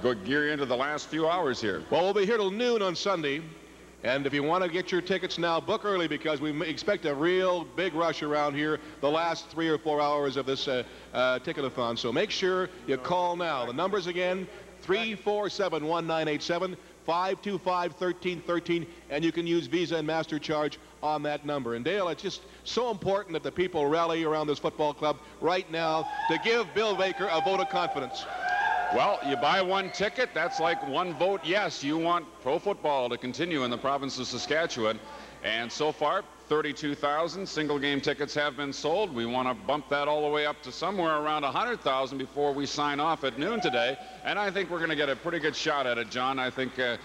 Go gear into the last few hours here. Well, we'll be here till noon on Sunday. And if you want to get your tickets now, book early because we expect a real big rush around here the last 3 or 4 hours of this ticketathon. So make sure you call now. The numbers again, 347-1987, 525-1313, and you can use Visa and MasterCharge on that number. And Dale, it's just so important that the people rally around this football club right now to give Bill Baker a vote of confidence. Well, you buy one ticket, that's like one vote yes. You want pro football to continue in the province of Saskatchewan. And so far, 32,000 single-game tickets have been sold. We want to bump that all the way up to somewhere around 100,000 before we sign off at noon today. And I think we're going to get a pretty good shot at it, John. I think the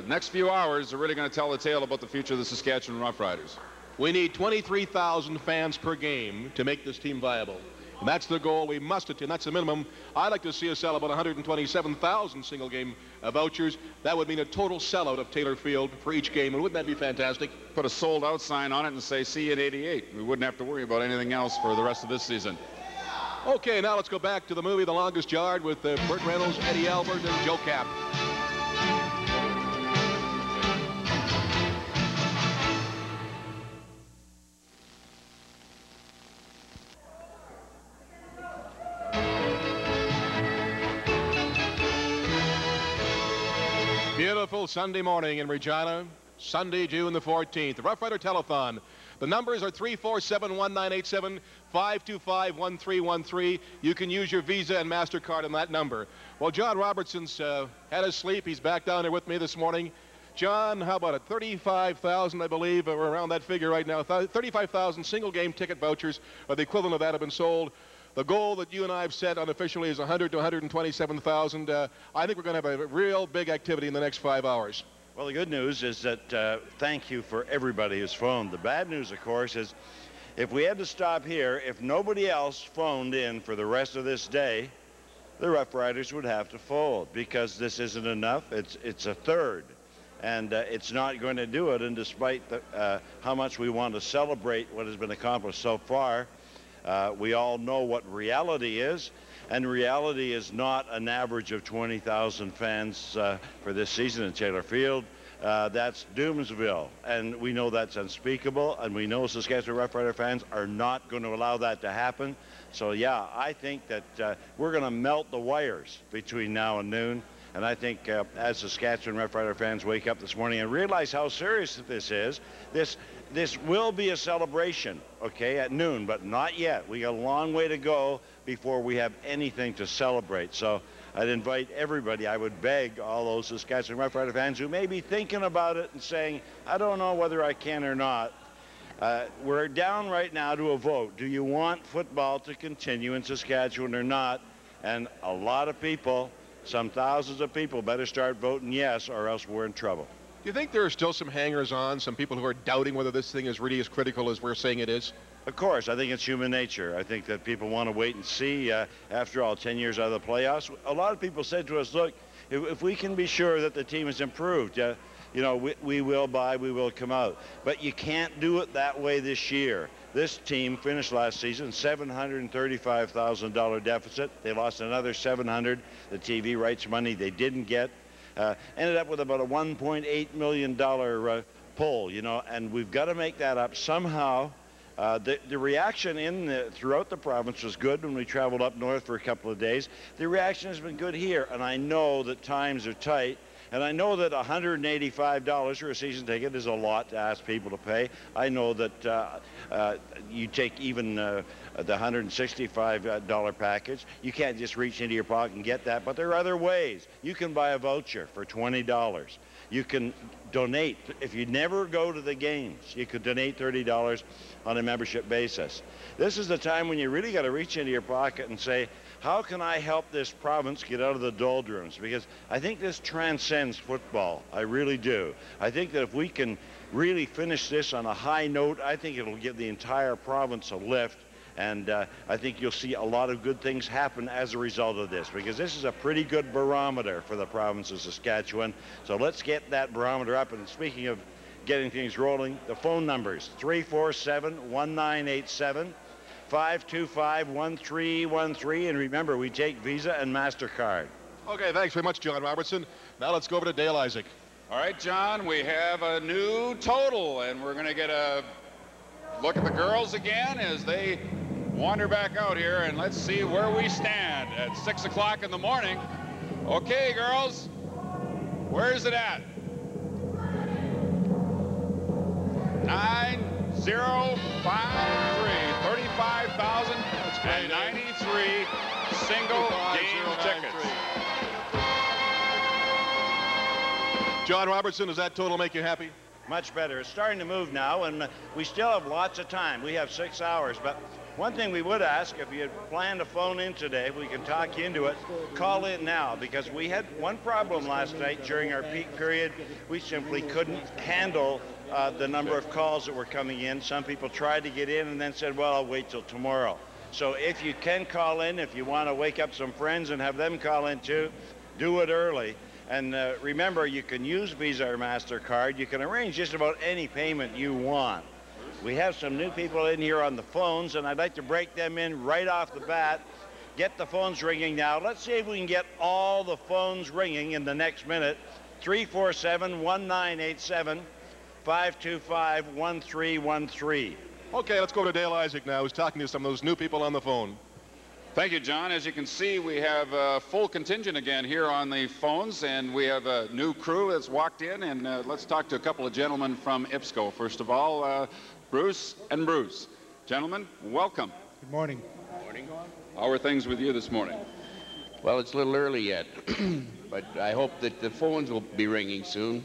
next few hours are really going to tell the tale about the future of the Saskatchewan Roughriders. We need 23,000 fans per game to make this team viable. And that's the goal we must attain. That's the minimum. I'd like to see us sell about 127,000 single-game vouchers. That would mean a total sellout of Taylor Field for each game. And wouldn't that be fantastic? Put a sold-out sign on it and say, see you in '88. We wouldn't have to worry about anything else for the rest of this season. Okay, now let's go back to the movie The Longest Yard with Burt Reynolds, Eddie Albert, and Joe Kapp. Beautiful Sunday morning in Regina, Sunday, June the 14th. The Rough Rider Telethon. The numbers are 347-1987, 525-1313. You can use your Visa and MasterCard on that number. Well, John Robertson's had his sleep. He's back down there with me this morning. John, how about it? 35,000, I believe, or around that figure right now. 35,000 single-game ticket vouchers, or the equivalent of that, have been sold. The goal that you and I have set unofficially is 100 to 127,000. I think we're going to have a real big activity in the next 5 hours. Well, the good news is that thank you for everybody who's phoned. The bad news, of course, is if we had to stop here, if nobody else phoned in for the rest of this day, the Rough Riders would have to fold because this isn't enough. It's a third. And it's not going to do it. And despite how much we want to celebrate what has been accomplished so far, we all know what reality is, and reality is not an average of 20,000 fans for this season in Taylor Field. That's Doomsville, and we know that's unspeakable, and we know Saskatchewan Roughrider fans are not going to allow that to happen. So, yeah, I think that we're going to melt the wires between now and noon. And I think as Saskatchewan Roughrider fans wake up this morning and realize how serious this is, this will be a celebration, okay, at noon, but not yet. We got a long way to go before we have anything to celebrate. So I'd invite everybody, I would beg all those Saskatchewan Roughrider fans who may be thinking about it and saying, I don't know whether I can or not. We're down right now to a vote. Do you want football to continue in Saskatchewan or not? And a lot of people, some thousands of people, better start voting yes, or else we're in trouble. Do you think there are still some hangers-on, some people who are doubting whether this thing is really as critical as we're saying it is? Of course. I think it's human nature. I think that people want to wait and see. After all, 10 years out of the playoffs, a lot of people said to us, look, if we can be sure that the team has improved, you know, we will buy, we will come out. But you can't do it that way this year. This team finished last season $735,000 deficit. They lost another $700. The TV rights money they didn't get. Ended up with about a $1.8 million pull, you know, and we've got to make that up somehow. The reaction throughout the province was good when we traveled up north for a couple of days. The reaction has been good here, and I know that times are tight. And I know that $185 for a season ticket is a lot to ask people to pay. I know that you take even the $165 package. You can't just reach into your pocket and get that, but there are other ways. You can buy a voucher for $20. You can donate. If you never go to the games, you could donate $30 on a membership basis. This is the time when you really got to reach into your pocket and say, how can I help this province get out of the doldrums? Because I think this transcends football. I really do. I think that if we can really finish this on a high note, I think it'll give the entire province a lift. And I think you'll see a lot of good things happen as a result of this, because this is a pretty good barometer for the province of Saskatchewan. So let's get that barometer up. And speaking of getting things rolling, the phone numbers, 347-1987. 525-1313, and remember, we take Visa and MasterCard. Okay, thanks very much, John Robertson. Now let's go over to Dale Isaac. All right, John, we have a new total, and we're going to get a look at the girls again as they wander back out here, and let's see where we stand at 6 o'clock in the morning. Okay, girls, where is it at? 9053, 35,093 single game tickets. John Robertson, does that total make you happy? Much better. It's starting to move now, and we still have lots of time. We have 6 hours, but one thing we would ask, if you had planned to phone in today, we can talk you into it, call in now, because we had one problem last night during our peak period. We simply couldn't handle the number of calls that were coming in. Some people tried to get in and then said, well, I'll wait till tomorrow. So if you can call in, if you want to wake up some friends and have them call in too, do it early. And remember, you can use Visa or MasterCard. You can arrange just about any payment you want. We have some new people in here on the phones, and I'd like to break them in right off the bat. Get the phones ringing now. Let's see if we can get all the phones ringing in the next minute. 347-1987, 525-1313. Okay, let's go to Dale Isaac now, who's talking to some of those new people on the phone. Thank you, John. As you can see, we have a full contingent again here on the phones, and we have a new crew that's walked in, and let's talk to a couple of gentlemen from IPSCO. First of all, Bruce and Bruce. Gentlemen, welcome. Good morning. Morning. How are things with you this morning? Well, it's a little early yet, but I hope that the phones will be ringing soon.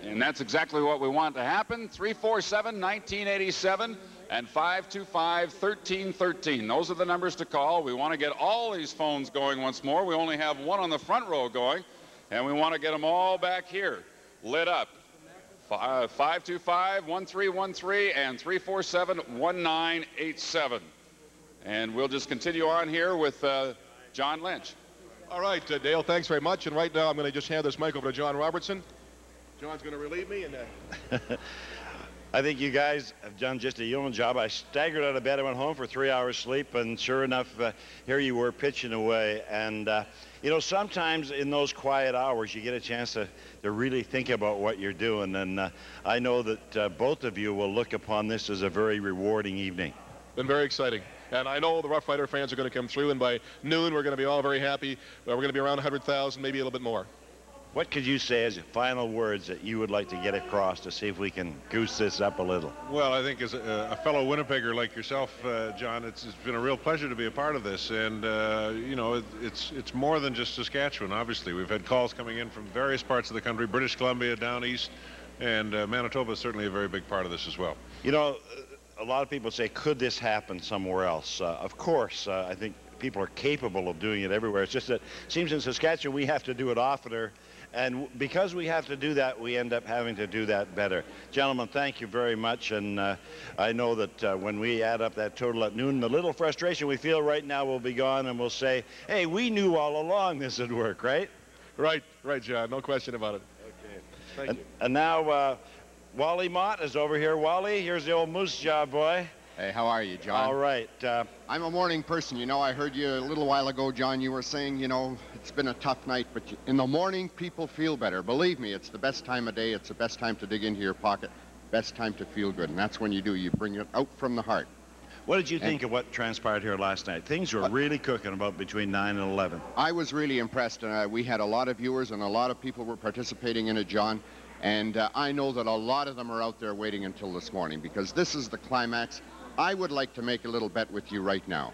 And that's exactly what we want to happen. 347-1987 and 525-1313. Those are the numbers to call. We want to get all these phones going once more. We only have one on the front row going, and we want to get them all back here lit up. 525-1313 and 347-1987. And we'll just continue on here with John Lynch. All right, Dale, thanks very much. And right now, I'm going to just hand this mic over to John Robertson. John's going to relieve me. And I think you guys have done just a yeoman job. I staggered out of bed. I went home for 3 hours sleep, and sure enough, here you were pitching away. And, you know, sometimes in those quiet hours, you get a chance to really think about what you're doing. And I know that both of you will look upon this as a very rewarding evening. Been very exciting. And I know the Rough Rider fans are going to come through, and by noon, we're going to be all very happy. We're going to be around 100,000, maybe a little bit more. What could you say as final words that you would like to get across to see if we can goose this up a little? Well, I think as a fellow Winnipegger like yourself, John, it's been a real pleasure to be a part of this. And, you know, it's more than just Saskatchewan, obviously. We've had calls coming in from various parts of the country, British Columbia, down east, and Manitoba is certainly a very big part of this as well. You know, a lot of people say, could this happen somewhere else? Of course, I think people are capable of doing it everywhere. It's just that it seems in Saskatchewan we have to do it oftener. And because we have to do that, we end up having to do that better. Gentlemen, thank you very much. And I know that when we add up that total at noon, the little frustration we feel right now will be gone, and we'll say, hey, we knew all along this would work, right? Right, John. No question about it. Okay. Thank you. And now Wally Mott is over here. Wally, here's the old moose job boy. Hey, how are you, John? All right. I'm a morning person. You know, I heard you a little while ago, John. You were saying, you know, it's been a tough night, but in the morning, people feel better. Believe me, it's the best time of day. It's the best time to dig into your pocket, best time to feel good. And that's when you do. You bring it out from the heart. What did you think of what transpired here last night? Things were really cooking about between 9 and 11. I was really impressed. We had a lot of viewers, and a lot of people were participating in it, John. And I know that a lot of them are out there waiting until this morning, because this is the climax. I would like to make a little bet with you right now.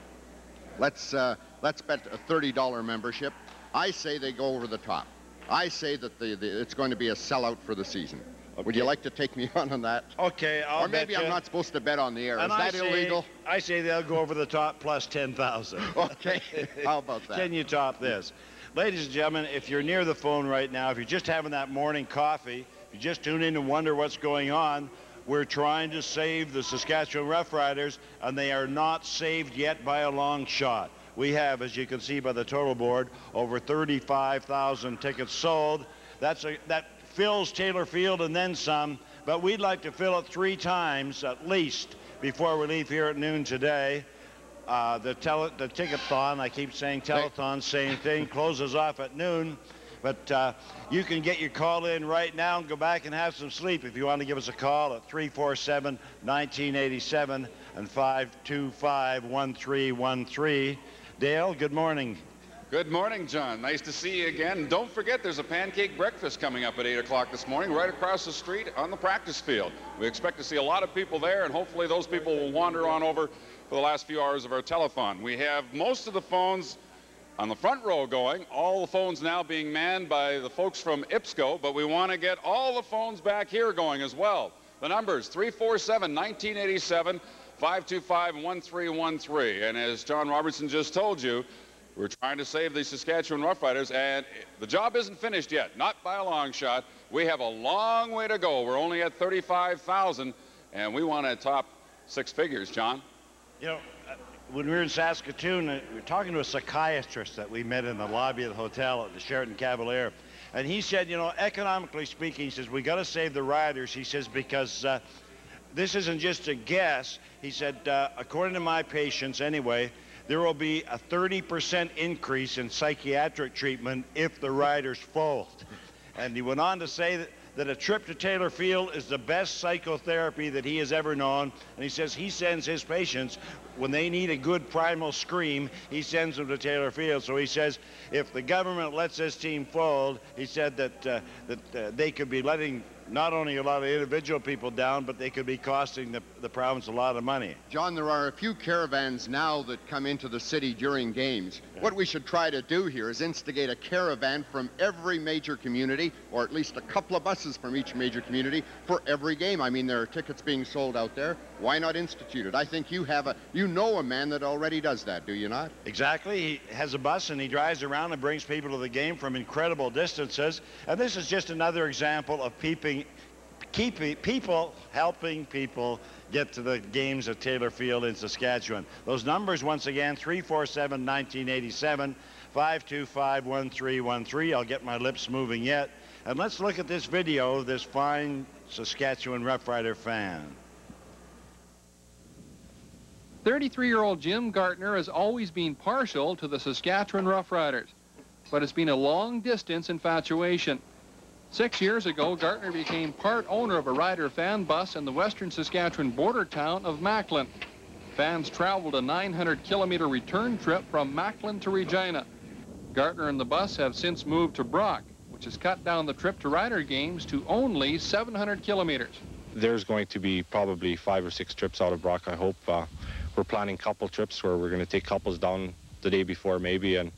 Let's bet a $30 membership. I say they go over the top. I say that it's going to be a sellout for the season. Okay. Would you like to take me on that? Okay, Or maybe I'm not supposed to bet on the air. Is that illegal? I say they'll go over the top plus 10,000. Okay, how about that? Can you top this? Ladies and gentlemen, if you're near the phone right now, if you're just having that morning coffee, if you just tune in and wonder what's going on, we're trying to save the Saskatchewan Roughriders, and they are not saved yet by a long shot. We have, as you can see by the total board, over 35,000 tickets sold. That fills Taylor Field and then some, but we'd like to fill it 3 times at least before we leave here at noon today. the Tickethon, I keep saying Telethon, same thing, closes off at noon. But you can get your call in right now and go back and have some sleep if you want to give us a call at 347-1987 and 525-1313. Dale, good morning. Good morning, John. Nice to see you again. Don't forget, there's a pancake breakfast coming up at 8 o'clock this morning right across the street on the practice field. We expect to see a lot of people there, and hopefully those people will wander on over for the last few hours of our telethon. We have most of the phones on the front row going, all the phones now being manned by the folks from IPSCO, but we want to get all the phones back here going as well. The numbers, 347-1987, 525-1313. And as John Robertson just told you, we're trying to save the Saskatchewan Roughriders, and the job isn't finished yet, not by a long shot. We have a long way to go. We're only at 35,000, and we want to top 6 figures, John. You know, when we were in Saskatoon, we were talking to a psychiatrist that we met in the lobby of the hotel at the Sheraton Cavalier. And he said, you know, economically speaking, he says, we got to save the riders. He says, because this isn't just a guess. He said, according to my patients anyway, there will be a 30% increase in psychiatric treatment if the riders fold. And he went on to say that a trip to Taylor Field is the best psychotherapy that he has ever known. And he says he sends his patients, when they need a good primal scream, he sends them to Taylor Field. So he says if the government lets this team fold, he said that they could be letting not only a lot of individual people down, but they could be costing the province a lot of money. John, there are a few caravans now that come into the city during games. What we should try to do here is instigate a caravan from every major community, or at least a couple of buses from each major community for every game. I mean, there are tickets being sold out there. Why not institute it? I think you know a man that already does that, do you not? Exactly. He has a bus and he drives around and brings people to the game from incredible distances. And this is just another example of helping people get to the games at Taylor Field in Saskatchewan. Those numbers, once again, 347-1987, 525-1313. I'll get my lips moving yet. And let's look at this video of this fine Saskatchewan Roughrider fan. 33-year-old Jim Gartner has always been partial to the Saskatchewan Roughriders, but it's been a long-distance infatuation. 6 years ago, Gartner became part owner of a Rider fan bus in the western Saskatchewan border town of Macklin. Fans traveled a 900-kilometer return trip from Macklin to Regina. Gartner and the bus have since moved to Brock, which has cut down the trip to Rider games to only 700 kilometers. There's going to be probably 5 or 6 trips out of Brock, I hope. We're planning couple trips where we're going to take couples down the day before maybe and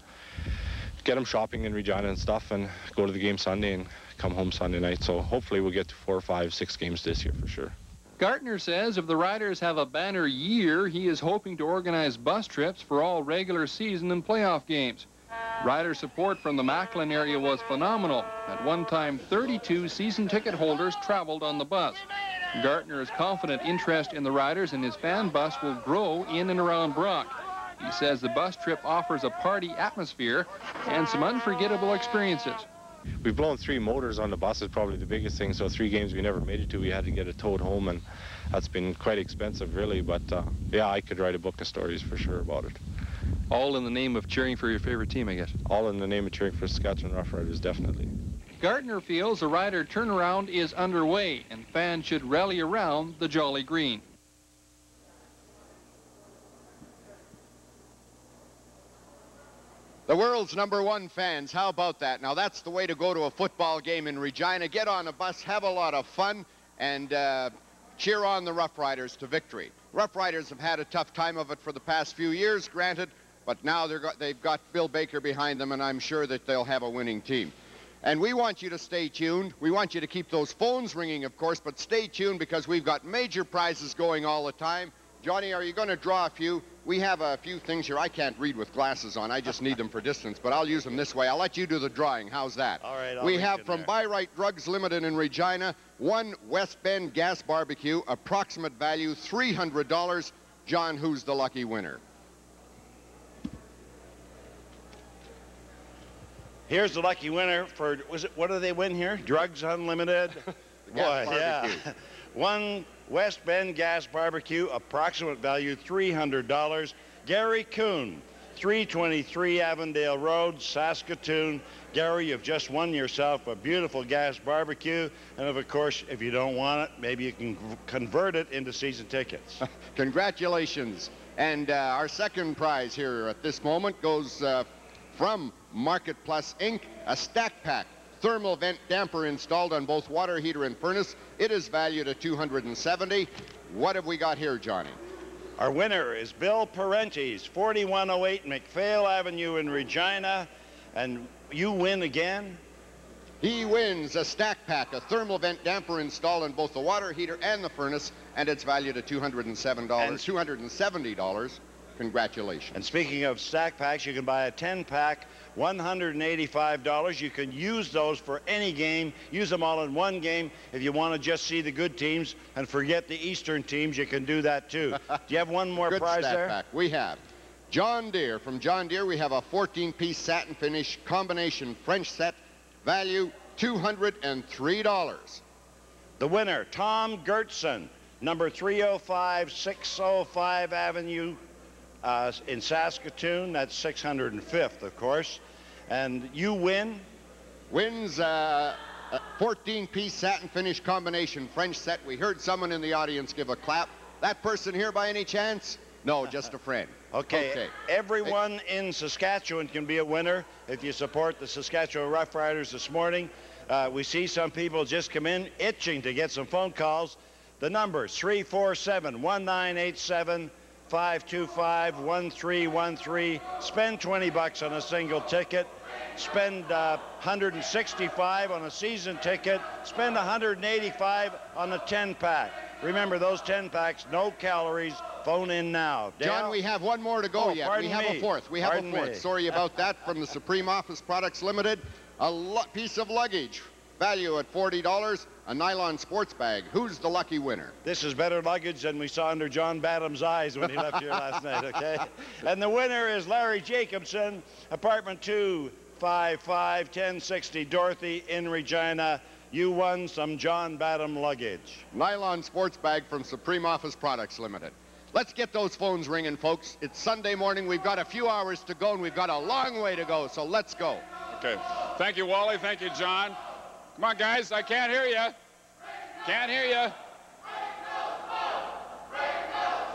get them shopping in Regina and stuff and go to the game Sunday and come home Sunday night. So hopefully we'll get to 4, 5, 6 games this year for sure. Gartner says if the Riders have a banner year, he is hoping to organize bus trips for all regular season and playoff games. Rider support from the Macklin area was phenomenal. At one time, 32 season ticket holders traveled on the bus. Gartner is confident interest in the Riders and his fan bus will grow in and around Brock. He says the bus trip offers a party atmosphere and some unforgettable experiences. We've blown 3 motors on the bus, is probably the biggest thing. So 3 games we never made it to, we had to get it towed home, and that's been quite expensive really. But yeah, I could write a book of stories for sure about it. All in the name of cheering for your favorite team, I guess. All in the name of cheering for Saskatchewan Roughriders, definitely. Gartner feels the Rider turnaround is underway and fans should rally around the Jolly Green. The world's #1 fans, how about that? Now that's the way to go to a football game in Regina. Get on a bus, have a lot of fun, and cheer on the Roughriders to victory. Roughriders have had a tough time of it for the past few years, granted, but now they've got Bill Baker behind them, and I'm sure that they'll have a winning team. And we want you to stay tuned. We want you to keep those phones ringing, of course, but stay tuned because we've got major prizes going all the time. Johnny, are you going to draw a few? We have a few things here. I can't read with glasses on. I just need them for distance, but I'll use them this way. I'll let you do the drawing. How's that? All right. We have from Buy Right Drugs Limited in Regina, 1 West Bend gas barbecue, approximate value $300. John, who's the lucky winner? Here's the lucky winner for, what do they win here? Drugs Unlimited? Boy, yeah. 1 West Bend gas barbecue, approximate value $300. Gary Kuhn, 323 Avondale Road, Saskatoon. Gary, you've just won yourself a beautiful gas barbecue, and of course, if you don't want it, maybe you can convert it into season tickets. Congratulations. And our second prize here at this moment goes from Market Plus Inc., a stack pack thermal vent damper installed on both water heater and furnace. It is valued at $270. What have we got here, Johnny? Our winner is Bill Parentes, 4108 McPhail Avenue in Regina, and you win again. He wins a stack pack, a thermal vent damper installed in both the water heater and the furnace, and it's valued at $270. Congratulations. And speaking of stack packs, you can buy a 10-pack, $185. You can use those for any game. Use them all in one game. If you want to just see the good teams and forget the Eastern teams, you can do that too. Do you have one more Good prize stack there? pack. We have John Deere. From John Deere, we have a 14-piece satin finish combination French set, value $203. The winner, Tom Gertson, number 305 605 Avenue in Saskatoon. That's 605th, of course. And you win? Wins a 14-piece satin finish combination French set. We heard someone in the audience give a clap. That person here by any chance? No, just a friend. Okay. Everyone in Saskatchewan can be a winner if you support the Saskatchewan Roughriders this morning. We see some people just come in itching to get some phone calls. The numbers 347-1987, 525-1313. Spend $20 on a single ticket. Spend $165 on a season ticket. Spend $185 on a 10-pack. Remember, those 10-packs, no calories. Phone in now. Dale? John, we have one more to go yet. We have a fourth. We have a fourth. Sorry about that. From the Supreme Office Products Limited, a piece of luggage, value at $40, a nylon sports bag. Who's the lucky winner? This is better luggage than we saw under John Badham's eyes when he left here last night, okay? And the winner is Larry Jacobson, apartment 255, 1060 Dorothy in Regina. You won some John Badham luggage. Nylon sports bag from Supreme Office Products Limited. Let's get those phones ringing, folks. It's Sunday morning. We've got a few hours to go, and we've got a long way to go, so let's go. Okay. Thank you, Wally. Thank you, John. Come on, guys. I can't hear you. Can't hear you.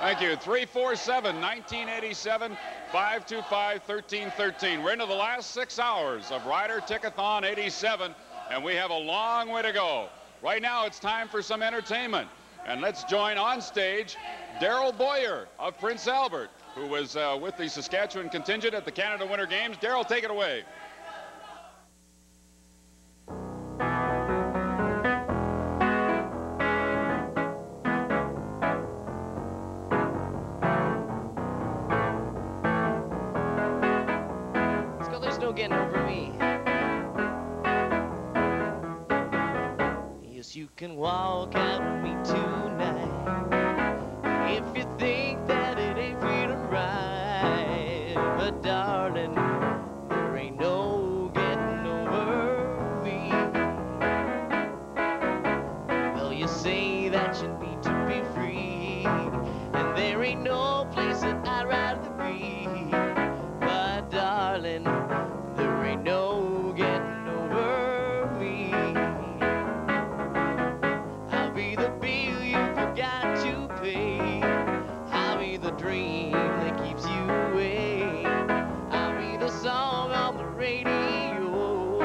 Thank you. 347-1987, 525-1313. We're into the last 6 hours of Rider Tickethon 87, and we have a long way to go. Right now, it's time for some entertainment. And let's join on stage Darryl Boyer of Prince Albert, who was with the Saskatchewan contingent at the Canada Winter Games. Darryl, take it away. Let's go, there's no getting over me. Yes, you can walk out with me tonight. If you think that it ain't feeling right, but darling, there ain't no getting over me. Well, you say that you need to be free, and there ain't no place that I'd rather be. But darling, there ain't no getting over me. I'll be the bill you forgot to pay. The dream that keeps you away. I'll be the song on the radio.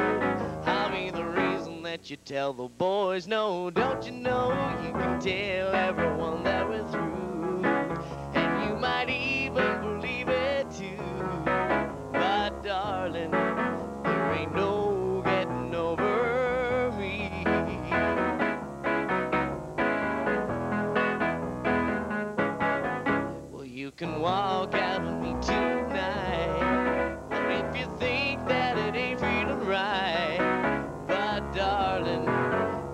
I'll be the reason that you tell the boys no. Don't you know you can tell everyone that we're through, and you might even believe it too. But darling, there ain't no getting over me. You can walk out with me tonight, or if you think that it ain't feeling right. But darling,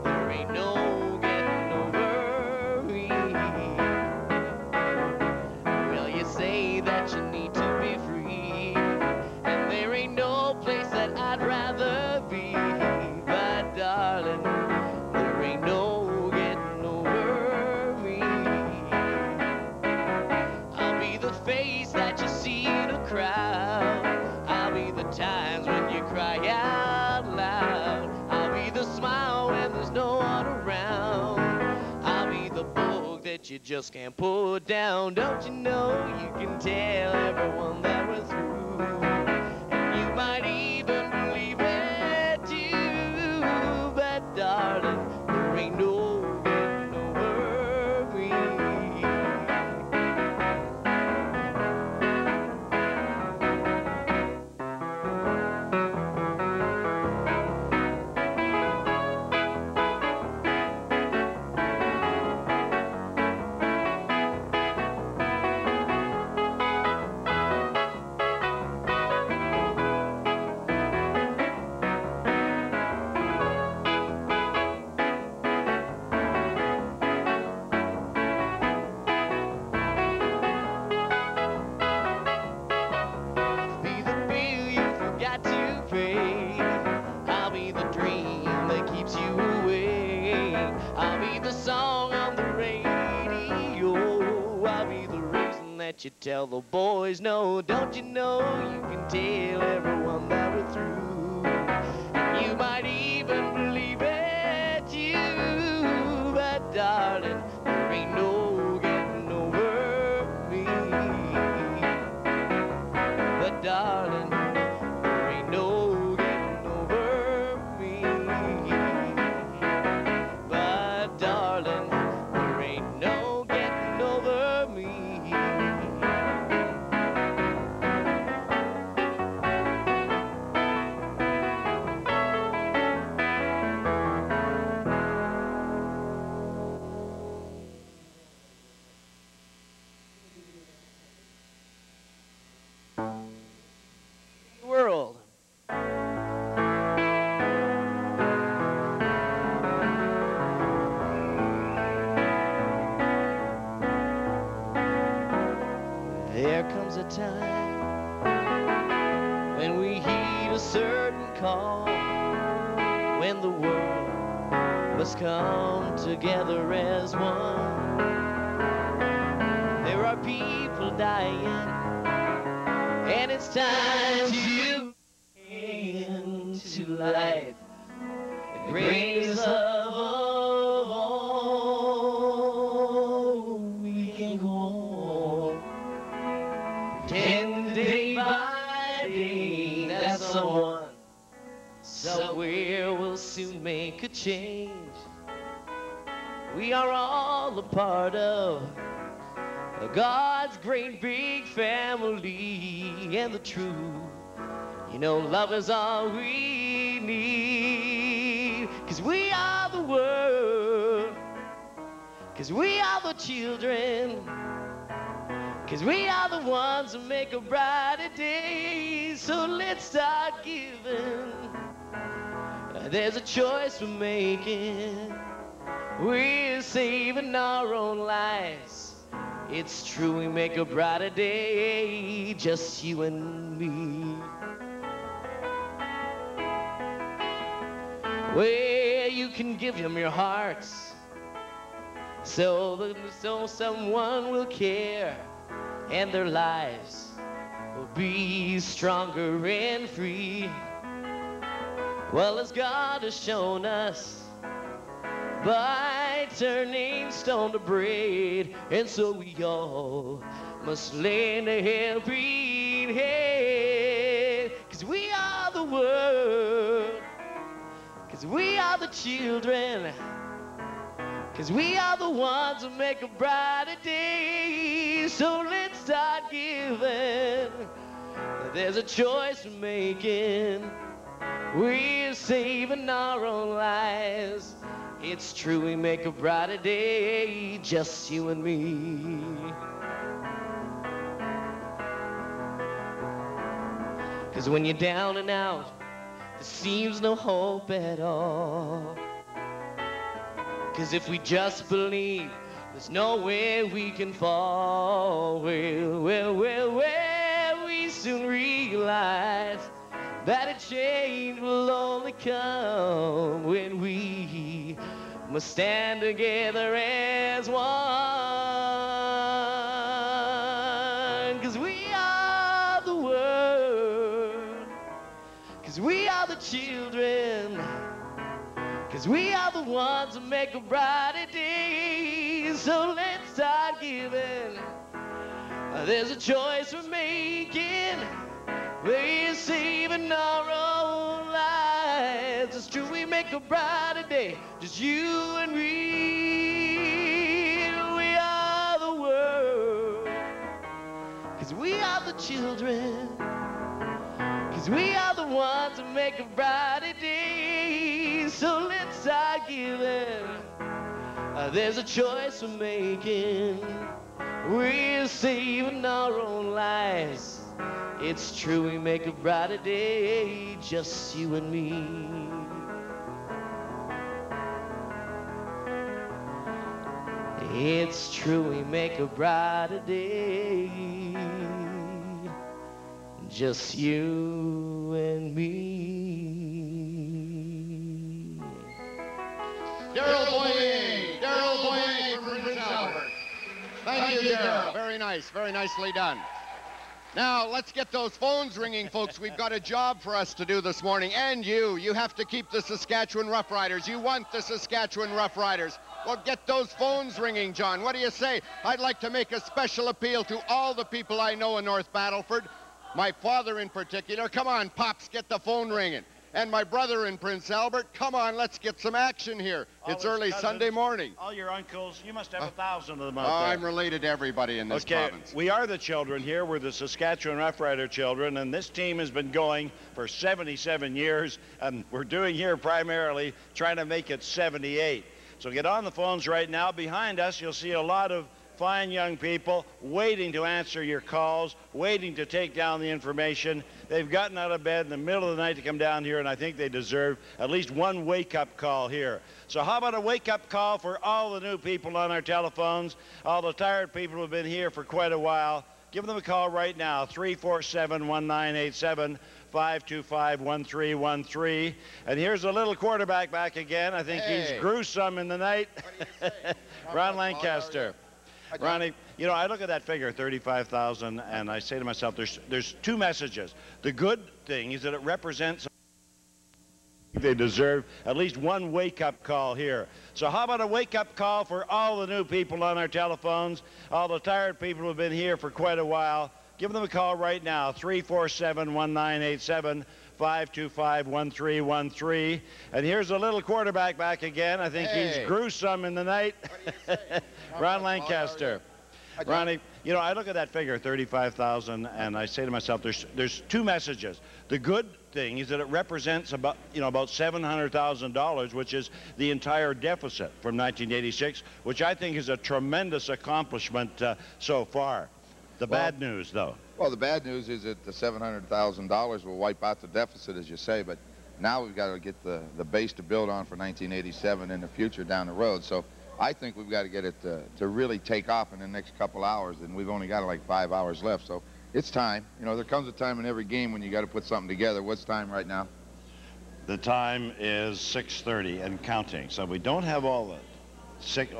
there ain't no getting over me. Well, you say that you need to be free, and there ain't no place that I'd rather be. But darling, there ain't no getting over me. I'll be the face that you just can't put down. Don't you know you can tell everyone that we're through? And you might even believe it too. But darling, there ain't no getting over me. Be the bill you forgot to pay. I'll be the dream that keeps you away. I'll be the song on the radio. I'll be the reason that you tell the boys no. Don't you know you can tell everyone that we're through? And you might even believe it too. But darling, there ain't no getting over me. But darling, there ain't no getting over me. But darling, there ain't no getting over me. World. There comes a time when we heed a certain call, when the world must come together as one. There are people dying, and it's time to into life. The greatest love of all, we can go on. Pretend day by day that someone somewhere will soon make a change. We are all a part of God's great big family, and the truth, you know, love is all we need. 'Cause we are the world, 'cause we are the children, 'cause we are the ones who make a brighter day. So let's start giving. There's a choice we're making. We're saving our own lives. It's true, we make a brighter day, just you and me. Well, you can give them your hearts, so someone will care, and their lives will be stronger and free. Well, as God has shown us, by turning stone to bread, and so we all must lend a helping hand. 'Cause we are the world, 'cause we are the children, 'cause we are the ones who make a brighter day. So let's start giving. There's a choice we're making. We're saving our own lives. It's true, we make a brighter day, just you and me. 'Cause when you're down and out, there seems no hope at all. 'Cause if we just believe, there's nowhere we can fall. Well, we soon realize that a change will only come when we must stand together as one. 'Cause we are the world, 'cause we are the children, 'cause we are the ones who make a brighter day. So let's start giving. There's a choice we're making. We're saving our own lives. It's true, we make a brighter day, just you and me. We are the world, 'cause we are the children, 'cause we are the ones that make a brighter day. So let's start giving. There's a choice we're making. We're saving our own lives. It's true, we make a brighter day, just you and me. It's true, we make a brighter day, just you and me. Daryl Boying from Prince Albert. Thank you, Daryl. Very nice, very nicely done. Now, let's get those phones ringing, folks. We've got a job for us to do this morning. And you have to keep the Saskatchewan Roughriders. You want the Saskatchewan Roughriders. Well, get those phones ringing, John. What do you say? I'd like to make a special appeal to all the people I know in North Battleford. My father in particular. Come on, Pops, get the phone ringing. And my brother in Prince Albert. Come on, let's get some action here. It's early Sunday morning. All your uncles, you must have 1,000 of them out there. I'm related to everybody in this province. We are the children here. We're the Saskatchewan Roughrider children, and this team has been going for 77 years, and we're doing here primarily trying to make it 78. So get on the phones right now. Behind us, you'll see a lot of fine young people waiting to answer your calls, waiting to take down the information. They've gotten out of bed in the middle of the night to come down here, and I think they deserve at least one wake-up call here. So how about a wake-up call for all the new people on our telephones, all the tired people who have been here for quite a while? Give them a call right now, 347-1987, 525-1313. And here's a little quarterback back again. I think he's gruesome in the night. Ron Lancaster. Ronnie, you know, I look at that figure, 35,000, and I say to myself, there's two messages. The good thing is that it represents they deserve at least one wake-up call here. So how about a wake-up call for all the new people on our telephones, all the tired people who have been here for quite a while? Give them a call right now, 347-1987, 525-1313. And here's a little quarterback back again. I think he's gruesome in the night. Ron Lancaster. Ronnie, you know, I look at that figure, 35,000, and I say to myself, there's two messages. The good thing is that it represents about $700,000, which is the entire deficit from 1986, which I think is a tremendous accomplishment so far. The bad news, though. Well, the bad news is that the $700,000 will wipe out the deficit, as you say, but now we've got to get the base to build on for 1987 in the future down the road. So I think we've got to get it to really take off in the next couple hours, and we've only got like 5 hours left. So it's time. You know, there comes a time in every game when you got to put something together. What's time right now? The time is 6:30 and counting. So we don't have all the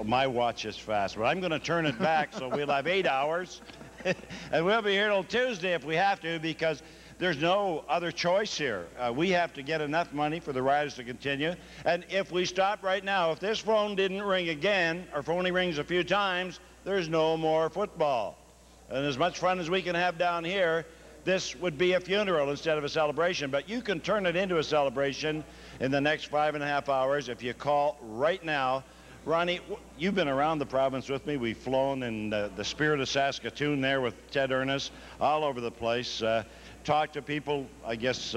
my watch is fast, but I'm going to turn it back so we'll have 8 hours. And we'll be here till Tuesday if we have to, because there's no other choice here. We have to get enough money for the Riders to continue. And if we stop right now, if this phone didn't ring again, or if only rings a few times, there's no more football. And as much fun as we can have down here, this would be a funeral instead of a celebration. But you can turn it into a celebration in the next 5.5 hours if you call right now. Ronnie, you've been around the province with me. We've flown in the spirit of Saskatoon there with Ted Ernest all over the place. Talked to people, I guess,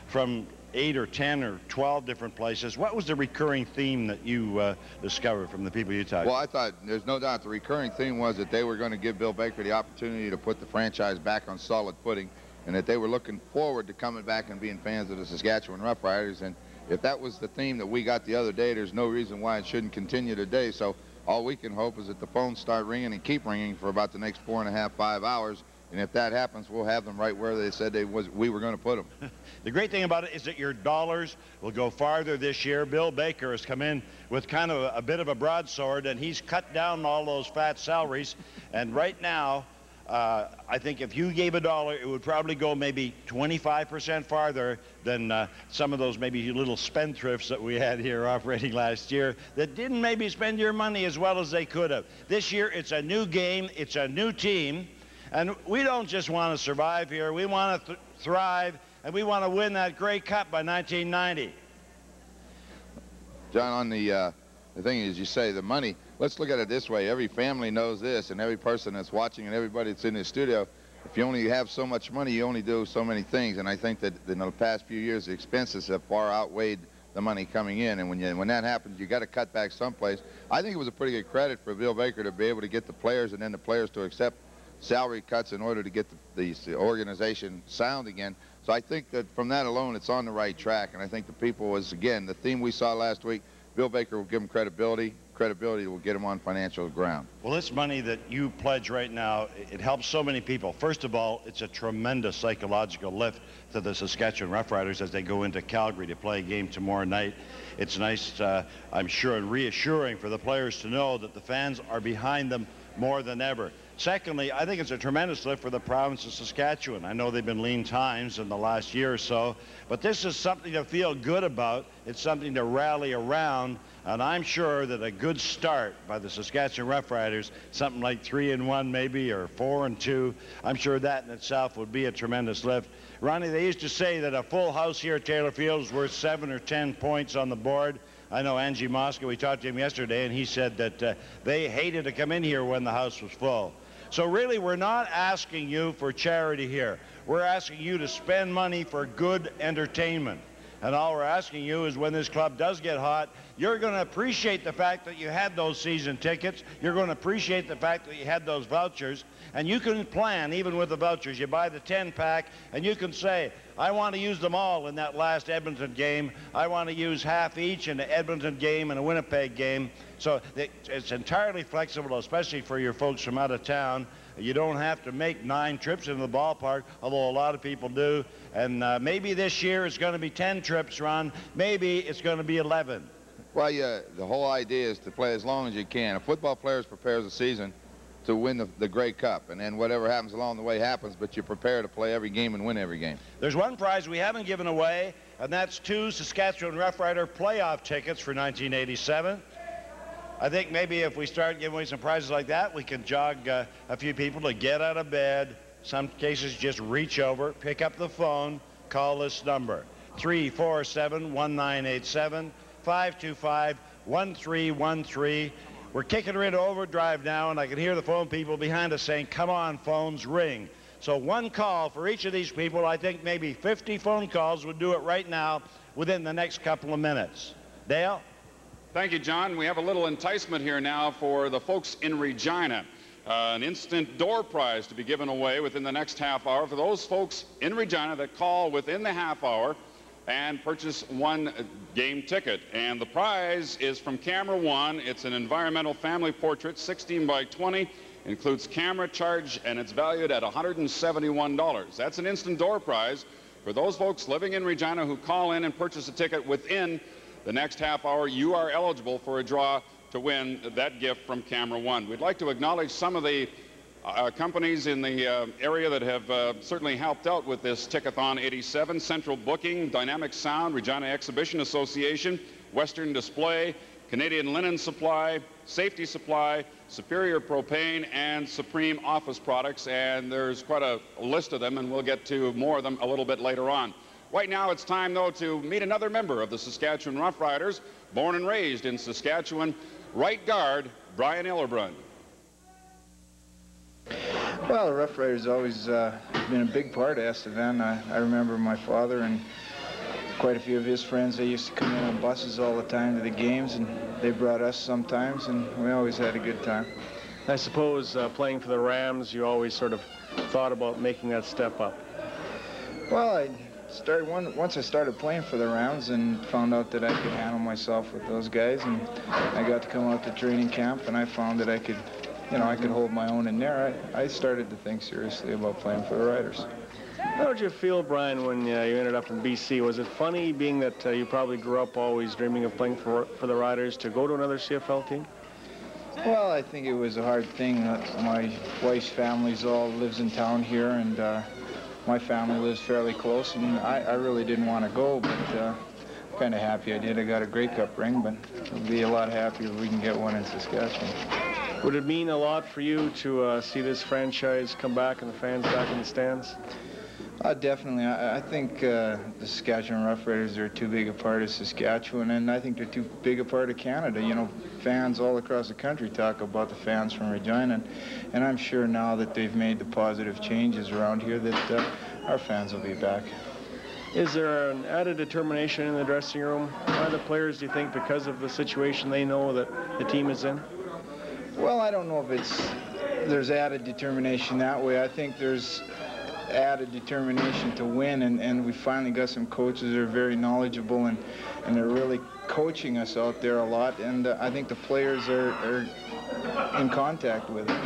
from 8 or 10 or 12 different places. What was the recurring theme that you discovered from the people you talked to? Well, I thought there's no doubt the recurring theme was that they were going to give Bill Baker the opportunity to put the franchise back on solid footing, and that they were looking forward to coming back and being fans of the Saskatchewan Roughriders. And if that was the theme that we got the other day, there's no reason why it shouldn't continue today. So all we can hope is that the phones start ringing and keep ringing for about the next 4.5, 5 hours. And if that happens, we'll have them right where they said we were going to put them. The great thing about it is that your dollars will go farther this year. Bill Baker has come in with kind of a bit of a broadsword, and he's cut down all those fat salaries. And right now, I think if you gave $1, it would probably go maybe 25% farther than some of those maybe little spendthrifts that we had here operating last year that didn't maybe spend your money as well as they could have. This year, it's a new game, it's a new team, and we don't just want to survive here. We want to thrive, and we want to win that Grey Cup by 1990. John, on the thing is, you say the money. Let's look at it this way. Every family knows this, and every person that's watching and everybody that's in the studio, if you only have so much money, you only do so many things. And I think that in the past few years, the expenses have far outweighed the money coming in. And when that happens, you got to cut back someplace. I think it was a pretty good credit for Bill Baker to be able to get the players and then the players to accept salary cuts in order to get the organization sound again. So I think that from that alone, it's on the right track. And I think the people was, again, the theme we saw last week, Bill Baker will give them credibility. Credibility will get them on financial ground. Well, this money that you pledge right now, it helps so many people. First of all, it's a tremendous psychological lift to the Saskatchewan Roughriders as they go into Calgary to play a game tomorrow night. It's nice, I'm sure, and reassuring for the players to know that the fans are behind them more than ever. Secondly, I think it's a tremendous lift for the province of Saskatchewan. I know they've been lean times in the last year or so, but this is something to feel good about. It's something to rally around, and I'm sure that a good start by the Saskatchewan Roughriders, something like 3-1 maybe, or 4-2, I'm sure that in itself would be a tremendous lift. Ronnie, they used to say that a full house here at Taylor Field is worth 7 or 10 points on the board. I know Angie Moscow, we talked to him yesterday, and he said that they hated to come in here when the house was full. So really, we're not asking you for charity here. We're asking you to spend money for good entertainment. And all we're asking you is when this club does get hot, you're going to appreciate the fact that you had those season tickets. You're going to appreciate the fact that you had those vouchers. And you can plan, even with the vouchers. You buy the 10-pack, and you can say, I want to use them all in that last Edmonton game. I want to use half each in the Edmonton game and a Winnipeg game. So it's entirely flexible, especially for your folks from out of town. You don't have to make 9 trips into the ballpark, although a lot of people do. And maybe this year it's going to be 10 trips, Ron. Maybe it's going to be 11. Well, yeah, the whole idea is to play as long as you can. A football player prepares a season to win the Grey Cup, and then whatever happens along the way happens, but you prepare to play every game and win every game. There's one prize we haven't given away, and that's 2 Saskatchewan Roughrider playoff tickets for 1987. I think maybe if we start giving away some prizes like that, we can jog a few people to get out of bed. Some cases just reach over, pick up the phone, call this number, 347-1987, 525-1313. We're kicking her into overdrive now, and I can hear the phone people behind us saying, come on, phones, ring. So one call for each of these people. I think maybe 50 phone calls would do it right now within the next couple of minutes. Dale? Thank you, John. We have a little enticement here now for the folks in Regina. An instant door prize to be given away within the next half hour for those folks in Regina that call within the half hour and purchase 1 game ticket. And the prize is from Camera One. It's an environmental family portrait, 16 by 20, includes camera charge, and it's valued at $171. That's an instant door prize for those folks living in Regina who call in and purchase a ticket within the next half hour. You are eligible for a draw to win that gift from Camera One. We'd like to acknowledge some of the companies in the area that have certainly helped out with this Tickethon 87. Central Booking, Dynamic Sound, Regina Exhibition Association, Western Display, Canadian Linen Supply, Safety Supply, Superior Propane, and Supreme Office Products. And there's quite a list of them, and we'll get to more of them a little bit later on. Right now it's time, though, to meet another member of the Saskatchewan Roughriders, born and raised in Saskatchewan, right guard Brian Illerbrun. Well, the Roughriders always been a big part of Estevan. I remember my father and quite a few of his friends. They used to come in on buses all the time to the games, and they brought us sometimes, and we always had a good time. I suppose playing for the Rams, you always sort of thought about making that step up. Well, once I started playing for the Rams and found out that I could handle myself with those guys, and I got to come out to training camp, and I found that I could hold my own in there. I started to think seriously about playing for the Riders. How did you feel, Brian, when you ended up in BC? Was it funny, being that you probably grew up always dreaming of playing for the Riders, to go to another CFL team? Well, I think it was a hard thing. My wife's family's all lives in town here, and my family lives fairly close, and I really didn't want to go, but I'm kind of happy I did. I got a Grey Cup ring, but I'll be a lot happier if we can get one in Saskatchewan. Would it mean a lot for you to see this franchise come back and the fans back in the stands? Definitely. I think the Saskatchewan Roughriders are too big a part of Saskatchewan, and I think they're too big a part of Canada. You know, fans all across the country talk about the fans from Regina, and I'm sure now that they've made the positive changes around here that our fans will be back. Is there an added determination in the dressing room by the players, do you think, because of the situation they know that the team is in? Well, I don't know if there's added determination that way. I think there's added determination to win, and we finally got some coaches that are very knowledgeable, and they're really coaching us out there a lot, and I think the players are in contact with it.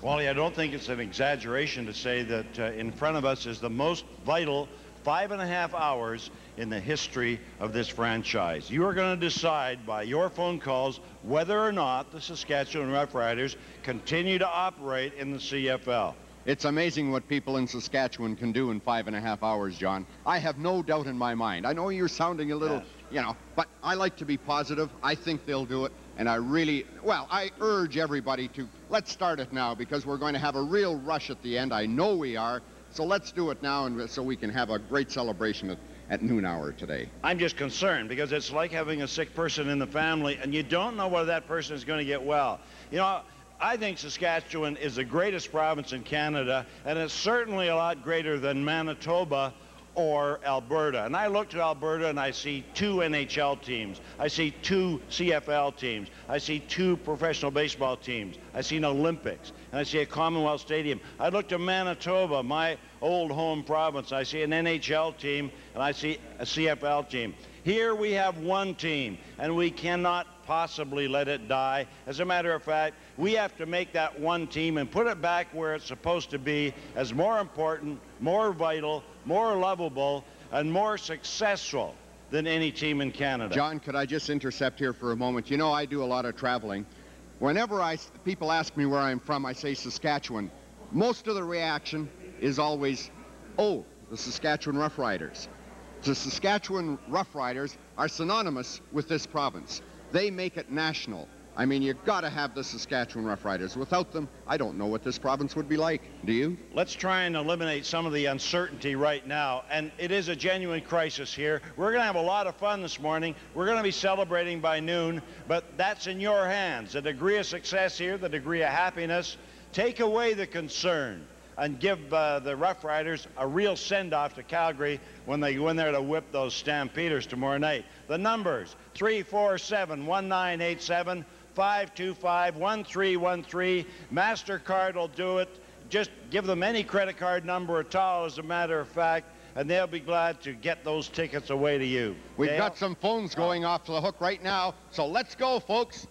Wally, I don't think it's an exaggeration to say that in front of us is the most vital 5.5 hours in the history of this franchise. You are going to decide by your phone calls whether or not the Saskatchewan Roughriders continue to operate in the CFL. It's amazing what people in Saskatchewan can do in 5.5 hours, John. I have no doubt in my mind. I know you're sounding a little, you know, but I like to be positive. I think they'll do it, and I urge everybody to, let's start it now, because we're going to have a real rush at the end. I know we are, so let's do it now, and so we can have a great celebration at noon hour today. I'm just concerned because it's like having a sick person in the family, and you don't know whether that person is going to get well. You know, I think Saskatchewan is the greatest province in Canada, and it's certainly a lot greater than Manitoba or Alberta. And I look to Alberta and I see 2 NHL teams. I see 2 CFL teams. I see 2 professional baseball teams. I see an Olympics, and I see a Commonwealth Stadium. I look to Manitoba, my old home province. I see an NHL team, and I see a CFL team. Here we have one team, and we cannot possibly let it die. As a matter of fact, we have to make that one team and put it back where it's supposed to be, as more important, more vital, more lovable, and more successful than any team in Canada. John, could I just intercept here for a moment? You know, I do a lot of traveling. Whenever people ask me where I'm from, I say Saskatchewan. Most of the reaction is always, oh, the Saskatchewan Roughriders. The Saskatchewan Roughriders are synonymous with this province. They make it national. I mean, you've got to have the Saskatchewan Roughriders. Without them, I don't know what this province would be like. Do you? Let's try and eliminate some of the uncertainty right now. And it is a genuine crisis here. We're going to have a lot of fun this morning. We're going to be celebrating by noon, but that's in your hands. The degree of success here, the degree of happiness. Take away the concern and give the Roughriders a real send-off to Calgary when they go in there to whip those Stampeders tomorrow night. The numbers, 347-1987, 525-1313. MasterCard will do it. Just give them any credit card number at all, as a matter of fact, and they'll be glad to get those tickets away to you. We've got some phones going off the hook right now, so let's go, folks.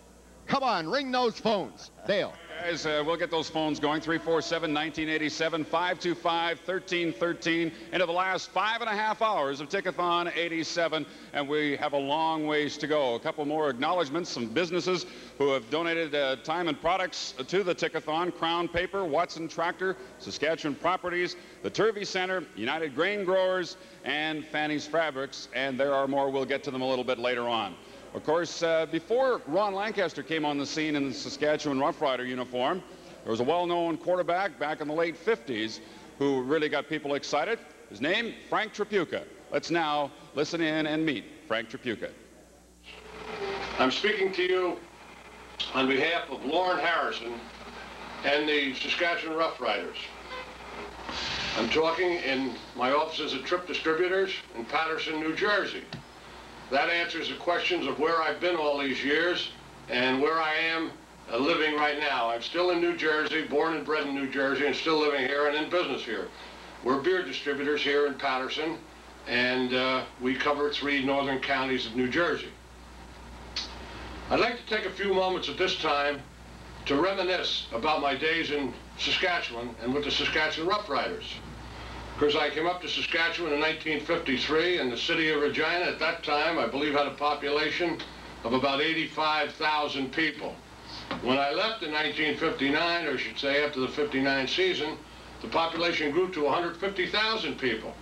Come on, ring those phones. Dale. Guys, we'll get those phones going. 347-1987, 525-1313. Into the last 5.5 hours of Tickethon 87, and we have a long ways to go. A couple more acknowledgments. Some businesses who have donated time and products to the Tickethon: Crown Paper, Watson Tractor, Saskatchewan Properties, the Turvey Center, United Grain Growers, and Fanny's Fabrics. And there are more. We'll get to them a little bit later on. Of course, before Ron Lancaster came on the scene in the Saskatchewan Roughrider uniform, there was a well-known quarterback back in the late 50s who really got people excited. His name, Frank Tripucka. Let's now listen in and meet Frank Tripucka. I'm speaking to you on behalf of Lauren Harrison and the Saskatchewan Roughriders. I'm talking in my offices at Tripp Distributors in Paterson, New Jersey. That answers the questions of where I've been all these years and where I am living right now. I'm still in New Jersey, born and bred in New Jersey, and still living here and in business here. We're beer distributors here in Paterson, and we cover 3 northern counties of New Jersey. I'd like to take a few moments at this time to reminisce about my days in Saskatchewan and with the Saskatchewan Roughriders. Because I came up to Saskatchewan in 1953, and the city of Regina at that time, I believe, had a population of about 85,000 people. When I left in 1959, or I should say after the 59 season, the population grew to 150,000 people.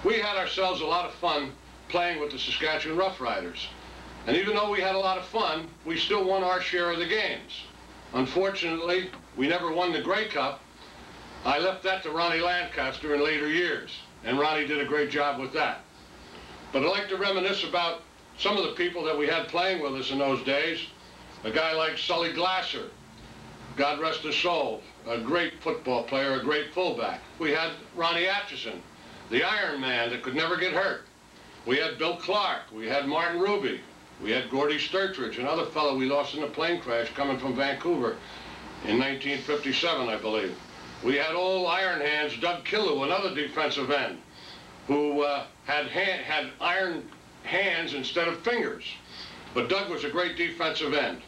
We had ourselves a lot of fun playing with the Saskatchewan Roughriders. And even though we had a lot of fun, we still won our share of the games. Unfortunately, we never won the Grey Cup. I left that to Ronnie Lancaster in later years, and Ronnie did a great job with that. But I'd like to reminisce about some of the people that we had playing with us in those days. A guy like Sully Glasser, God rest his soul, a great football player, a great fullback. We had Ronnie Atchison, the Iron Man that could never get hurt. We had Bill Clark, we had Martin Ruby, we had Gordy Sturtridge, another fellow we lost in a plane crash coming from Vancouver in 1957, I believe. We had old Iron Hands, Doug Killu, another defensive end, who had iron hands instead of fingers. But Doug was a great defensive end.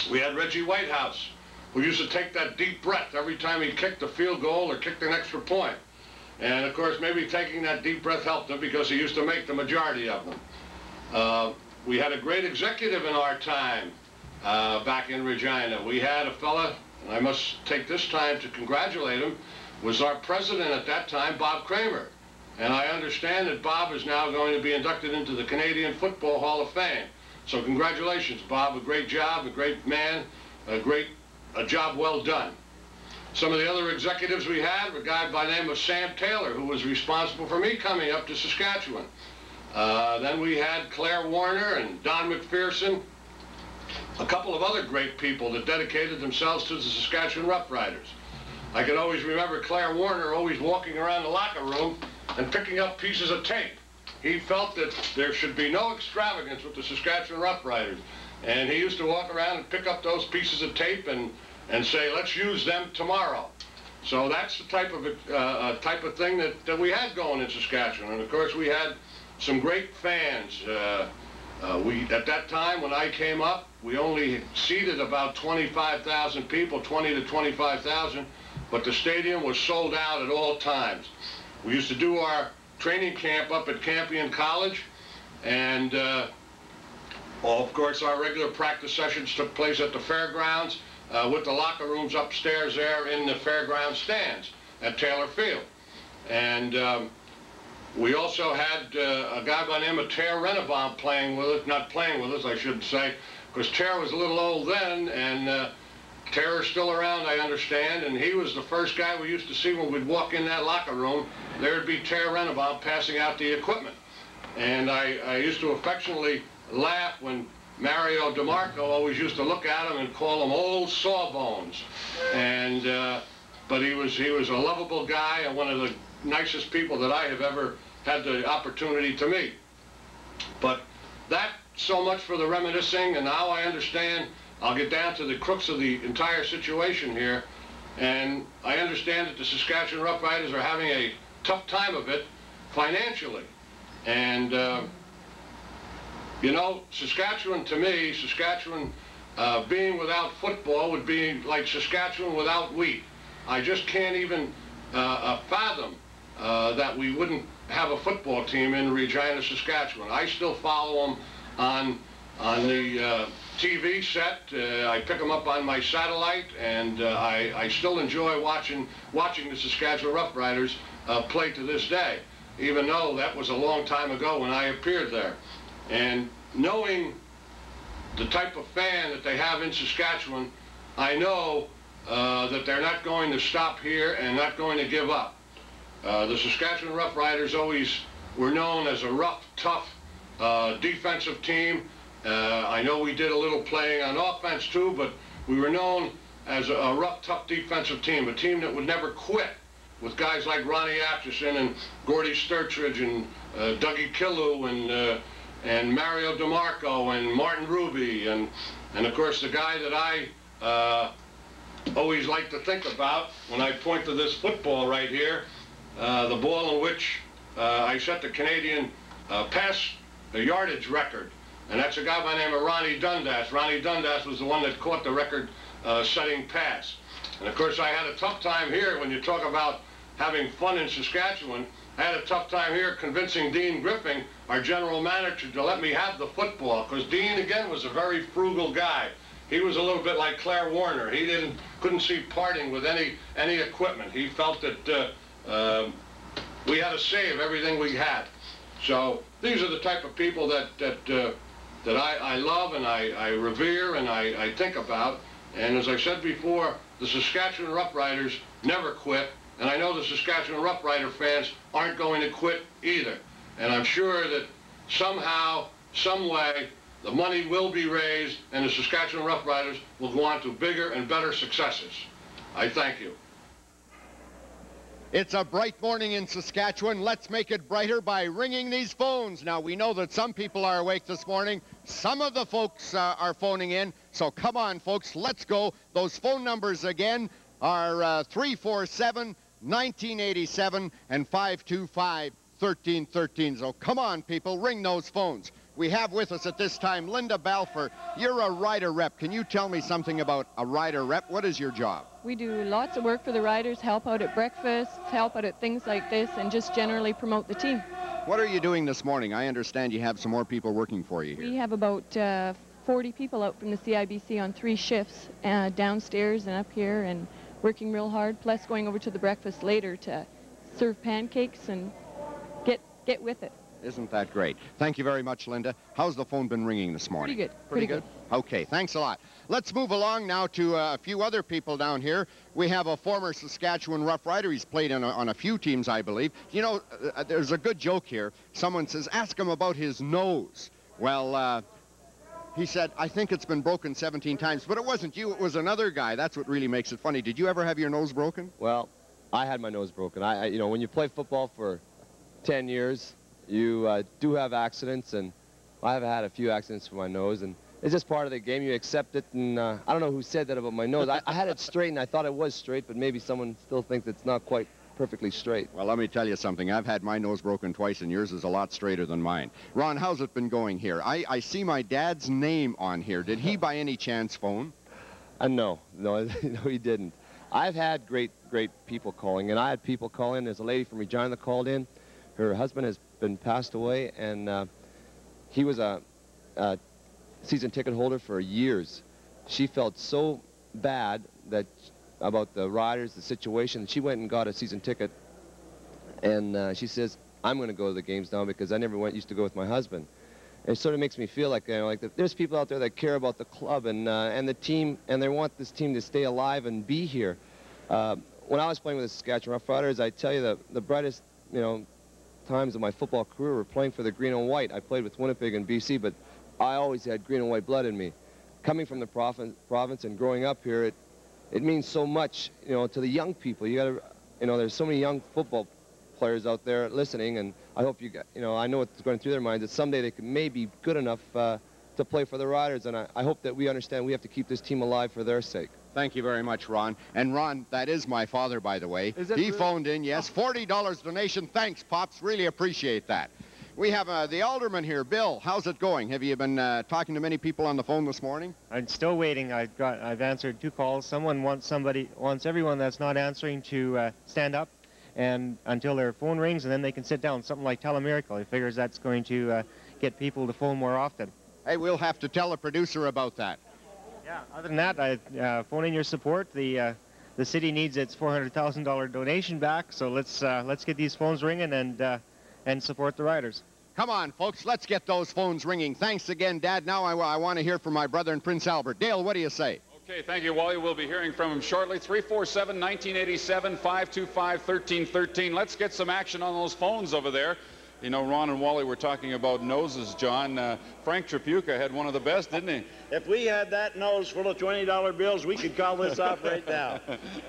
We had Reggie Whitehouse, who used to take that deep breath every time he kicked a field goal or kicked an extra point. And of course, maybe taking that deep breath helped him because he used to make the majority of them. We had a great executive in our time back in Regina. We had a fella, and I must take this time to congratulate him, was our president at that time, Bob Kramer. And I understand that Bob is now going to be inducted into the Canadian Football Hall of Fame. So congratulations, Bob. A great job, a great man, a job well done. Some of the other executives we had were a guy by the name of Sam Taylor, who was responsible for me coming up to Saskatchewan. Then we had Claire Warner and Don McPherson, a couple of other great people that dedicated themselves to the Saskatchewan Roughriders. I can always remember Claire Warner always walking around the locker room and picking up pieces of tape. He felt that there should be no extravagance with the Saskatchewan Roughriders. And he used to walk around and pick up those pieces of tape and say, let's use them tomorrow. So that's the type of thing that we had going in Saskatchewan. And of course we had some great fans. At that time when I came up, we only seated about 25,000 people, 20 to 25,000, but the stadium was sold out at all times. We used to do our training camp up at Campion College, and of course our regular practice sessions took place at the fairgrounds with the locker rooms upstairs there in the fairground stands at Taylor Field. And we also had a guy by the name of Ter Renebaum playing with us, not playing with us, I should say, because Ter was a little old then, and Ter's still around, I understand, and he was the first guy we used to see when we'd walk in that locker room. There'd be Ter Renebaum passing out the equipment. And I used to affectionately laugh when Mario DeMarco always used to look at him and call him old sawbones. And but he was a lovable guy and one of the nicest people that I have ever had the opportunity to meet. But that so much for the reminiscing, and now I understand. I'll get down to the crux of the entire situation here, and I understand that the Saskatchewan Roughriders are having a tough time of it financially. And you know, Saskatchewan, to me, Saskatchewan being without football would be like Saskatchewan without wheat. I just can't even fathom that we wouldn't have a football team in Regina, Saskatchewan. I still follow them on the TV set. I pick them up on my satellite, and I still enjoy watching the Saskatchewan Roughriders play to this day, even though that was a long time ago when I appeared there. And knowing the type of fan that they have in Saskatchewan, I know that they're not going to stop here and not going to give up. The Saskatchewan Roughriders always were known as a rough, tough defensive team. I know we did a little playing on offense too, but we were known as a rough, tough defensive team, a team that would never quit, with guys like Ronnie Atchison and Gordy Sturtridge and Dougie Killu and Mario DeMarco and Martin Ruby, and of course the guy that I always like to think about when I point to this football right here, the ball in which I set the Canadian pass yardage record. And that's a guy by the name of Ronnie Dundas. Ronnie Dundas was the one that caught the record-setting pass. And of course, I had a tough time here when you talk about having fun in Saskatchewan, I had a tough time here convincing Dean Griffin, our general manager, to let me have the football, because Dean, again, was a very frugal guy. He was a little bit like Claire Warner. He couldn't see parting with any equipment. He felt that we had to save everything we had. So these are the type of people that I love and I revere and I think about. And as I said before, the Saskatchewan Roughriders never quit. And I know the Saskatchewan Roughrider fans aren't going to quit either. And I'm sure that somehow, some way, the money will be raised and the Saskatchewan Roughriders will go on to bigger and better successes. I thank you. It's a bright morning in Saskatchewan. Let's make it brighter by ringing these phones. Now, we know that some people are awake this morning. Some of the folks are phoning in. So come on, folks, let's go. Those phone numbers again are 347-1987 and 525-1313. So come on, people, ring those phones. We have with us at this time Linda Balfour. You're a rider rep. Can you tell me something about a rider rep? What is your job? We do lots of work for the riders, help out at breakfast, help out at things like this, and just generally promote the team. What are you doing this morning? I understand you have some more people working for you here. We have about 40 people out from the CIBC on 3 shifts, downstairs and up here, and working real hard, plus going over to the breakfast later to serve pancakes and get with it. Isn't that great? Thank you very much, Linda. How's the phone been ringing this morning? Pretty good. Pretty good? Okay, thanks a lot. Let's move along now to a few other people down here. We have a former Saskatchewan Roughrider. He's played on a few teams, I believe. You know, there's a good joke here. Someone says, ask him about his nose. Well, he said, I think it's been broken 17 times, but it wasn't you, it was another guy. That's what really makes it funny. Did you ever have your nose broken? Well, I had my nose broken. You know, when you play football for 10 years, you do have accidents, and I have had a few accidents for my nose, and it's just part of the game. You accept it, and I don't know who said that about my nose. I had it straight, and I thought it was straight, but maybe someone still thinks it's not quite perfectly straight. Well, let me tell you something. I've had my nose broken twice, and yours is a lot straighter than mine. Ron, how's it been going here? I see my dad's name on here. Did he by any chance phone? No, no, he didn't. I've had great people calling, and I had people call in. There's a lady from Regina that called in. Her husband has been passed away, and he was a season ticket holder for years. She felt so bad about the riders, the situation. She went and got a season ticket, and she says, I'm going to go to the games now because I never used to go with my husband. And it sort of makes me feel like, there's people out there that care about the club and the team, and they want this team to stay alive and be here. When I was playing with the Saskatchewan Roughriders, I tell you the brightest, times of my football career were playing for the green and white. I played with Winnipeg and BC, but I always had green and white blood in me. Coming from the province and growing up here, it means so much, to the young people. You gotta, there's so many young football players out there listening, and I hope I know what's going through their minds, that someday they can maybe be good enough to play for the Riders, and I hope that we understand we have to keep this team alive for their sake. Thank you very much, Ron. And Ron, that is my father, by the way. He phoned in, yes. $40 donation. Thanks, Pops. Really appreciate that. We have the alderman here. Bill, how's it going? Have you been talking to many people on the phone this morning? I'm still waiting. I've answered 2 calls. Someone wants everyone that's not answering to stand up and until their phone rings, and then they can sit down. Something like Tell a Miracle. He figures that's going to get people to phone more often. Hey, we'll have to tell a producer about that. Yeah, other than that, I phone in your support. The city needs its $400,000 donation back, so let's get these phones ringing and support the Riders. Come on, folks, let's get those phones ringing. Thanks again, Dad. Now I want to hear from my brother in Prince Albert. Dale, what do you say? Okay, thank you, Wally. We'll be hearing from him shortly. 347-1987, 525-1313. Let's get some action on those phones over there. Ron and Wally were talking about noses, John. Frank Tripucka had one of the best, didn't he? If we had that nose full of $20 bills, we could call this off right now.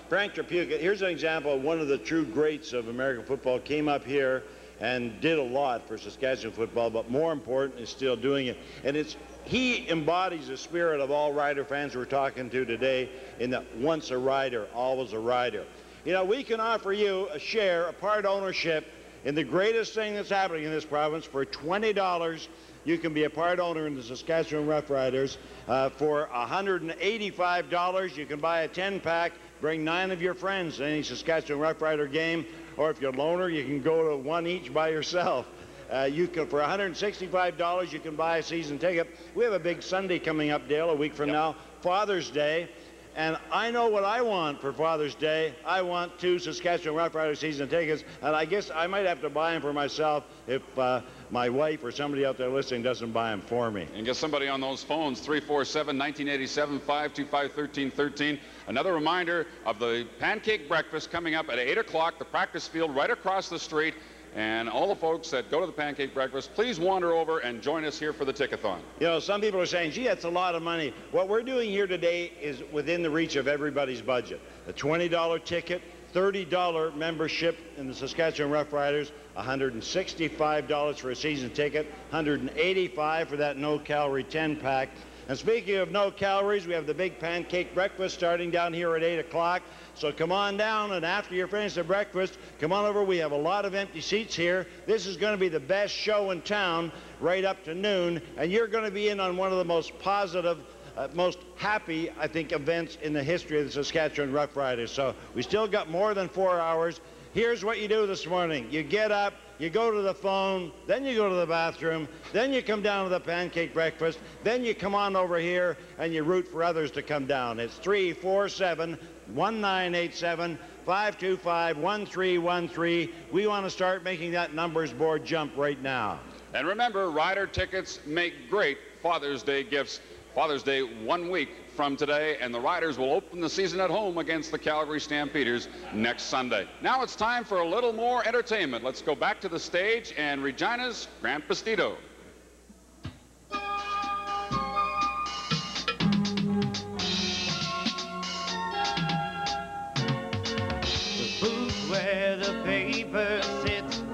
Frank Tripucka, here's an example of one of the true greats of American football, came up here and did a lot for Saskatchewan football, but more important is still doing it. And he embodies the spirit of all Rider fans we're talking to today, in that once a Rider, always a Rider. We can offer you a share, a part ownership in the greatest thing that's happening in this province. For $20, you can be a part owner in the Saskatchewan Roughriders. For $185, you can buy a 10-pack, bring 9 of your friends to any Saskatchewan Roughrider game, or if you're a loner, you can go to one each by yourself. You can, for $165, you can buy a season ticket. We have a big Sunday coming up, Dale, a week from now, Father's Day. And I know what I want for Father's Day. I want 2 Saskatchewan Roughriders season tickets, and I guess I might have to buy them for myself if my wife or somebody out there listening doesn't buy them for me. And get somebody on those phones, 347-1987-525-1313. Another reminder of the pancake breakfast coming up at 8 o'clock, the practice field right across the street. And all the folks that go to the pancake breakfast, please wander over and join us here for the Tickethon. You know, some people are saying, gee, that's a lot of money. What we're doing here today is within the reach of everybody's budget. A $20 ticket, $30 membership in the Saskatchewan Roughriders, $165 for a season ticket, $185 for that no-calorie 10-pack. And speaking of no calories, we have the big pancake breakfast starting down here at 8 o'clock. So come on down, and after you're finished the breakfast, come on over. We have a lot of empty seats here. This is going to be the best show in town right up to noon, and you're going to be in on one of the most positive, most happy, I think, events in the history of the Saskatchewan Roughriders. So we still got more than 4 hours. Here's what you do this morning. You get up, you go to the phone, then you go to the bathroom, then you come down to the pancake breakfast, then you come on over here and you root for others to come down. It's 347-1987-525-1313. We want to start making that numbers board jump right now. And remember, rider tickets make great Father's Day gifts. Father's Day 1 week from today, and the Riders will open the season at home against the Calgary Stampeders next Sunday. Now it's time for a little more entertainment. Let's go back to the stage and Regina's Grant Bastido. The booth where the paper sits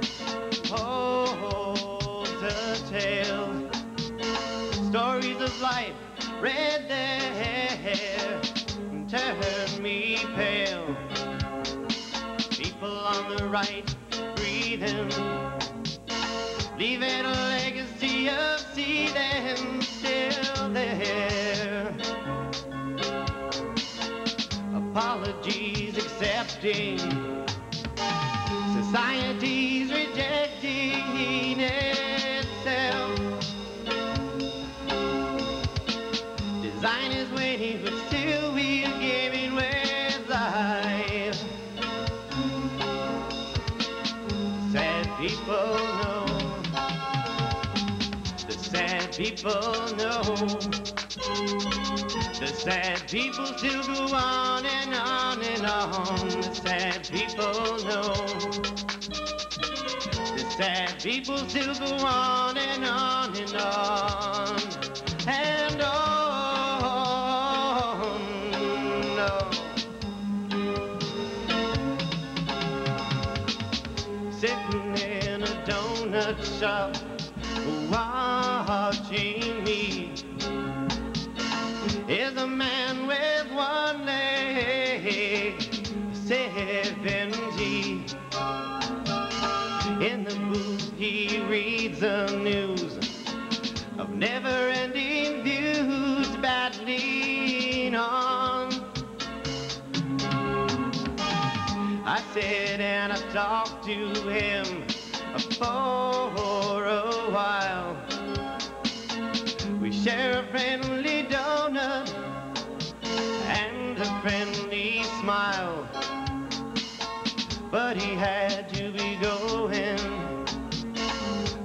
holds a tale. Stories of life, red their hair, turn me pale. People on the right breathing, leaving a legacy of seeding still there. Apologies accepting, society's rejecting itself. Design is waiting, but still we are giving with life. Sad people know, the sad people know, the sad people still go on and on and on. The sad people know, the sad people still go on and on and on and on. Sitting in a donut shop, watching me, is a man with one leg, 70. In the booth he reads the news of never-ending views battling on. I sit and I talk to him for a while. We share a friendly donut and a friendly smile. But he had to be going,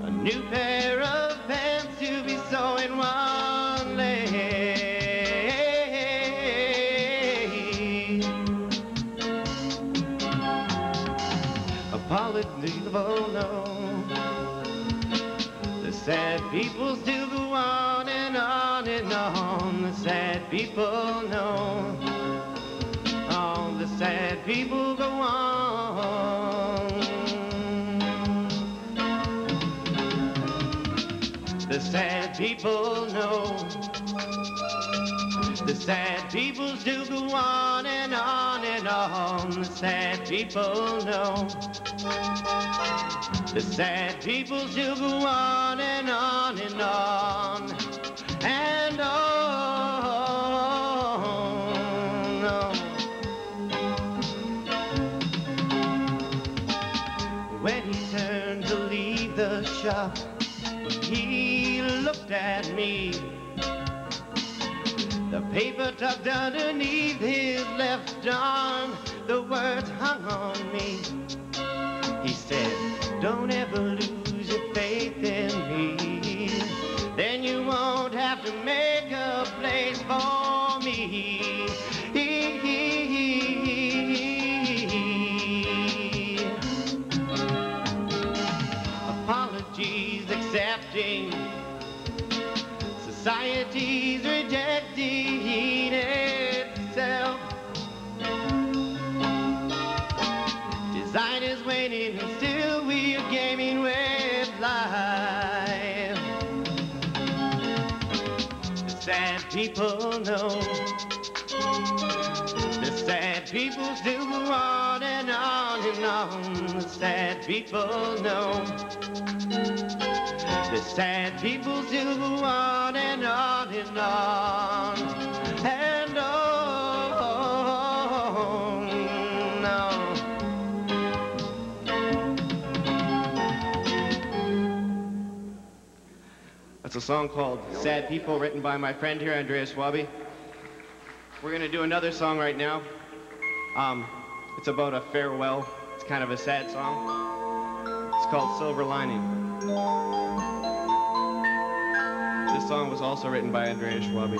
a new pair of pants to be sewing one leg. Apologies, oh no. The sad people still go on and on and on. The sad people know. Oh, the sad people go on. The sad people know. The sad people still go on and on and on. The sad people know. The sad people still go on and on and on and on. laughed at me. The paper tucked underneath his left arm, the words hung on me. He said, don't ever lose your faith in me, then you won't have to make a place for me. Apologies accepting, society's rejecting itself. Design is waning and still we are gaming with life. The sad people know, the sad people still go on and on and on. The sad people know, the sad people still go on and on and on and on. No. That's a song called Sad People, written by my friend here, Andreas Wabi. We're gonna do another song right now. It's about a farewell. It's kind of a sad song. It's called Silver Lining. This song was also written by Andreas Wabi.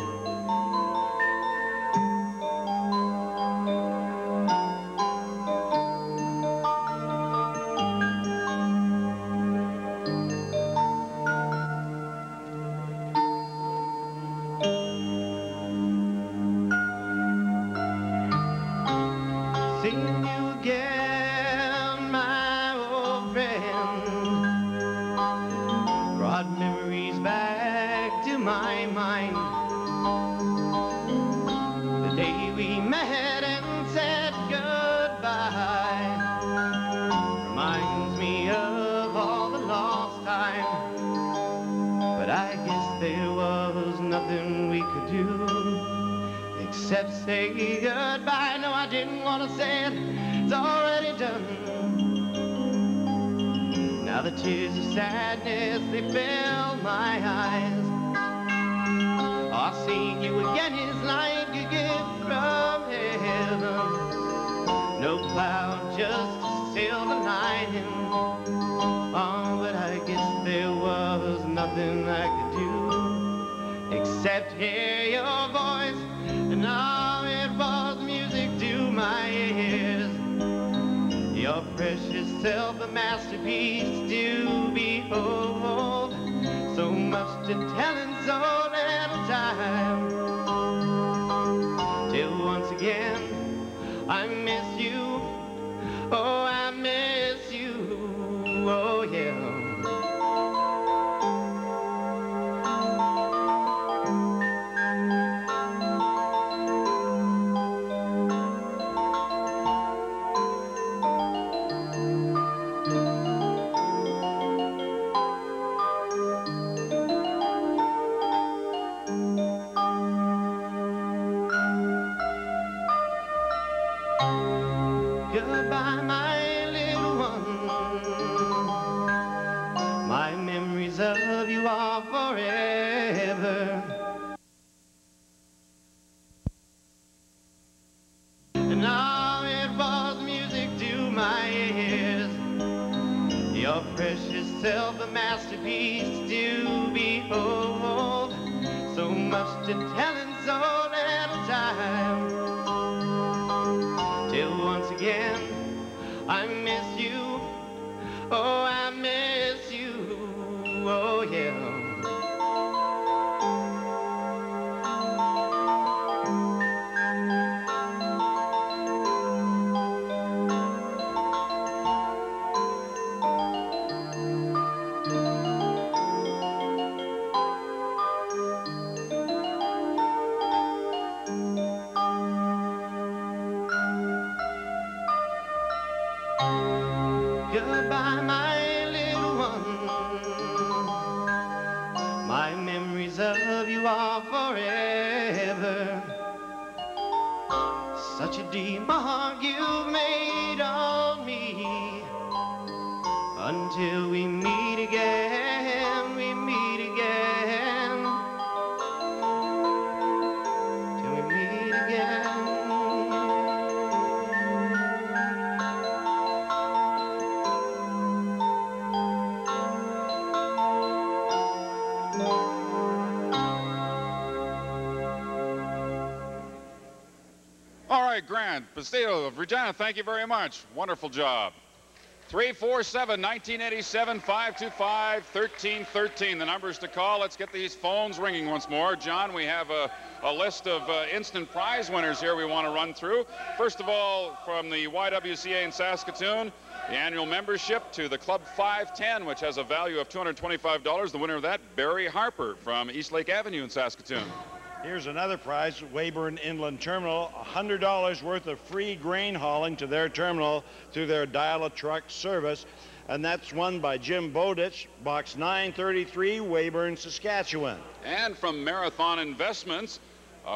Say goodbye. No, I didn't want to say it. It's already done. Now the tears of sadness, they fill my eyes. Oh, seeing you again is like a gift from heaven. No cloud, just a silver lining. Oh, but I guess there was nothing I could do except hear your voice. And all it was music to my ears. Your precious self, a masterpiece to behold. So much to tell in so little time. Till once again, I miss you. Oh, I miss you. Oh, yeah. Goodbye, my little one. My memories of you are forever. And now it was music to my ears. Your precious self, a masterpiece to behold. So much to tell in so little time. Till once again, I miss you. Oh, I miss you. Oh, yeah. Goodbye, my little one. My memories of you are forever. Such a deep mark you've made on me. Until we meet again, we meet again. right, Grant Pastillo of Regina, thank you very much. Wonderful job. 347 1987 525 1313. The numbers to call. Let's get these phones ringing once more. John, we have a list of instant prize winners here we want to run through. First of all, from the YWCA in Saskatoon, the annual membership to the Club 510, which has a value of $225. The winner of that, Barry Harper from East Lake Avenue in Saskatoon. Here's another prize, Weyburn Inland Terminal, $100 worth of free grain hauling to their terminal through their dial-a-truck service. And that's won by Jim Bowditch, box 933, Weyburn, Saskatchewan. And from Marathon Investments,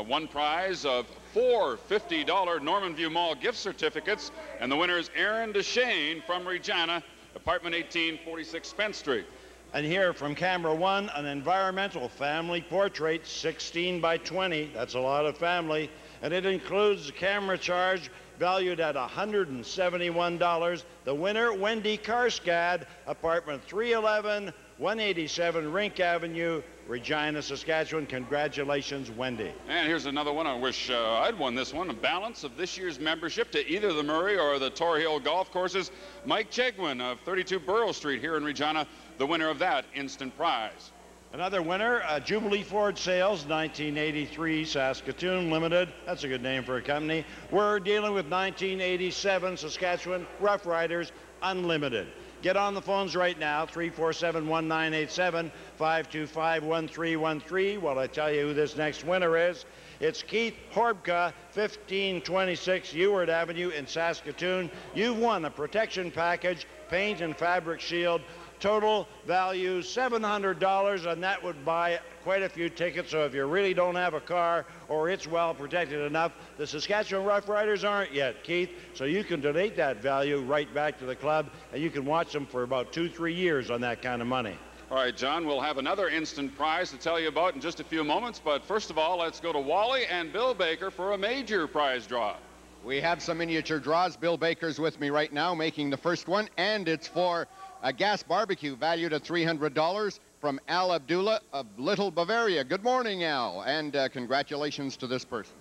one prize of 4 $50 Norman View Mall gift certificates. And the winner is Aaron Deshane from Regina, apartment 1846 Spence Street. And here from Camera One, an environmental family portrait, 16 by 20. That's a lot of family. And it includes a camera charge valued at $171. The winner, Wendy Karskad, apartment 311, 187 Rink Avenue, Regina, Saskatchewan. Congratulations, Wendy. And here's another one. I wish I'd won this one. A balance of this year's membership to either the Murray or the Tor Hill golf courses. Mike Chegwin of 32 Burrow Street here in Regina, the winner of that instant prize. Another winner, Jubilee Ford Sales, 1983 Saskatoon Limited. That's a good name for a company. We're dealing with 1987 Saskatchewan Roughriders Unlimited. Get on the phones right now, 347-1987, 525-1313, while I tell you who this next winner is. It's Keith Horbka, 1526 Ewart Avenue in Saskatoon. You've won a protection package, paint and fabric shield, total value $700, and that would buy quite a few tickets. So if you really don't have a car or it's well protected enough, the Saskatchewan Roughriders aren't yet, Keith. So you can donate that value right back to the club, and you can watch them for about 2-3 years on that kind of money. All right, John, we'll have another instant prize to tell you about in just a few moments. But first of all, let's go to Wally and Bill Baker for a major prize draw. We have some miniature draws. Bill Baker's with me right now making the first one, and it's for a gas barbecue valued at $300 from Al Abdullah of Little Bavaria. Good morning, Al, and congratulations to this person.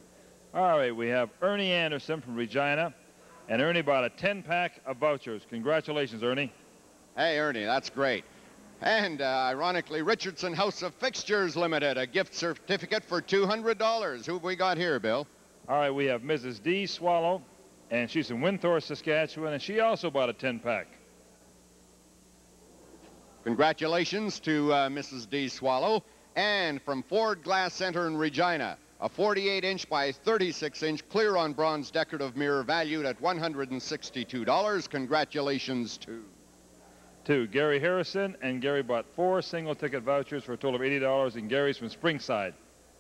All right, we have Ernie Anderson from Regina, and Ernie bought a 10-pack of vouchers. Congratulations, Ernie. Hey, Ernie, that's great. And ironically, Richardson House of Fixtures Limited, a gift certificate for $200. Who have we got here, Bill? All right, we have Mrs. D. Swallow, and she's in Winthor, Saskatchewan, and she also bought a 10-pack. Congratulations to Mrs. D. Swallow. And from Ford Glass Center in Regina, a 48-inch by 36-inch clear on bronze decorative mirror valued at $162. Congratulations to Gary Harrison, and Gary bought 4 single-ticket vouchers for a total of $80, and Gary's from Springside.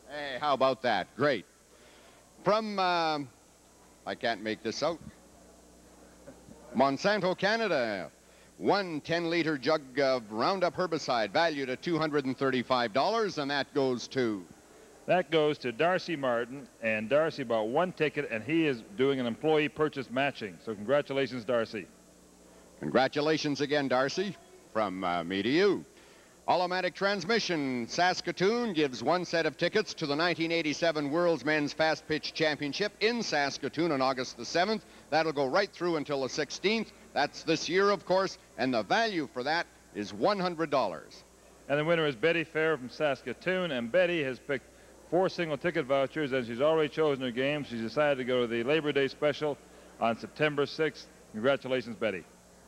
Hey, how about that? Great. From, I can't make this out, Monsanto, Canada, one 10-liter jug of Roundup herbicide valued at $235, and that goes to? That goes to Darcy Martin, and Darcy bought 1 ticket, and he is doing an employee purchase matching. So congratulations, Darcy. Congratulations again, Darcy, from me to you. Automatic Transmission Saskatoon gives 1 set of tickets to the 1987 World's Men's Fast Pitch Championship in Saskatoon on August the 7th. That'll go right through until the 16th. That's this year, of course, and the value for that is $100. And the winner is Betty Fair from Saskatoon, and Betty has picked 4 single-ticket vouchers, and she's already chosen her game. She's decided to go to the Labor Day special on September 6th. Congratulations, Betty.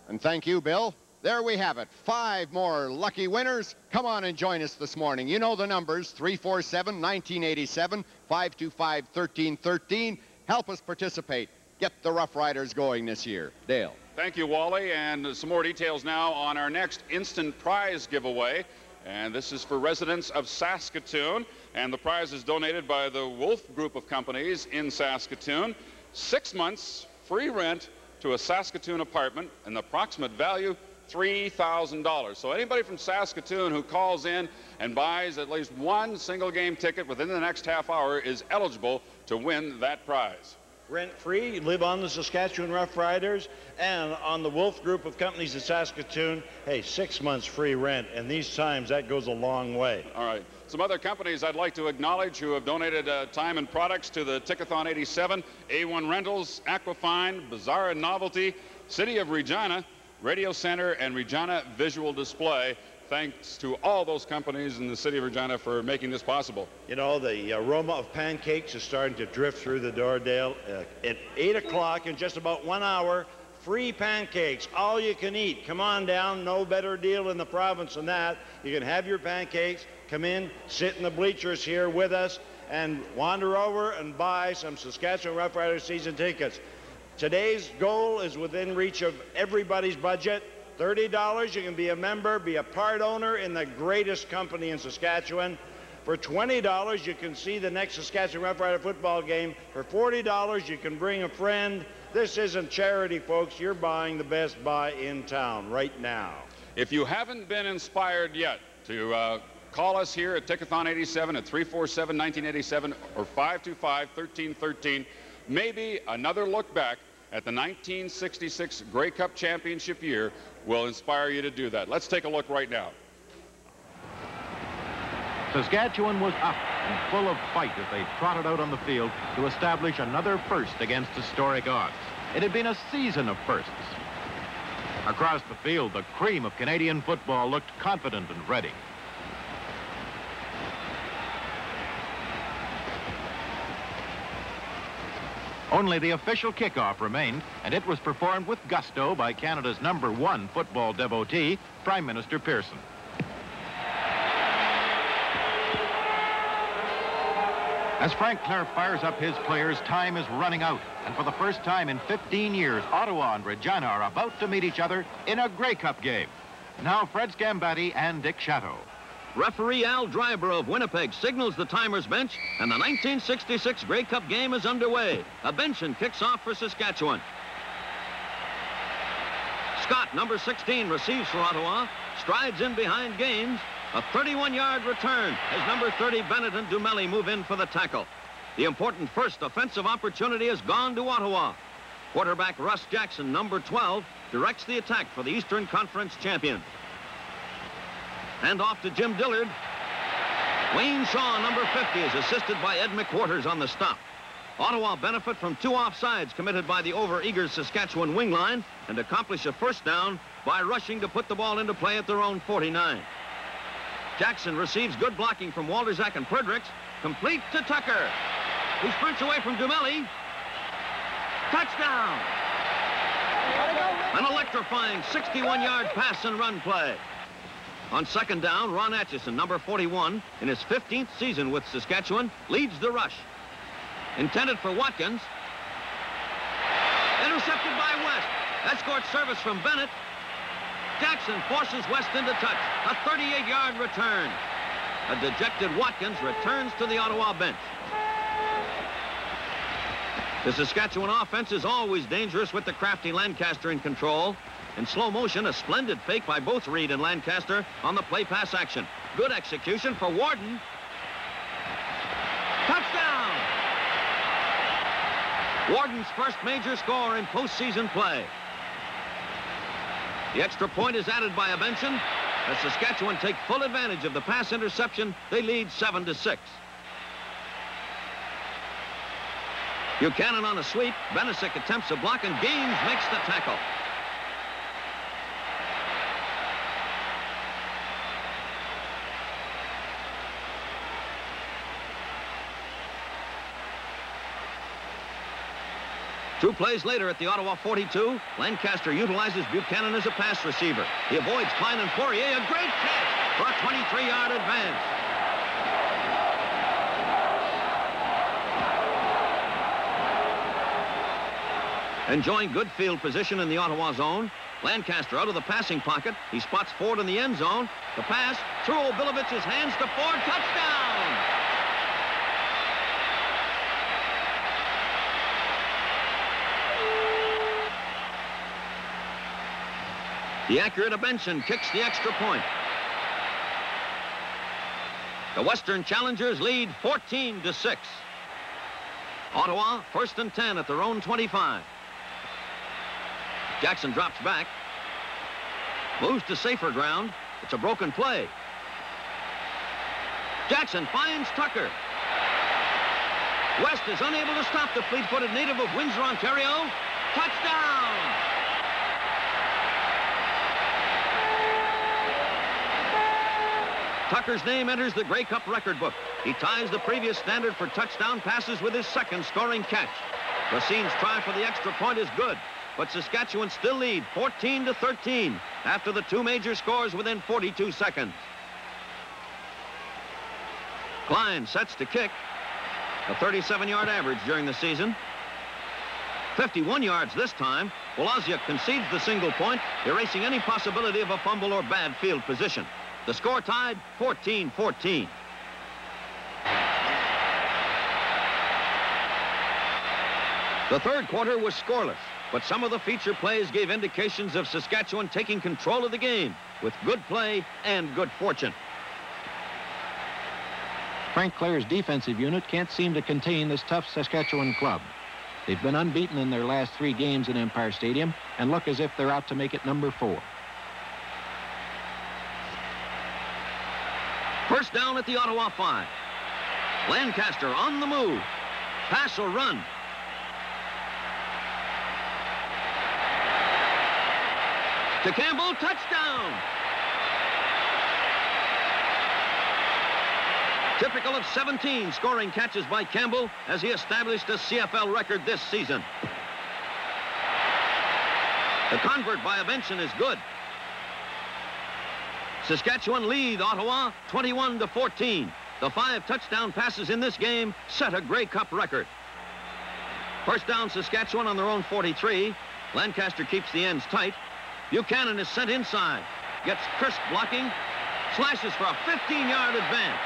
And thank you, Bill. There we have it. 5 more lucky winners. Come on and join us this morning. You know the numbers, 347-1987, 525-1313. Help us participate. Get the Rough Riders going this year. Dale. Thank you, Wally. And some more details now on our next instant prize giveaway. And this is for residents of Saskatoon. And the prize is donated by the Wolf Group of Companies in Saskatoon. 6 months free rent to a Saskatoon apartment, and the approximate value, $3,000. So anybody from Saskatoon who calls in and buys at least 1 single game ticket within the next half hour is eligible to win that prize. rent-free. You live on the Saskatchewan Roughriders and on the Wolf Group of companies in Saskatoon. Hey, 6 months free rent, and these times that goes a long way. All right. Some other companies I'd like to acknowledge who have donated time and products to the Tickethon 87, A1 Rentals, Aquafine, Bazaar and Novelty, City of Regina, Radio Center, and Regina Visual Display. Thanks to all those companies in the City of Regina for making this possible. You know, the aroma of pancakes is starting to drift through the door, Dale. At 8 o'clock, in just about 1 hour, free pancakes, all you can eat. Come on down, no better deal in the province than that. You can have your pancakes, come in, sit in the bleachers here with us, and wander over and buy some Saskatchewan Roughriders season tickets. Today's goal is within reach of everybody's budget. $30, you can be a member, be a part owner in the greatest company in Saskatchewan. For $20, you can see the next Saskatchewan Rough Rider football game. For $40, you can bring a friend. This isn't charity, folks. You're buying the best buy in town right now. If you haven't been inspired yet to call us here at Tickethon 87 at 347-1987 or 525-1313, maybe another look back at the 1966 Grey Cup Championship year will inspire you to do that. Let's take a look right now. Saskatchewan was up and full of fight as they trotted out on the field to establish another first against historic odds. It had been a season of firsts. Across the field, the cream of Canadian football looked confident and ready. Only the official kickoff remained, and it was performed with gusto by Canada's #1 football devotee, Prime Minister Pearson. As Frank Clare fires up his players, time is running out, and for the first time in 15 years, Ottawa and Regina are about to meet each other in a Grey Cup game. Now Fred Scambatti and Dick Chatto. Referee Al Driver of Winnipeg signals the timer's bench, and the 1966 Grey Cup game is underway. A bench and kicks off for Saskatchewan. Scott, number 16, receives for Ottawa, strides in behind Gaines. A 31-yard return as number 30, Bennett and Dumelli move in for the tackle. The important first offensive opportunity has gone to Ottawa. Quarterback Russ Jackson, number 12, directs the attack for the Eastern Conference champion. Hand off to Jim Dillard. Wayne Shaw, number 50, is assisted by Ed McWhorters on the stop. Ottawa benefit from 2 offsides committed by the over-eager Saskatchewan wing line and accomplish a first down by rushing to put the ball into play at their own 49. Jackson receives good blocking from Walderzak and Fredericks. Complete to Tucker, who sprints away from Dumelli. Touchdown! An electrifying 61-yard pass and run play. On second down, Ron Atchison, number 41, in his 15th season with Saskatchewan, leads the rush. Intended for Watkins. Intercepted by West. Escort service from Bennett. Jackson forces West into touch. A 38-yard return. A dejected Watkins returns to the Ottawa bench. The Saskatchewan offense is always dangerous with the crafty Lancaster in control. In slow motion, a splendid fake by both Reed and Lancaster on the play-pass action. Good execution for Warden. Touchdown! Warden's first major score in postseason play. The extra point is added by a Benson. As Saskatchewan take full advantage of the pass interception, they lead 7-6. Buchanan on a sweep. Benesic attempts a block, and Gaines makes the tackle. Two plays later at the Ottawa 42, Lancaster utilizes Buchanan as a pass receiver. He avoids Klein and Poirier. A great catch for a 23-yard advance. Enjoying good field position in the Ottawa zone. Lancaster out of the passing pocket. He spots Ford in the end zone. The pass through Obilovich's hands to Ford. Touchdown! The accurate Benson kicks the extra point. The Western Challengers lead 14-6. Ottawa, 1st and 10 at their own 25. Jackson drops back. Moves to safer ground. It's a broken play. Jackson finds Tucker. West is unable to stop the fleet-footed native of Windsor, Ontario. Touchdown! Tucker's name enters the Grey Cup record book. He ties the previous standard for touchdown passes with his second scoring catch. Racine's try for the extra point is good, but Saskatchewan still lead 14-13 after the two major scores within 42 seconds. Klein sets to kick, a 37-yard average during the season. 51 yards this time. Wolaziuk concedes the single point, erasing any possibility of a fumble or bad field position. The score tied 14-14. The third quarter was scoreless, but some of the feature plays gave indications of Saskatchewan taking control of the game with good play and good fortune. Frank Clair's defensive unit can't seem to contain this tough Saskatchewan club. They've been unbeaten in their last 3 games in Empire Stadium and look as if they're out to make it number 4. First down at the Ottawa 5. Lancaster on the move. Pass or run. To Campbell, touchdown! Typical of 17 scoring catches by Campbell as he established a CFL record this season. The convert by a Benson is good. Saskatchewan lead Ottawa 21-14. The 5 touchdown passes in this game set a Grey Cup record. First down Saskatchewan on their own 43. Lancaster keeps the ends tight. Buchanan is sent inside. Gets crisp blocking. Slashes for a 15-yard advance.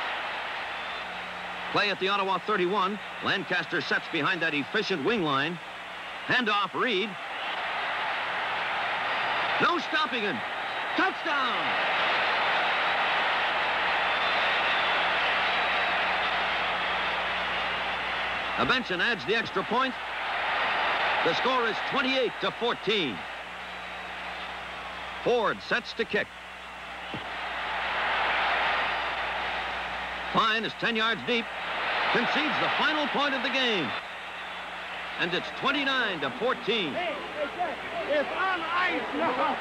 Play at the Ottawa 31. Lancaster sets behind that efficient wing line. Handoff Reed. No stopping him. Touchdown! Benson adds the extra point. The score is 28-14. Ford sets to kick. Klein is 10 yards deep. Concedes the final point of the game. And it's 29-14. It's on ice now.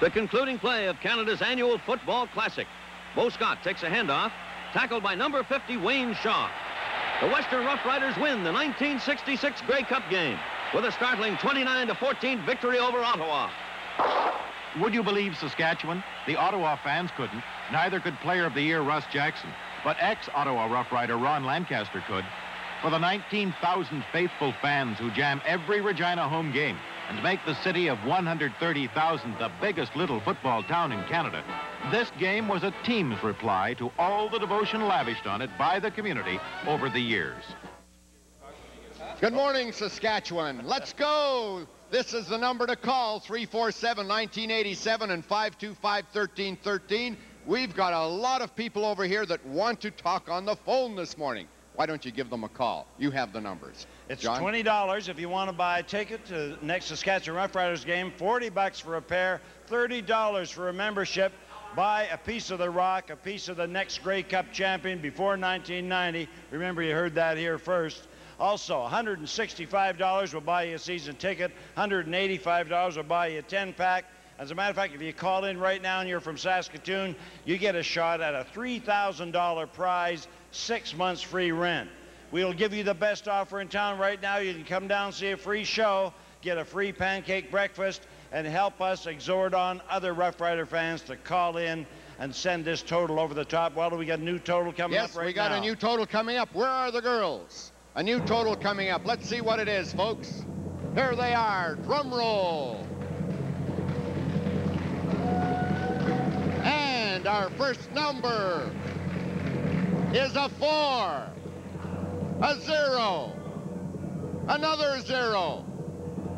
The concluding play of Canada's annual football classic. Bo Scott takes a handoff, tackled by number 50, Wayne Shaw. The Western Roughriders win the 1966 Grey Cup game with a startling 29-14 victory over Ottawa. Would you believe Saskatchewan? The Ottawa fans couldn't. Neither could Player of the Year Russ Jackson. But ex-Ottawa Rough Rider Ron Lancaster could. For the 19,000 faithful fans who jam every Regina home game and make the city of 130,000 the biggest little football town in Canada, this game was a team's reply to all the devotion lavished on it by the community over the years. Good morning, Saskatchewan. Let's go. This is the number to call, 347-1987 and 525-1313. We've got a lot of people over here that want to talk on the phone this morning. Why don't you give them a call? You have the numbers. It's John? $20 if you want to buy a ticket to the next Saskatchewan Roughriders game, $40 for a pair, $30 for a membership. Buy a piece of the rock, a piece of the next Grey Cup champion before 1990. Remember, you heard that here first. Also, $165 will buy you a season ticket. $185 will buy you a 10-pack. As a matter of fact, if you call in right now and you're from Saskatoon, you get a shot at a $3,000 prize, 6 months free rent. We'll give you the best offer in town right now. You can come down, see a free show, get a free pancake breakfast, and help us exhort on other Rough Rider fans to call in and send this total over the top. Well, we got a new total coming up right now. Yes, we got a new total coming up. Where are the girls? A new total coming up. Let's see what it is, folks. Here they are. Drum roll. And our first number is a 4, a 0, another 0,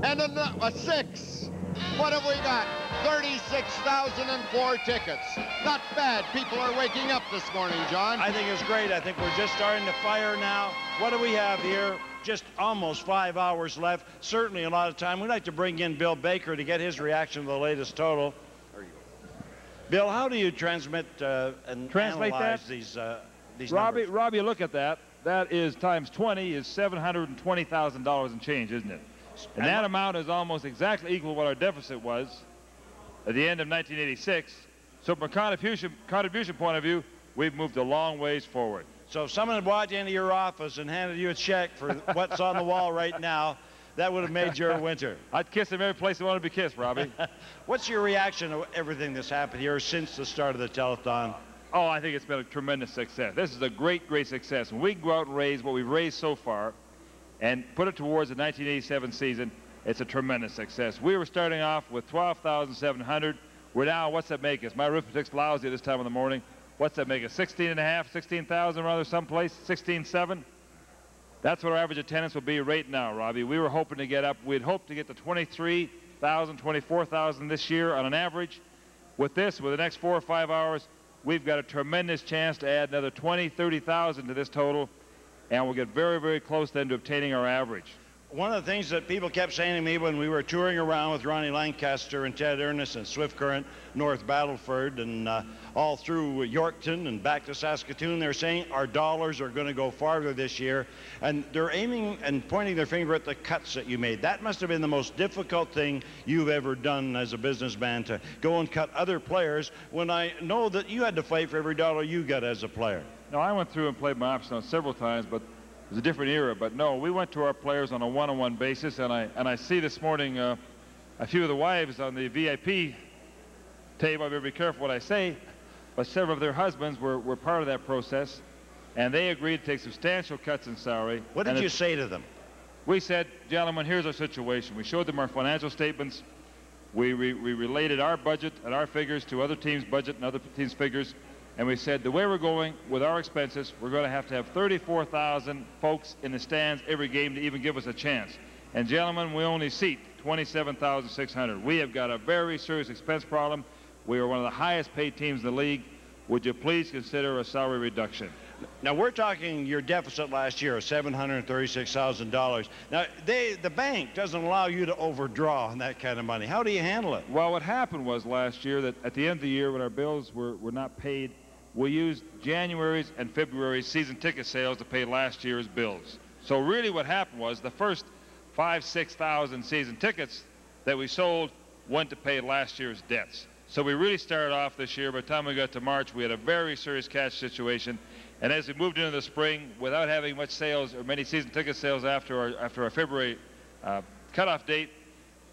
and a 6. What have we got? 36,004 tickets. Not bad. People are waking up this morning, John. I think it's great. I think we're just starting to fire now. What do we have here? Just almost 5 hours left. Certainly a lot of time. We'd like to bring in Bill Baker to get his reaction to the latest total. Bill, how do you transmit and Translate analyze that? these Robbie, numbers? Robbie, look at that. That is times 20 is $720,000 and change, isn't it? And that amount is almost exactly equal to what our deficit was at the end of 1986. So from a contribution point of view, we've moved a long ways forward. So if someone had walked into your office and handed you a check for what's on the wall right now, that would have made your winter. I'd kiss him every place he wanted to be kissed, Robbie. What's your reaction to everything that's happened here since the start of the telethon? Oh, I think it's been a tremendous success. This is a great, great success. When we go out and raise what we've raised so far and put it towards the 1987 season, it's a tremendous success. We were starting off with 12,700. We're now, what's that make us? My arithmetic's lousy at this time of the morning. What's that make us? 16.5, 16,000 rather someplace? 16.7? That's what our average attendance will be right now, Robbie. We were hoping to get up. We'd hoped to get to 23,000, 24,000 this year on an average. With this, with the next 4 or 5 hours, we've got a tremendous chance to add another 20, 30,000 to this total, and we'll get very, very close then to obtaining our average. One of the things that people kept saying to me when we were touring around with Ronnie Lancaster and Ted Ernest and Swift Current, North Battleford, and all through Yorkton and back to Saskatoon, they're saying our dollars are going to go farther this year. And they're aiming and pointing their finger at the cuts that you made. That must have been the most difficult thing you've ever done as a businessman, to go and cut other players, when I know that you had to fight for every dollar you got as a player. No, I went through and played my option on several times, but it was a different era. But no, we went to our players on a one-on-one basis, and I see this morning a few of the wives on the VIP table. I better be careful what I say, but several of their husbands were part of that process, and they agreed to take substantial cuts in salary. What did you say to them? We said, gentlemen, here's our situation. We showed them our financial statements. We related our budget and our figures to other teams' budget and other teams' figures. And we said, the way we're going with our expenses, we're going to have 34,000 folks in the stands every game to even give us a chance. And gentlemen, we only seat 27,600. We have got a very serious expense problem. We are one of the highest paid teams in the league. Would you please consider a salary reduction? Now, we're talking your deficit last year of $736,000. Now, the bank doesn't allow you to overdraw on that kind of money. How do you handle it? Well, what happened was last year that at the end of the year when our bills were not paid, we used January's and February's season ticket sales to pay last year's bills. So really what happened was the first 5,000, 6,000 season tickets that we sold went to pay last year's debts. So we really started off this year. By the time we got to March, we had a very serious cash situation. And as we moved into the spring, without having much sales or many season ticket sales after our February cutoff date,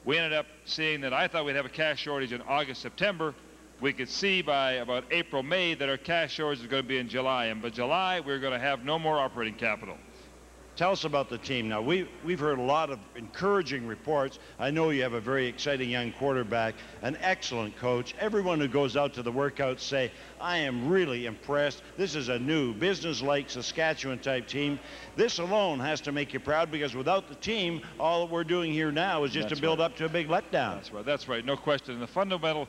we ended up seeing that I thought we'd have a cash shortage in August, September. We could see by about April, May that our cash shortage is going to be in July. And by July, we're going to have no more operating capital. Tell us about the team. Now, we've heard a lot of encouraging reports. I know you have a very exciting young quarterback, an excellent coach. Everyone who goes out to the workouts say, I am really impressed. This is a new business-like Saskatchewan-type team. This alone has to make you proud, because without the team, all that we're doing here now is just to build up to a big letdown. That's right. That's right. No question. And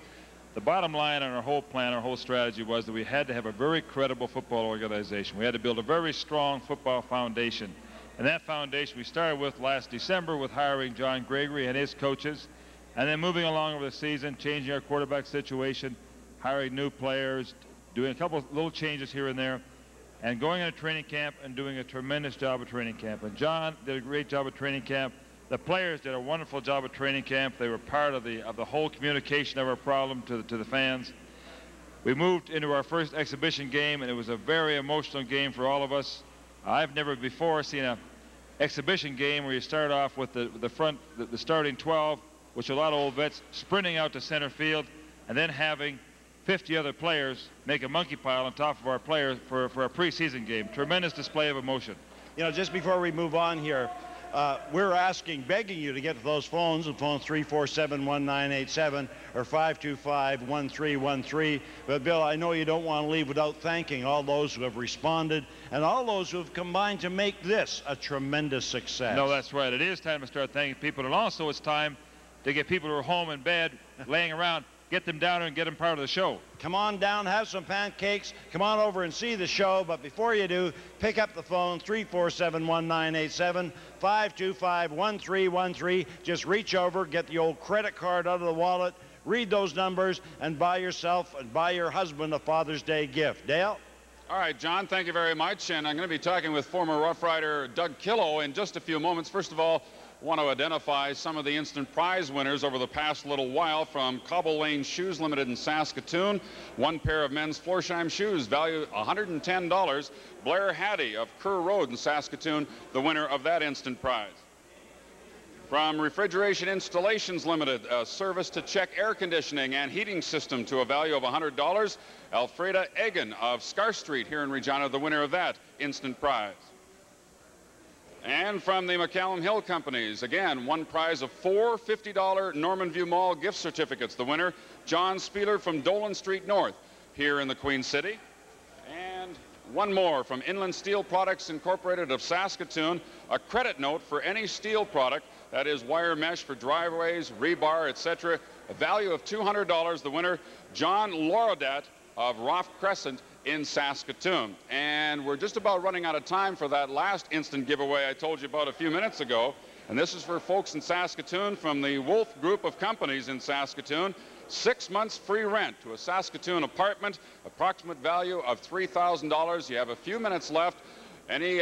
the bottom line on our whole plan, our whole strategy was that we had to have a very credible football organization. We had to build a very strong football foundation. And that foundation we started with last December with hiring John Gregory and his coaches, and then moving along over the season, changing our quarterback situation, hiring new players, doing a couple of little changes here and there, and going into training camp and doing a tremendous job of training camp. And John did a great job of training camp. The players did a wonderful job of training camp. They were part of the whole communication of our problem to the fans. We moved into our first exhibition game, and it was a very emotional game for all of us. I've never before seen an exhibition game where you start off with the starting 12, which a lot of old vets, sprinting out to center field, and then having 50 other players make a monkey pile on top of our players for a preseason game. Tremendous display of emotion. You know, just before we move on here, we're begging you to get to those phones, and phone 347-1987 or 525-1313. But Bill, I know you don't want to leave without thanking all those who have responded and all those who have combined to make this a tremendous success. No, that's right. It is time to start thanking people, and also it's time to get people who are home in bed laying around. Get them down and get them part of the show. Come on down, have some pancakes. Come on over and see the show. But before you do, pick up the phone, 347-1987, 525-1313. Just reach over, get the old credit card out of the wallet, read those numbers, and buy yourself and buy your husband a Father's Day gift. Dale? All right, John, thank you very much. And I'm going to be talking with former Rough Rider Doug Killow in just a few moments. First of all, I want to identify some of the instant prize winners over the past little while from Cobble Lane Shoes Limited in Saskatoon. One pair of men's Florsheim shoes, value $110. Blair Hattie of Kerr Road in Saskatoon, the winner of that instant prize. From Refrigeration Installations Limited, a service to check air conditioning and heating system to a value of $100. Alfreda Egan of Scar Street here in Regina, the winner of that instant prize. And from the McCallum Hill Companies, again, one prize of 4 $50 Norman View Mall gift certificates. The winner, John Spieler from Dolan Street North here in the Queen City. And one more from Inland Steel Products Incorporated of Saskatoon, a credit note for any steel product, that is wire mesh for driveways, rebar, etc., a value of $200. The winner, John Lorodat of Roff Crescent in Saskatoon. And we're just about running out of time for that last instant giveaway I told you about a few minutes ago. And this is for folks in Saskatoon from the Wolf Group of Companies in Saskatoon. 6 months free rent to a Saskatoon apartment, approximate value of $3,000. You have a few minutes left. Any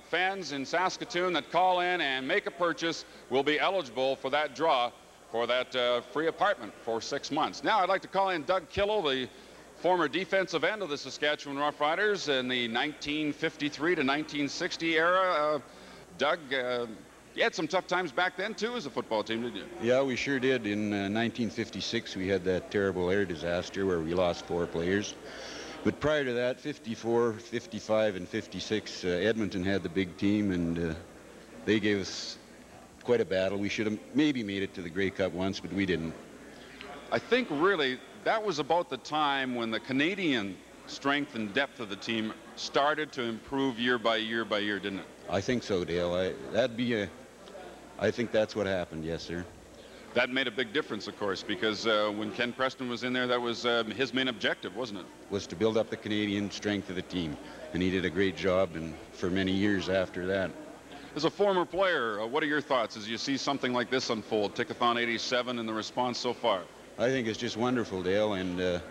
fans in Saskatoon that call in and make a purchase will be eligible for that draw for that free apartment for 6 months. Now I'd like to call in Doug Killow, the former defensive end of the Saskatchewan Roughriders in the 1953 to 1960 era. Doug, you had some tough times back then, too, as a football team, didn't you? Yeah, we sure did. In 1956, we had that terrible air disaster where we lost 4 players. But prior to that, 54, 55, and 56, Edmonton had the big team, and they gave us quite a battle. We should have maybe made it to the Grey Cup once, but we didn't. I think really that was about the time when the Canadian strength and depth of the team started to improve year by year by year, didn't it? I think so, Dale. I think that's what happened, yes, sir. That made a big difference, of course, because when Ken Preston was in there, that was his main objective, wasn't it? Was to build up the Canadian strength of the team, and he did a great job, and for many years after that. As a former player, what are your thoughts as you see something like this unfold, Tickethon 87 and the response so far? I think it's just wonderful, Dale, and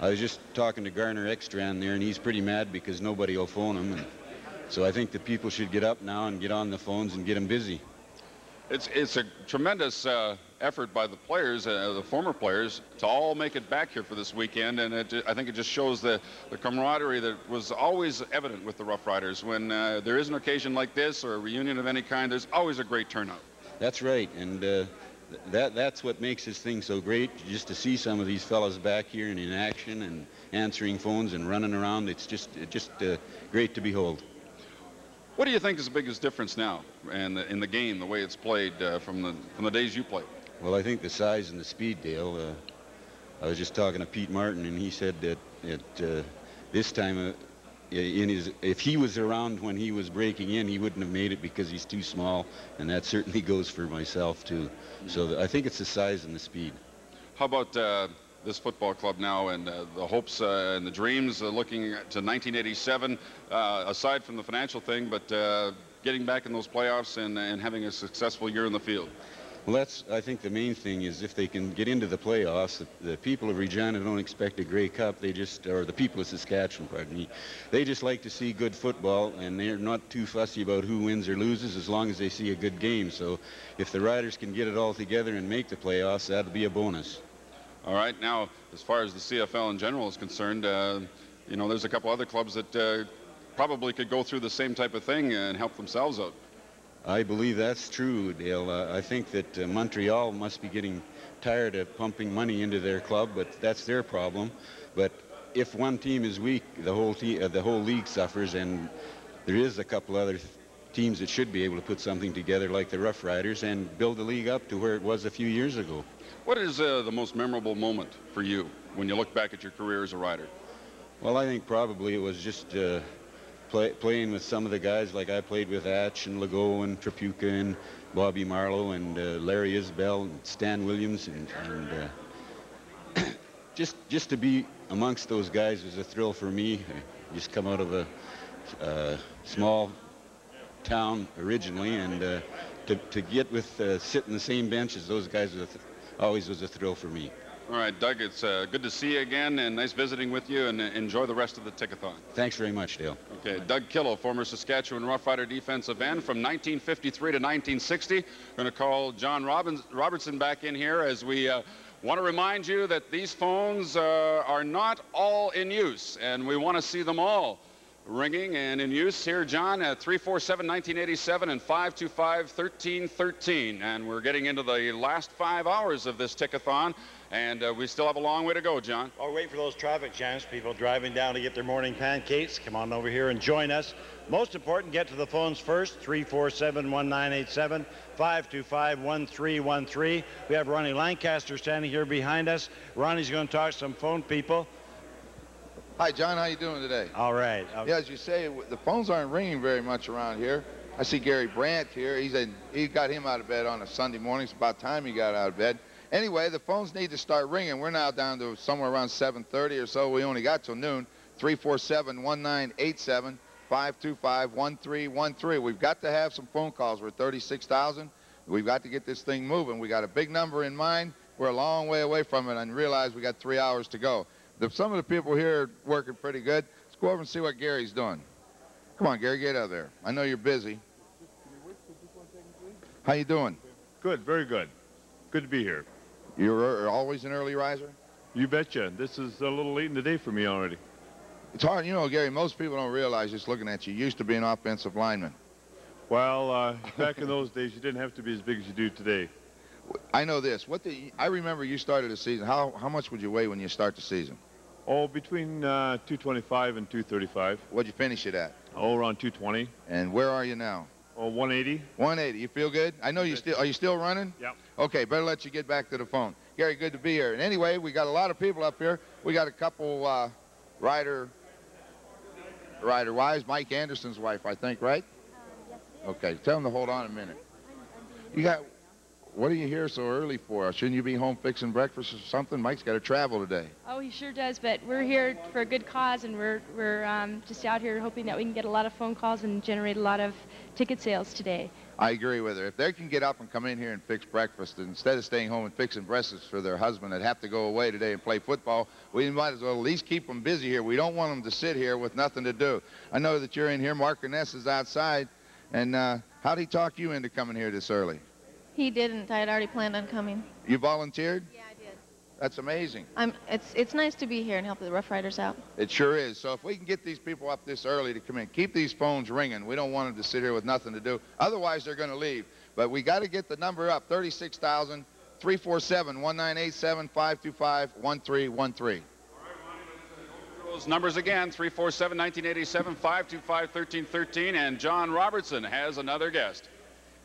I was just talking to Garner Ekstrand there, and he's pretty mad because nobody will phone him, and so I think the people should get up now and get on the phones and get them busy. It's a tremendous effort by the players, the former players, to all make it back here for this weekend, and I think it just shows the camaraderie that was always evident with the Rough Riders. When there is an occasion like this or a reunion of any kind, there's always a great turnout. That's right, and that's what makes this thing so great, just to see some of these fellas back here and in action and answering phones and running around. It's just great to behold. What do you think is the biggest difference now in the game, the way it's played from the days you played? Well, I think the size and the speed, Dale. I was just talking to Pete Martin, and he said that this time, if he was around when he was breaking in, he wouldn't have made it because he's too small, and that certainly goes for myself too. So I think it's the size and the speed. How about this football club now and the hopes and the dreams looking to 1987, aside from the financial thing, but getting back in those playoffs and having a successful year in the field? Well, I think the main thing is if they can get into the playoffs, the people of Regina don't expect a Grey Cup. Or the people of Saskatchewan, pardon me, they just like to see good football, and they're not too fussy about who wins or loses as long as they see a good game. So if the Riders can get it all together and make the playoffs, that'll be a bonus. All right. Now, as far as the CFL in general is concerned, there's a couple other clubs that probably could go through the same type of thing and help themselves out. I believe that's true, Dale. I think that Montreal must be getting tired of pumping money into their club, but that's their problem. But if one team is weak, the whole league suffers, and there is a couple other teams that should be able to put something together like the Rough Riders and build the league up to where it was a few years ago. What is the most memorable moment for you when you look back at your career as a rider? Well, I think probably it was just playing with some of the guys, like I played with Atch and Legault and Trapuka and Bobby Marlowe and Larry Isbell and Stan Williams and just to be amongst those guys was a thrill for me. I just come out of a small town originally, and to get with sit in the same bench as those guys always was a thrill for me. All right, Doug, it's good to see you again, and nice visiting with you, and enjoy the rest of the Tickethon. Thanks very much, Dale. Okay, Doug Killow, former Saskatchewan Roughrider defensive end from 1953 to 1960. Going to call John Robertson back in here as we want to remind you that these phones are not all in use, and we want to see them all ringing and in use here, John, at 347-1987 and 525-1313. And we're getting into the last 5 hours of this Tickethon, and we still have a long way to go, John. I'll wait for those traffic jams, people driving down to get their morning pancakes. Come on over here and join us. Most important, get to the phones first, 347-1987, 525-1313. We have Ronnie Lancaster standing here behind us. Ronnie's going to talk to some phone people. Hi, John. How you doing today? All right. Yeah, as you say, the phones aren't ringing very much around here. I see Gary Brandt here. He got him out of bed on a Sunday morning. It's about time he got out of bed. Anyway, the phones need to start ringing. We're now down to somewhere around 7:30 or so. We only got till noon. 347-1987, 525-1313. We've got to have some phone calls. We're 36,000. We've got to get this thing moving. We got a big number in mind. We're a long way away from it, and realize we got 3 hours to go. Some of the people here are working pretty good. Let's go over and see what Gary's doing. Come on, Gary, get out of there. I know you're busy. How you doing? Good, very good. Good to be here. You're always an early riser? You betcha. This is a little late in the day for me already. It's hard. You know, Gary, most people don't realize just looking at you. You used to be an offensive lineman. Well, back in those days, you didn't have to be as big as you do today. I know this. I remember you started the season. How much would you weigh when you start the season? Oh, between 225 and 235. What'd you finish it at? Oh, around 220. And where are you now? Oh, 180. 180. You feel good? I know you still. Are you still running? Yep. Okay, better let you get back to the phone. Gary, good to be here. And anyway, we got a lot of people up here. We got a couple rider wives. Mike Anderson's wife, I think, right? Yes. Okay, tell them to hold on a minute. You got. What are you here so early for? Shouldn't you be home fixing breakfast or something? Mike's got to travel today. Oh, he sure does, but we're here for a good cause, and we're just out here hoping that we can get a lot of phone calls and generate a lot of ticket sales today. I agree with her. If they can get up and come in here and fix breakfast instead of staying home and fixing breakfast for their husband that have to go away today and play football, we might as well at least keep them busy here. We don't want them to sit here with nothing to do. I know that you're in here. Mark Ness is outside. And how'd he talk you into coming here this early? He didn't. I had already planned on coming. You volunteered? Yeah, I did. That's amazing. It's nice to be here and help the Rough Riders out. It sure is. So if we can get these people up this early to come in, keep these phones ringing. We don't want them to sit here with nothing to do. Otherwise, they're going to leave. But we got to get the number up, 36,000, 347-1987, 525-1313. Those numbers again, 347-1987, 525-1313, and John Robertson has another guest.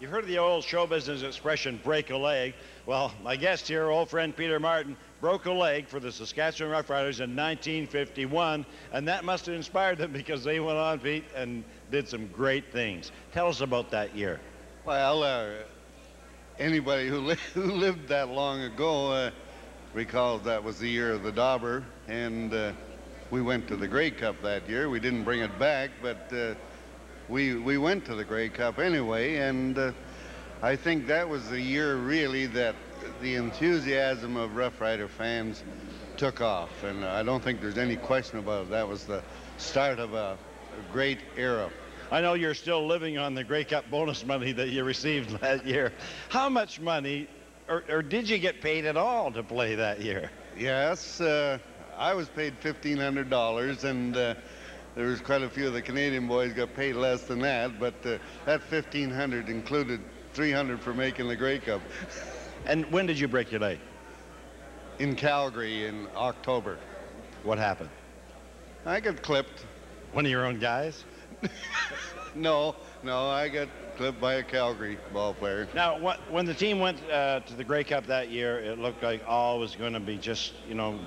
You've heard of the old show business expression, break a leg. Well, my guest here, old friend Peter Martin, broke a leg for the Saskatchewan Roughriders in 1951, and that must have inspired them because they went on, Pete, and did some great things. Tell us about that year. Well, anybody who lived that long ago recalls that was the year of the Dauber, and we went to the Grey Cup that year. We didn't bring it back, but we went to the Grey Cup anyway, and I think that was the year really that the enthusiasm of Rough Rider fans took off, and I don't think there's any question about it. That was the start of a great era. I know you're still living on the Grey Cup bonus money that you received that year. How much money, or did you get paid at all to play that year? Yes, I was paid $1,500, and there was quite a few of the Canadian boys got paid less than that, but that $1,500 included $300 for making the Grey Cup. And when did you break your leg? In Calgary in October. What happened? I got clipped. One of your own guys? No, I got clipped by a Calgary ball player. Now, when the team went to the Grey Cup that year, it looked like all was going to be just,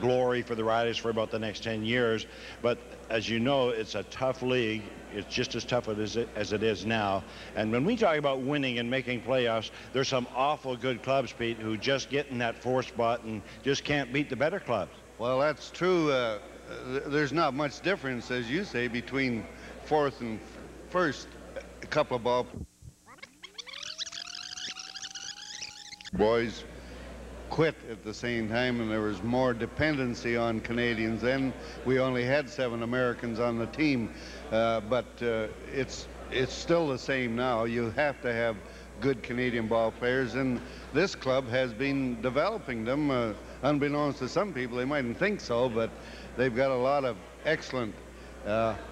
glory for the Riders for about the next 10 years. But as you know, it's a tough league. It's just as tough as it is now. And when we talk about winning and making playoffs, there's some awful good clubs, Pete, who just get in that 4th spot and just can't beat the better clubs. Well, that's true. There's not much difference, as you say, between fourth and first. A couple of ball boys quit at the same time, and there was more dependency on Canadians. Then we only had 7 Americans on the team, but it's still the same now. You have to have good Canadian ball players, and this club has been developing them. Unbeknownst to some people, they mightn't think so, but they've got a lot of excellent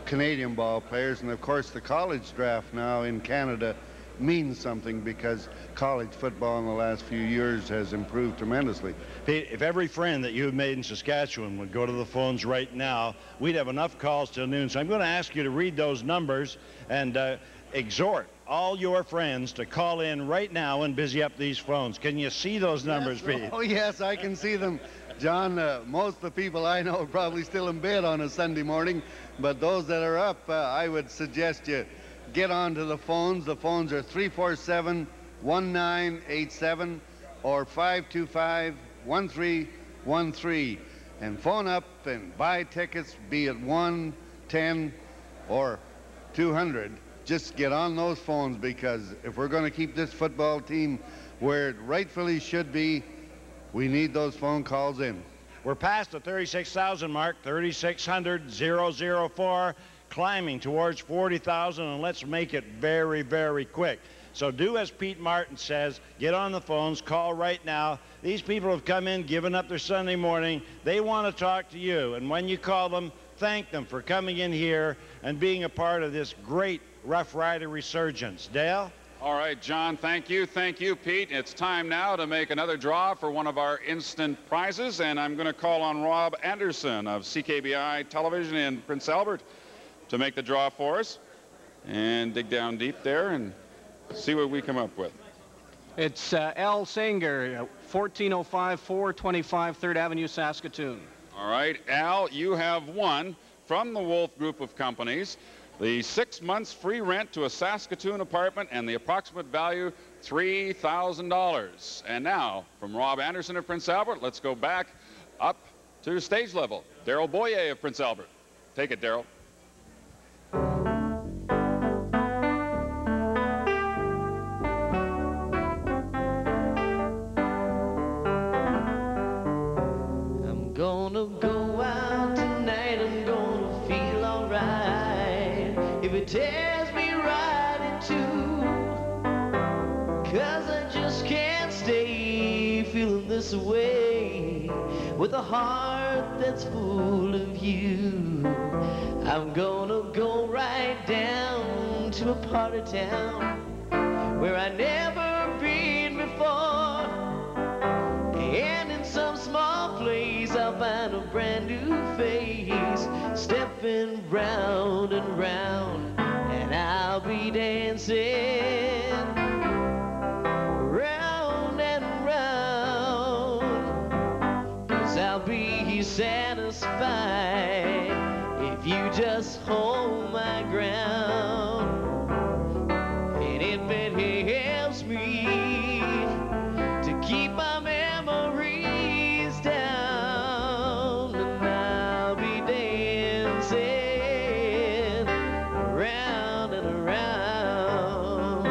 Canadian ball players, and of course the college draft now in Canada means something because college football in the last few years has improved tremendously. Pete, if every friend that you have made in Saskatchewan would go to the phones right now, we'd have enough calls till noon. So I'm going to ask you to read those numbers and exhort all your friends to call in right now and busy up these phones. Can you see those numbers, Pete? Oh, yes, I can see them. John, most of the people I know are probably still in bed on a Sunday morning, but those that are up, I would suggest you get onto the phones. The phones are 347-1987 or 525-1313. And phone up and buy tickets, be it 1, 10, or 200. Just get on those phones, because if we're going to keep this football team where it rightfully should be, we need those phone calls in. We're past the 36,000 mark, 36,000,004, climbing towards 40,000, and let's make it very, very quick. So do as Pete Martin says, get on the phones, call right now. These people have come in, given up their Sunday morning. They want to talk to you, and when you call them, thank them for coming in here and being a part of this great Rough Rider resurgence. Dale? All right, John, thank you. Thank you, Pete. It's time now to make another draw for one of our instant prizes, and I'm going to call on Rob Anderson of CKBI Television in Prince Albert to make the draw for us, and dig down deep there and see what we come up with. It's Al Sanger, 1405 425 3rd Avenue, Saskatoon. All right, Al, you have won from the Wolf Group of Companies the 6 months free rent to a Saskatoon apartment, and the approximate value $3,000. And now, from Rob Anderson of Prince Albert, let's go back up to stage level. Daryl Boyer of Prince Albert. Take it, Daryl. I'm gonna go out tonight, I'm gonna feel alright. If it tears me right in two, 'cause I just can't stay feeling this way with a heart that's full of you. I'm gonna go right down to a part of town where I never been before, and in some small place I'll find a brand new face stepping round and round, and I'll be dancing round and round, 'cause I'll be satisfied if you just hold my ground. And if it helps me to keep my memories down, and I'll be dancing round and around.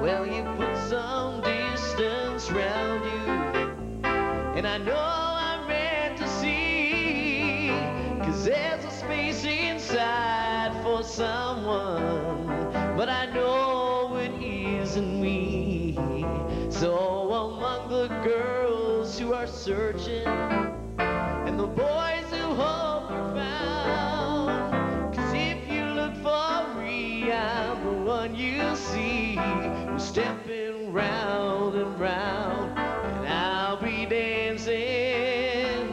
Well, you put some distance round you, and I know I'm meant to see, 'cause there's a space inside for someone, but I know it isn't me. So among the girls who are searching, and the boys who hope are found, 'cause if you look for me, I'm the one you see, who's stepping round and round, and I'll be dancing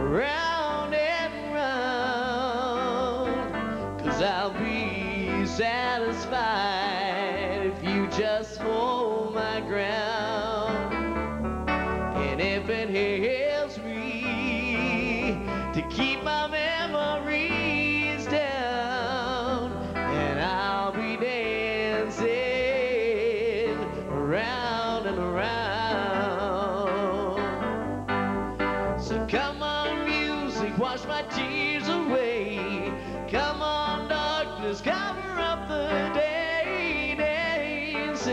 round and round, 'cause I'll be satisfied if you just hold my ground. And if it helps me to keep my memories down, and I'll be dancing round and around. So come on, music, wash my tears away. Come on, darkness, cover up the day, dancing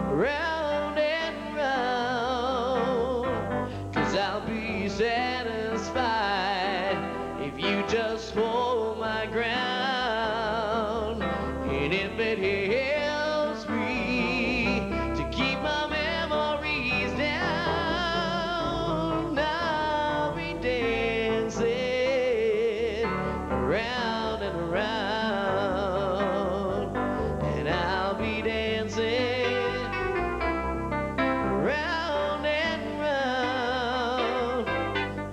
round and round. 'Cause I'll be satisfied if you just hold my ground. And if it helps me to keep my memories down, I'll be dancing around and around. And I'll be dancing round and round.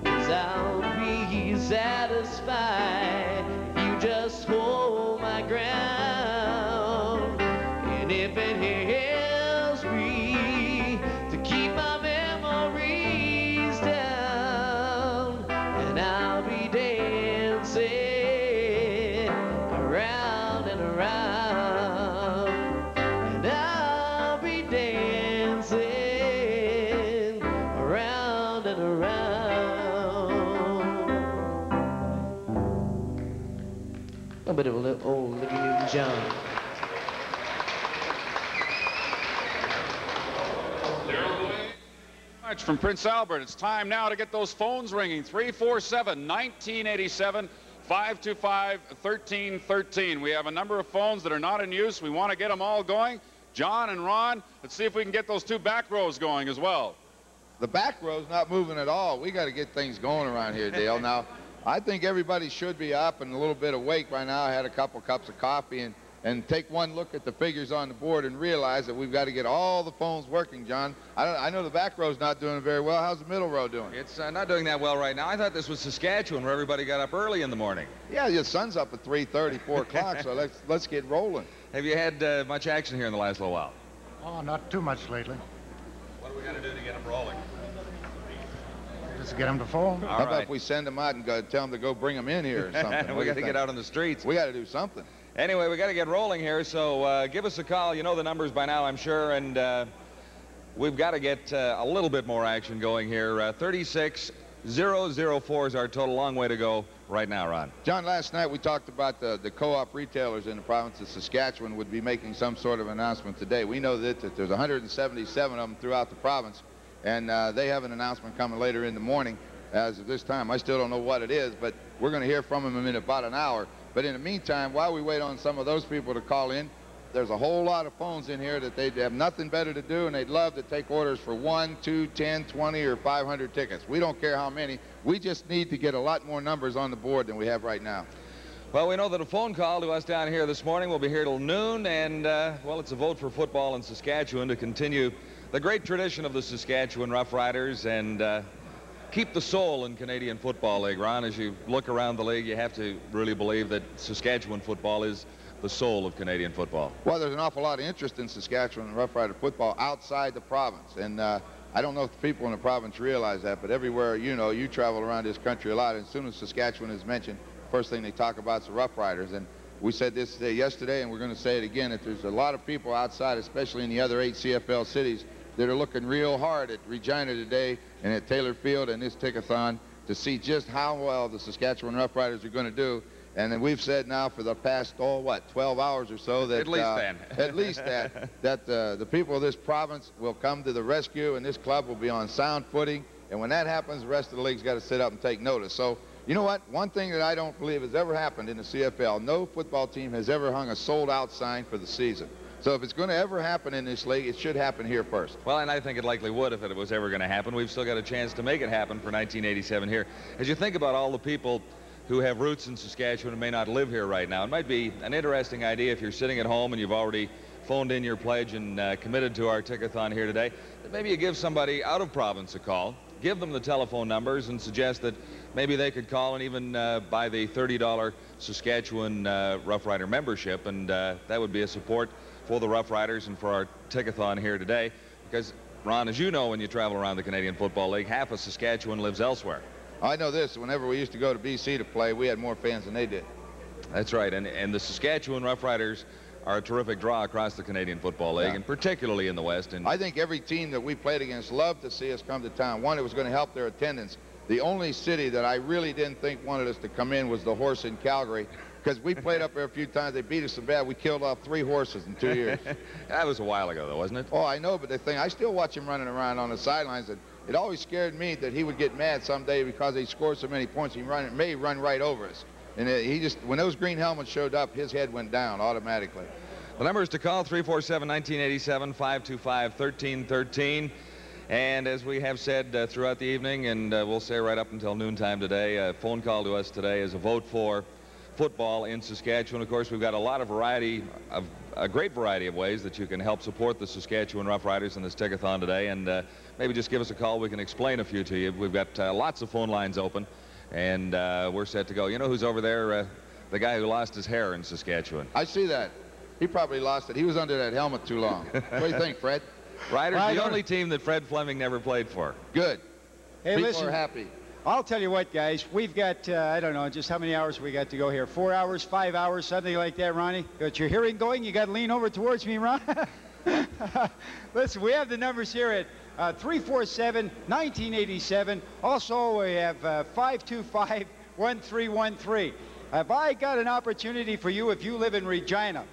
'Cause I'll be satisfied if you just hold my ground. And if it helps me to keep my memories down, and I'll be dancing around and around. And I'll be dancing around and around. A bit of a little old Olivia Newton-John. Much from Prince Albert. It's time now to get those phones ringing. 347-1987, 525-1313. We have a number of phones that are not in use. We want to get them all going. John and Ron, let's see if we can get those two back rows going as well. The back row's not moving at all. We got to get things going around here, Dale. Now, I think everybody should be up and a little bit awake by now. I had a couple cups of coffee and take one look at the figures on the board and realize that we've got to get all the phones working, John. I know the back row's not doing very well. How's the middle row doing? It's not doing that well right now. I thought this was Saskatchewan, where everybody got up early in the morning. Yeah, the sun's up at 3:30, 4 o'clock, so let's get rolling. Have you had much action here in the last little while? Oh, not too much lately. What do we got to do to get them rolling? Just get them to phone. How about if we send them out and tell them to go bring them in here or something? We got to get out on the streets. We got to do something. Anyway, we got to get rolling here, so give us a call. You know the numbers by now, I'm sure, and we've got to get a little bit more action going here. 36004 is our total. Long way to go right now, Ron. John, last night we talked about the co-op retailers in the province of Saskatchewan would be making some sort of announcement today. We know that there's 177 of them throughout the province, and they have an announcement coming later in the morning as of this time. I still don't know what it is, but we're going to hear from them in about an hour. But in the meantime, while we wait on some of those people to call in, there's a whole lot of phones in here that they have nothing better to do, and they'd love to take orders for 1, 2, 10, 20, or 500 tickets. We don't care how many. We just need to get a lot more numbers on the board than we have right now. Well, we know that a phone call to us down here this morning will be here till noon, and, well, it's a vote for football in Saskatchewan to continue the great tradition of the Saskatchewan Roughriders and keep the soul in Canadian Football League. Ron, as you look around the league, you have to really believe that Saskatchewan football is the soul of Canadian football. Well, there's an awful lot of interest in Saskatchewan Rough Rider football outside the province, and I don't know if the people in the province realize that, but everywhere, you know, you travel around this country a lot, and as soon as Saskatchewan is mentioned, first thing they talk about is the Rough Riders. And we said this yesterday, and we're going to say it again, that there's a lot of people outside, especially in the other 8 CFL cities, that are looking real hard at Regina today and at Taylor Field and this Tickethon to see just how well the Saskatchewan Roughriders are going to do. And then we've said now for the past, 12 hours or so that... At least then. At least that the people of this province will come to the rescue, and this club will be on sound footing. And when that happens, the rest of the league's got to sit up and take notice. So, you know what? One thing that I don't believe has ever happened in the CFL, no football team has ever hung a sold-out sign for the season. So if it's going to ever happen in this league, it should happen here first. Well, and I think it likely would if it was ever going to happen. We've still got a chance to make it happen for 1987 here. As you think about all the people who have roots in Saskatchewan and may not live here right now, it might be an interesting idea if you're sitting at home and you've already phoned in your pledge and committed to our Tickethon here today, that maybe you give somebody out of province a call, give them the telephone numbers, and suggest that maybe they could call and even buy the $30 Saskatchewan Rough Rider membership, and that would be a support for the Rough Riders and for our Tickethon here today. Because, Ron, as you know, when you travel around the Canadian Football League, half of Saskatchewan lives elsewhere. I know this. Whenever we used to go to BC to play, we had more fans than they did. That's right. And the Saskatchewan Roughriders are a terrific draw across the Canadian Football League, and particularly in the West. And I think every team that we played against loved to see us come to town. One, it was going to help their attendance. The only city that I really didn't think wanted us to come in was the Horse in Calgary, because we played up there a few times. They beat us so bad we killed off 3 horses in 2 years. That was a while ago, though, wasn't it? Oh, I know, but the thing, I still watch him running around on the sidelines, and it always scared me that he would get mad someday because he scored so many points. He may run right over us. And he just, when those green helmets showed up, his head went down automatically. The numbers to call, 347-1987, 525-1313. And as we have said throughout the evening, and we'll say right up until noontime today, a phone call to us today is a vote for football in Saskatchewan. Of course, we've got a lot of a great variety of ways that you can help support the Saskatchewan Roughriders in this Tickethon today. And maybe just give us a call. We can explain a few to you. We've got lots of phone lines open, and we're set to go. You know who's over there? The guy who lost his hair in Saskatchewan. I see that. He probably lost it. He was under that helmet too long. What do you think, Fred? Riders, the only team that Fred Fleming never played for. Good. Hey, People listen, are happy. I'll tell you what, guys. We've got, I don't know, just how many hours we got to go here? 4 hours, 5 hours, something like that, Ronnie? Got your hearing going? You got to lean over towards me, Ron. Listen, we have the numbers here at 347-1987. Also, we have 525-1313. Have I got an opportunity for you if you live in Regina?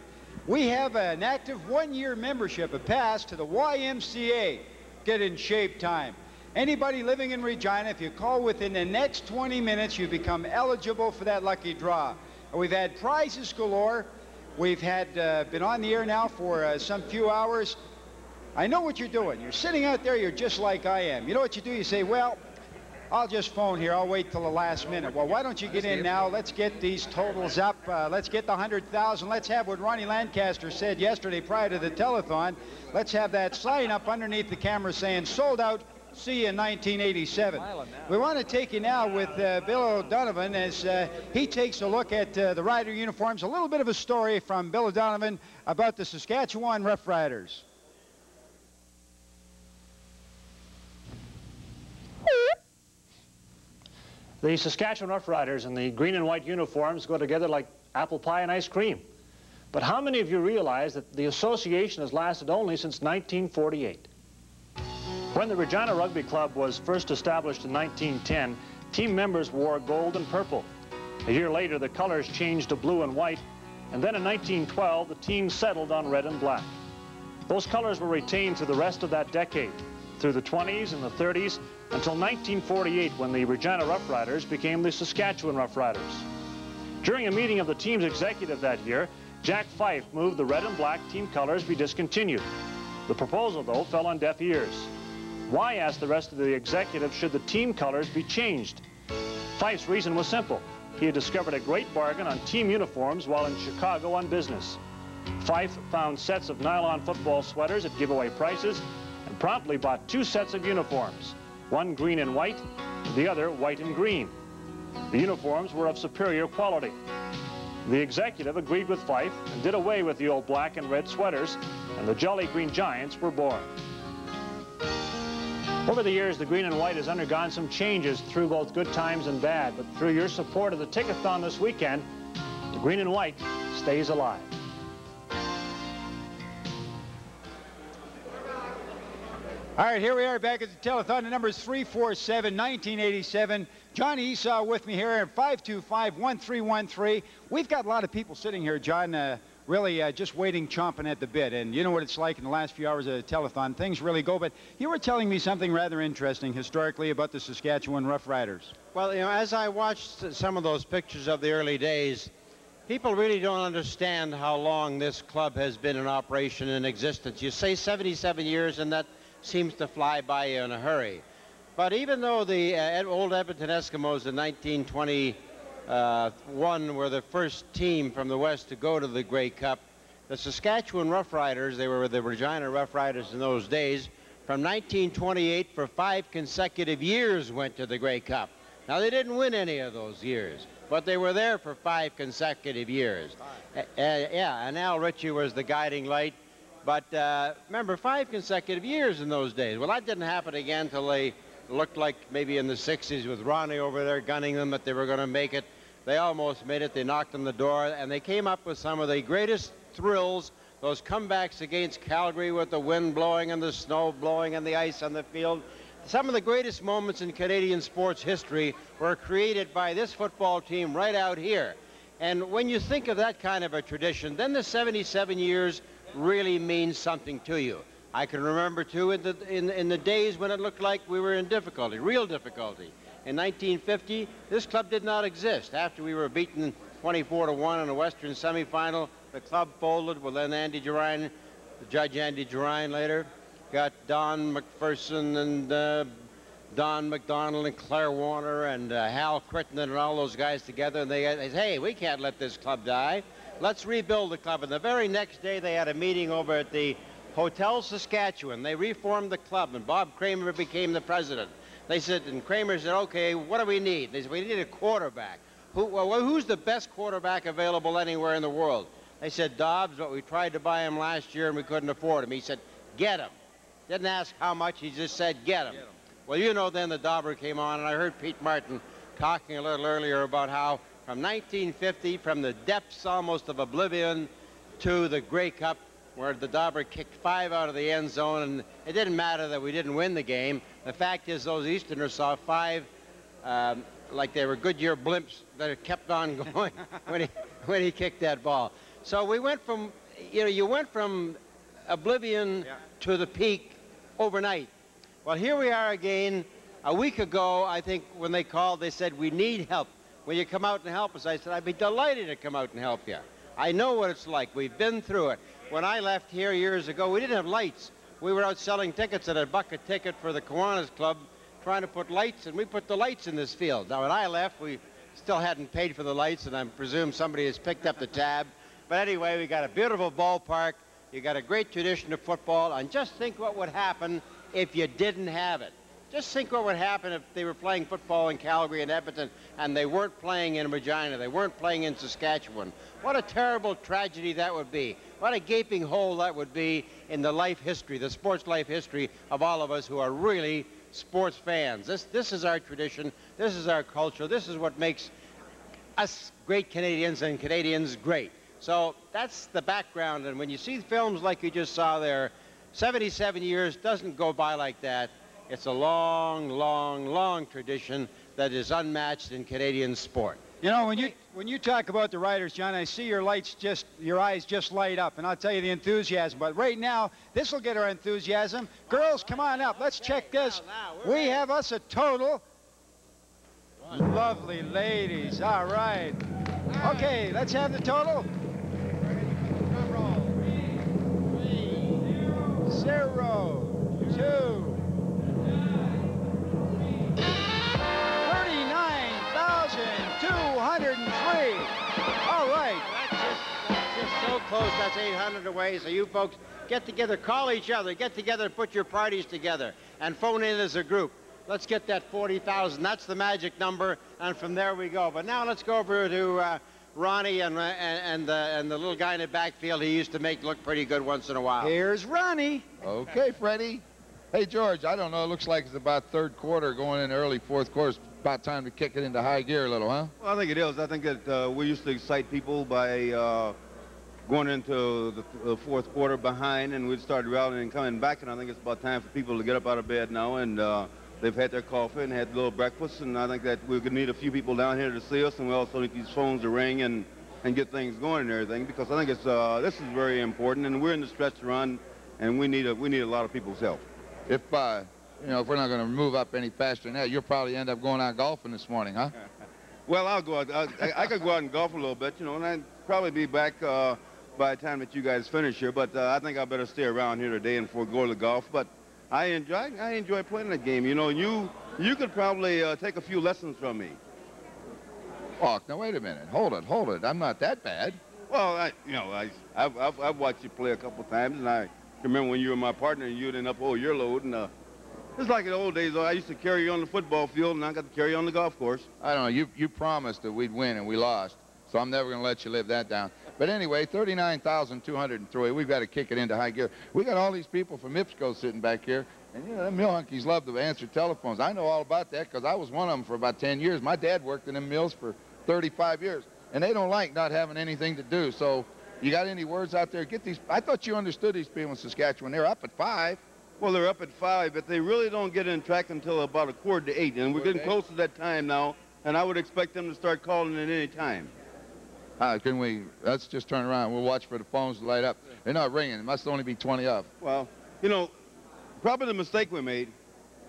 We have an active 1-year membership, a pass to the YMCA. Get in shape time. Anybody living in Regina, if you call within the next 20 minutes, you become eligible for that lucky draw. We've had prizes galore. We've had been on the air now for some few hours. I know what you're doing. You're sitting out there, you're just like I am. You know what you do? You say, well, I'll just phone here. I'll wait till the last minute. Well, why don't you get in now? Let's get these totals up. Let's get the 100,000. Let's have what Ronnie Lancaster said yesterday prior to the telethon. Let's have that sign up underneath the camera saying, sold out, see you in 1987. We want to take you now with Bill O'Donovan as he takes a look at the Rider uniforms. A little bit of a story from Bill O'Donovan about the Saskatchewan Roughriders. The Saskatchewan Roughriders and the green and white uniforms go together like apple pie and ice cream. But how many of you realize that the association has lasted only since 1948? When the Regina Rugby Club was first established in 1910, team members wore gold and purple. A year later, the colors changed to blue and white, and then in 1912, the team settled on red and black. Those colors were retained through the rest of that decade, through the 20s and the 30s, until 1948, when the Regina Roughriders became the Saskatchewan Roughriders. During a meeting of the team's executive that year, Jack Fife moved the red and black team colors be discontinued. The proposal, though, fell on deaf ears. Why, asked the rest of the executive, should the team colors be changed? Fife's reason was simple. He had discovered a great bargain on team uniforms while in Chicago on business. Fife found sets of nylon football sweaters at giveaway prices and promptly bought 2 sets of uniforms, one green and white, and the other white and green. The uniforms were of superior quality. The executive agreed with Fife and did away with the old black and red sweaters, and the Jolly Green Giants were born. Over the years, the green and white has undergone some changes through both good times and bad, but through your support of the Tickethon this weekend, the green and white stays alive. All right, here we are back at the telethon. The number is 347-1987. John Esaw with me here at 525-1313. We've got a lot of people sitting here, John, really just waiting, chomping at the bit. And you know what it's like in the last few hours of the telethon. Things really go. But you were telling me something rather interesting historically about the Saskatchewan Roughriders. Well, you know, as I watched some of those pictures of the early days, people really don't understand how long this club has been in operation and in existence. You say 77 years, and that seems to fly by you in a hurry. But even though the old Edmonton Eskimos in 1921 were the first team from the West to go to the Grey Cup, the Saskatchewan Roughriders, they were the Regina Roughriders in those days, from 1928 for 5 consecutive years went to the Grey Cup. Now, they didn't win any of those years, but they were there for 5 consecutive years. Yeah, and Al Ritchie was the guiding light. But remember, 5 consecutive years in those days. Well, that didn't happen again until they looked like maybe in the 60s with Ronnie over there gunning them that they were going to make it. They almost made it. They knocked on the door, and they came up with some of the greatest thrills, those comebacks against Calgary with the wind blowing and the snow blowing and the ice on the field. Some of the greatest moments in Canadian sports history were created by this football team right out here. And when you think of that kind of a tradition, then the 77 years really means something to you. I can remember, too, in the days when it looked like we were in difficulty, real difficulty. In 1950, this club did not exist. After we were beaten 24-1 in a Western semifinal, the club folded. Well, then Andy Durine, the Judge Andy Durine later, got Don McPherson and Don McDonald and Claire Warner and Hal Crittenden and all those guys together, and they said, hey, we can't let this club die. Let's rebuild the club. And the very next day, they had a meeting over at the Hotel Saskatchewan. They reformed the club, and Bob Kramer became the president. They said, and Kramer said, okay, what do we need? They said, we need a quarterback. Who's the best quarterback available anywhere in the world? They said, Dobbs, but we tried to buy him last year and we couldn't afford him. He said, get him. Didn't ask how much, he just said, get him. Well, you know, then the Dauber came on, and I heard Pete Martin talking a little earlier about how from 1950, from the depths almost of oblivion to the Grey Cup, where the Dauber kicked 5 out of the end zone, and it didn't matter that we didn't win the game. The fact is those Easterners saw 5 like they were Goodyear blimps that kept on going when he kicked that ball. So we went from, you went from oblivion to the peak overnight. Well, here we are again. A week ago, I think, when they called, they said, we need help. Will you come out and help us? I said, I'd be delighted to come out and help you. I know what it's like. We've been through it. When I left here years ago, we didn't have lights. We were out selling tickets at $1 a ticket for the Kiwanis Club, trying to put lights, and we put the lights in this field. Now, when I left, we still hadn't paid for the lights, and I presume somebody has picked up the tab. But anyway, we got a beautiful ballpark. You got a great tradition of football, and just think what would happen if you didn't have it. Just think what would happen if they were playing football in Calgary and Edmonton and they weren't playing in Regina, they weren't playing in Saskatchewan. What a terrible tragedy that would be. What a gaping hole that would be in the life history, the sports life history of all of us who are really sports fans. This is our tradition, this is our culture, this is what makes us great Canadians and Canadians great. So that's the background, and when you see films like you just saw there, 77 years doesn't go by like that. It's a long, long, long tradition that is unmatched in Canadian sport. You know, when you talk about the Riders, John, I see your eyes just light up, and I'll tell you the enthusiasm. But right now, this will get our enthusiasm. Girls, come on up. Let's check this. We have us a total. Lovely ladies. All right. Okay, let's have the total. 0, 2. 39,203. All right. That's just so close. That's 800 away. So you folks get together, call each other, get together, put your parties together, and phone in as a group. Let's get that 40,000. That's the magic number, and from there we go. But now let's go over to Ronnie and the little guy in the backfield he used to make look pretty good once in a while. Here's Ronnie. Okay, Freddie. Hey, George, I don't know. It looks like it's about third quarter going in early fourth quarter. It's about time to kick it into high gear a little, huh? Well, I think it is. I think that we used to excite people by going into the fourth quarter behind, and we'd start rallying and coming back, and I think it's about time for people to get up out of bed now, and they've had their coffee and had a little breakfast, and I think that we're going to need a few people down here to see us, and we also need these phones to ring and get things going and everything, because I think it's this is very important, and we're in the stretch run, and we need a lot of people's help. If if we're not going to move up any faster than that, you'll probably end up going out golfing this morning, huh? Well, I'll go out. I could go out and golf a little bit, and I'd probably be back by the time that you guys finish here. But I think I better stay around here today and before go to golf. But I enjoy playing that game. You could probably take a few lessons from me. Oh, now wait a minute. Hold it. I'm not that bad. Well, I've watched you play a couple times, and I remember when you were my partner and you'd end up your load, and it's like in the old days. I used to carry you on the football field, and I got to carry you on the golf course. I don't know. You promised that we'd win, and we lost, so I'm never going to let you live that down. But anyway, 39,203. We've got to kick it into high gear. We got all these people from IPSCO sitting back here, and them mill hunkies love to answer telephones. I know all about that because I was one of them for about 10 years. My dad worked in them mills for 35 years, and they don't like not having anything to do. So, You got any words out there? Get these. I thought you understood these people in Saskatchewan. They're up at 5. Well, they're up at 5, but they really don't get in track until about 7:45, and we're getting close to that time now, and I would expect them to start calling at any time. Let's just turn around. We'll watch for the phones to light up. They're not ringing. It must only be 20 up. Well, you know, probably the mistake we made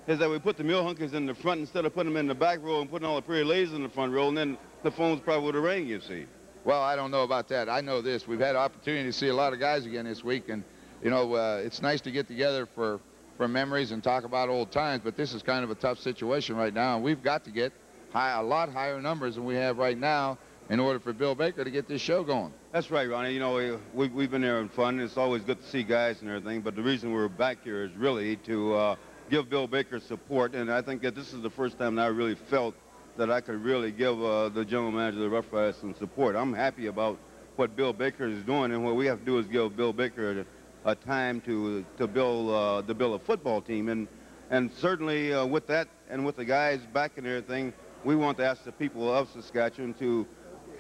is that we put the mule hunkers in the front instead of putting them in the back row and putting all the pretty ladies in the front row, and then the phones probably would have rang, you see. Well, I don't know about that. I know this. We've had an opportunity to see a lot of guys again this week, and, you know, it's nice to get together for memories and talk about old times, but this is kind of a tough situation right now, and we've got to get a lot higher numbers than we have right now in order for Bill Baker to get this show going. That's right, Ronnie. You know, we've been there having fun. It's always good to see guys and everything, but the reason we're back here is really to give Bill Baker support, and I think that this is the first time that I really felt that I could really give the general manager of the Rough Riders some support. I'm happy about what Bill Baker is doing, and what we have to do is give Bill Baker a time to build a football team, and certainly with that and with the guys back and everything, we want to ask the people of Saskatchewan to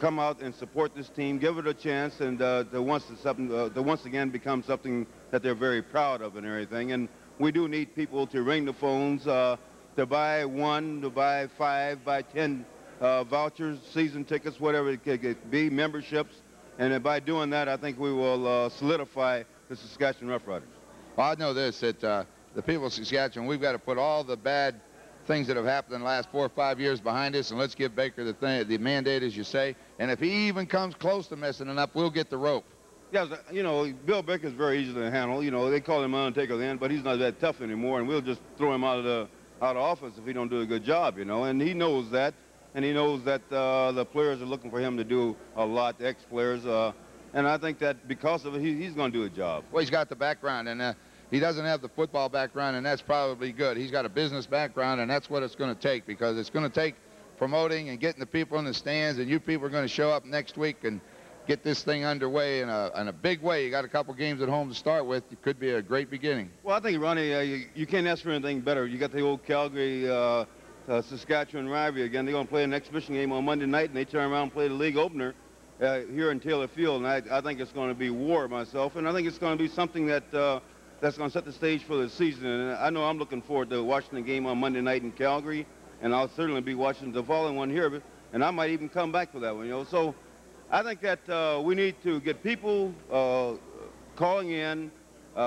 come out and support this team, give it a chance, and to once again become something that they're very proud of and everything. And we do need people to ring the phones, to buy 1, to buy 5, buy 10 vouchers, season tickets, whatever it could be, memberships. And by doing that, I think we will solidify the Saskatchewan Roughriders. Well, I know this, that the people of Saskatchewan, we've got to put all the bad things that have happened in the last 4 or 5 years behind us, and let's give Baker the mandate, as you say. And if he even comes close to messing it up, we'll get the rope. Yeah, you know, Bill Baker's very easy to handle. You know, they call him Undertaker then, but he's not that tough anymore, and we'll just throw him out of office if he don't do a good job, you know. And he knows that, and he knows that the players are looking for him to do a lot, the ex-players, and I think that because of it, he's going to do a job. Well, he's got the background, and he doesn't have the football background, and that's probably good. He's got a business background, and that's what it's going to take, because it's going to take promoting and getting the people in the stands, and you people are going to show up next week and get this thing underway in a big way. You got a couple games at home to start with. It could be a great beginning. Well, I think, Ronnie, you can't ask for anything better. You got the old Calgary Saskatchewan rivalry again. They're going to play an exhibition game on Monday night, and they turn around and play the league opener here in Taylor Field, and I think it's going to be war myself, and I think it's going to be something that that's going to set the stage for the season. And I know I'm looking forward to watching the game on Monday night in Calgary, and I'll certainly be watching the following one here, and I might even come back for that one, you know. So I think that we need to get people calling in,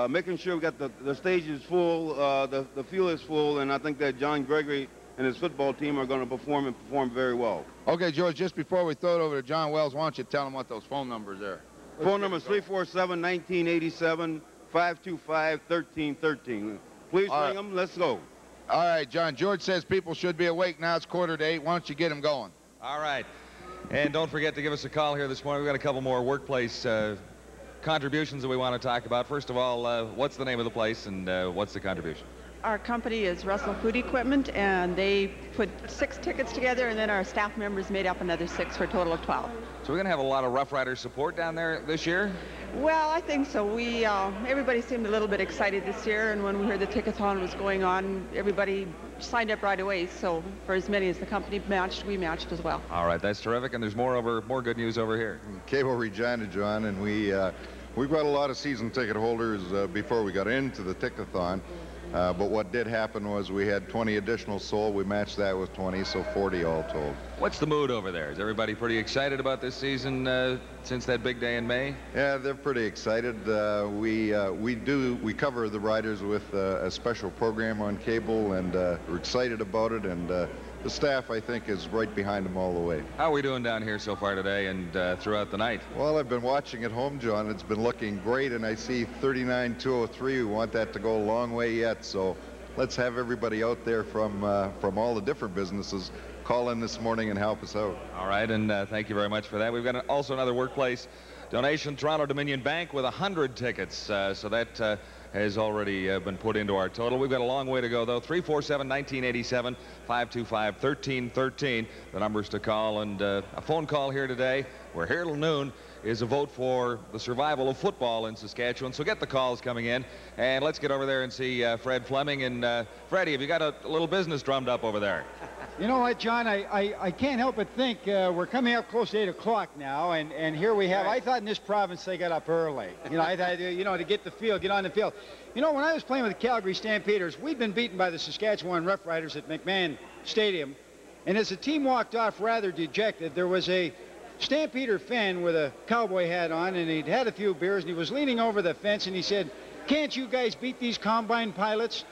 making sure we got the stage is full, the field is full, and I think that John Gregory and his football team are going to perform very well. Okay, George, just before we throw it over to John Wells, why don't you tell them what those phone numbers are? Phone number is 347-1987, 525-1313. Please ring them. Let's go. All right, John. George says people should be awake now. It's 7:45. Why don't you get them going? All right. And don't forget to give us a call here this morning. We've got a couple more workplace contributions that we want to talk about. First of all, what's the name of the place and what's the contribution? Our company is Russell Food Equipment, and they put 6 tickets together, and then our staff members made up another 6 for a total of 12. So we're going to have a lot of Rough Riders support down there this year? Well, I think so. We everybody seemed a little bit excited this year, and when we heard the Tickethon was going on, everybody signed up right away. So for as many as the company matched, we matched as well. All right, that's terrific, and there's more good news over here. Cable Regina, John, and we brought a lot of season ticket holders before we got into the Tickethon. But what did happen was we had 20 additional sold. We matched that with 20, so 40 all told. What's the mood over there? Is everybody pretty excited about this season since that big day in May? Yeah, they're pretty excited. We cover the riders with a special program on cable, and we're excited about it. And the staff, I think, is right behind them all the way. How are we doing down here so far today and throughout the night? Well, I've been watching at home, John. It's been looking great, and I see 39-203. We want that to go a long way yet. So let's have everybody out there from all the different businesses call in this morning and help us out. All right, and thank you very much for that. We've got also another workplace donation, Toronto Dominion Bank, with 100 tickets. So that has already been put into our total. We've got a long way to go, though. 347-1987, 525-1313. The numbers to call, and a phone call here today. We're here till noon. Is a vote for the survival of football in Saskatchewan. So get the calls coming in, and let's get over there and see Fred Fleming. And Freddie, have you got a little business drummed up over there? You know what, John? I can't help but think we're coming up close to 8 o'clock now, and here we have. I thought in this province they got up early. You know, I thought, you know, to get the field, get on the field. You know, when I was playing with the Calgary Stampeders, we'd been beaten by the Saskatchewan Roughriders at McMahon Stadium, and as the team walked off rather dejected, there was a Stampeder fan with a cowboy hat on, and he'd had a few beers, and he was leaning over the fence, and he said, "Can't you guys beat these combine pilots?"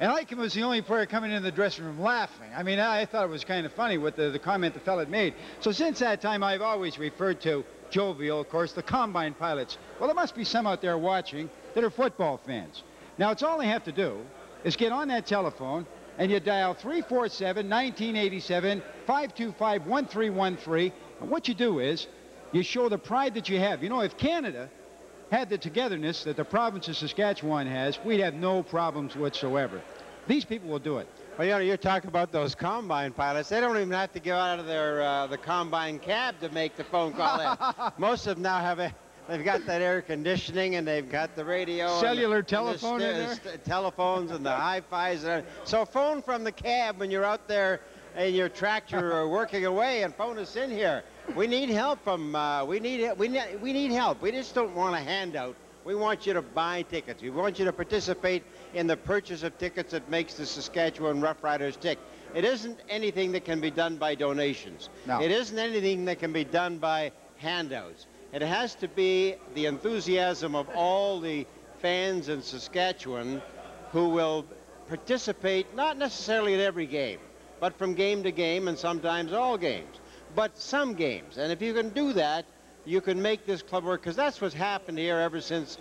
And I was the only player coming in the dressing room laughing. I mean, I thought it was kind of funny what the comment the fella had made. So since that time, I've always referred to jovial, of course, the combine pilots. Well, there must be some out there watching that are football fans. Now, it's all they have to do is get on that telephone, and you dial 347-1987-525-1313. And what you do is you show the pride that you have. You know, if Canada had the togetherness that the province of Saskatchewan has, we'd have no problems whatsoever. These people will do it. Well, you know, you're talking about those combine pilots. They don't even have to get out of their the combine cab to make the phone call in. Most of them now have they've got that air conditioning, and they've got the radio, cellular telephone in there, telephones and the hi-fis. So phone from the cab when you're out there in your tractor working away, and phone us in here. We need help from, we need help. We just don't want a handout. We want you to buy tickets. We want you to participate in the purchase of tickets that makes the Saskatchewan Roughriders tick. It isn't anything that can be done by donations. No. It isn't anything that can be done by handouts. It has to be the enthusiasm of all the fans in Saskatchewan who will participate, not necessarily at every game, but from game to game and sometimes all games. But some games. And if you can do that, you can make this club work, because that's what's happened here ever since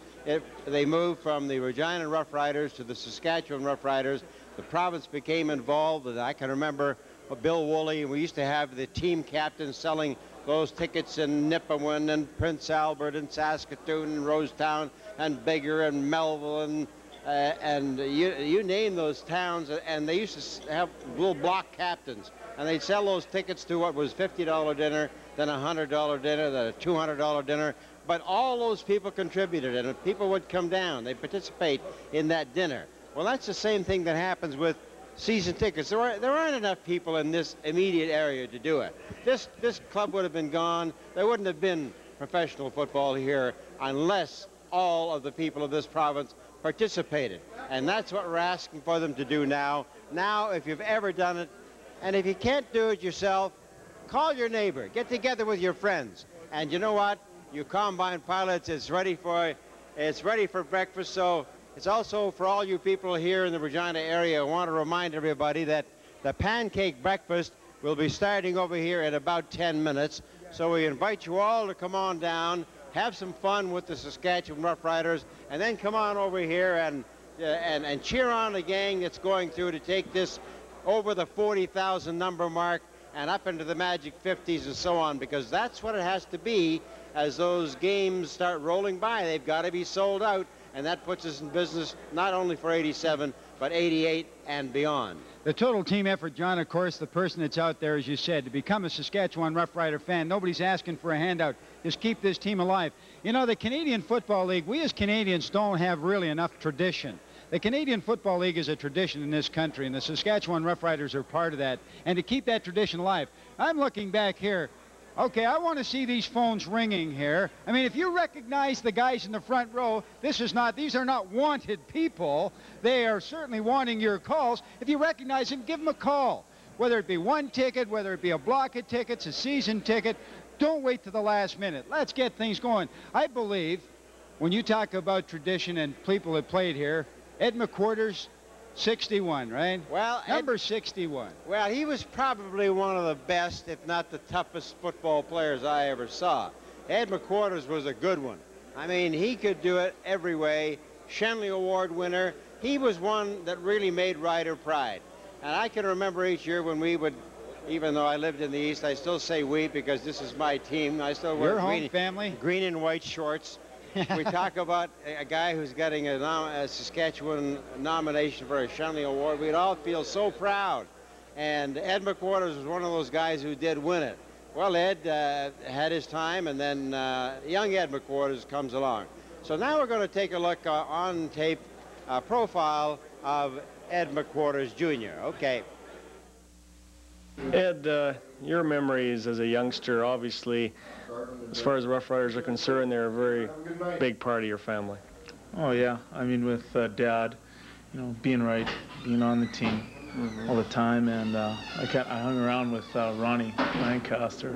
they moved from the Regina Roughriders to the Saskatchewan Roughriders. The province became involved, and I can remember Bill Woolley, and we used to have the team captains selling those tickets in Nipawin and Prince Albert and Saskatoon and Rosetown and Bigger and Melville and you name those towns, and they used to have little block captains. And they'd sell those tickets to what was $50 dinner, then a $100 dinner, then a $200 dinner. But all those people contributed, and people would come down. They'd participate in that dinner. Well, that's the same thing that happens with season tickets. There aren't enough people in this immediate area to do it. This club would have been gone. There wouldn't have been professional football here unless all of the people of this province participated. And that's what we're asking for them to do now. Now, if you've ever done it, and if you can't do it yourself, call your neighbor. Get together with your friends. And you know what? You combine pilots, it's ready for breakfast. So it's also for all you people here in the Regina area. I want to remind everybody that the pancake breakfast will be starting over here in about 10 minutes. So we invite you all to come on down, have some fun with the Saskatchewan Roughriders, and then come on over here and cheer on the gang that's going through to take this over the 40,000 number mark and up into the magic 50s and so on, because that's what it has to be as those games start rolling by. They've got to be sold out, and that puts us in business not only for 87, but 88 and beyond. The total team effort, John, of course, the person that's out there, as you said, to become a Saskatchewan Roughrider fan. Nobody's asking for a handout. Just keep this team alive. You know, the Canadian Football League, we as Canadians don't have really enough tradition. The Canadian Football League is a tradition in this country, and the Saskatchewan Roughriders are part of that. And to keep that tradition alive, I'm looking back here. Okay, I want to see these phones ringing here. I mean, if you recognize the guys in the front row, these are not wanted people. They are certainly wanting your calls. If you recognize them, give them a call. Whether it be one ticket, whether it be a block of tickets, a season ticket, don't wait to the last minute. Let's get things going. I believe when you talk about tradition and people that played here, Ed McQuarters, 61, right? Well, number 61. Well, he was probably one of the best, if not the toughest football players I ever saw. Ed McQuarters was a good one. I mean, he could do it every way. Shenley Award winner. He was one that really made Rider pride. And I can remember each year when we would, even though I lived in the East, I still say we because this is my team. I still wear green and white shorts. We talk about a guy who's getting a Saskatchewan nomination for a Shenley Award. We'd all feel so proud. And Ed McQuarters was one of those guys who did win it. Well, Ed had his time, and then young Ed McQuarters comes along. So now we're going to take a look on tape profile of Ed McQuarters Jr. Okay. Ed, your memories as a youngster, obviously, as far as the Roughriders are concerned, they're a very big part of your family. Oh yeah, I mean with Dad, you know, being Wright, being on the team all the time, and I hung around with Ronnie Lancaster,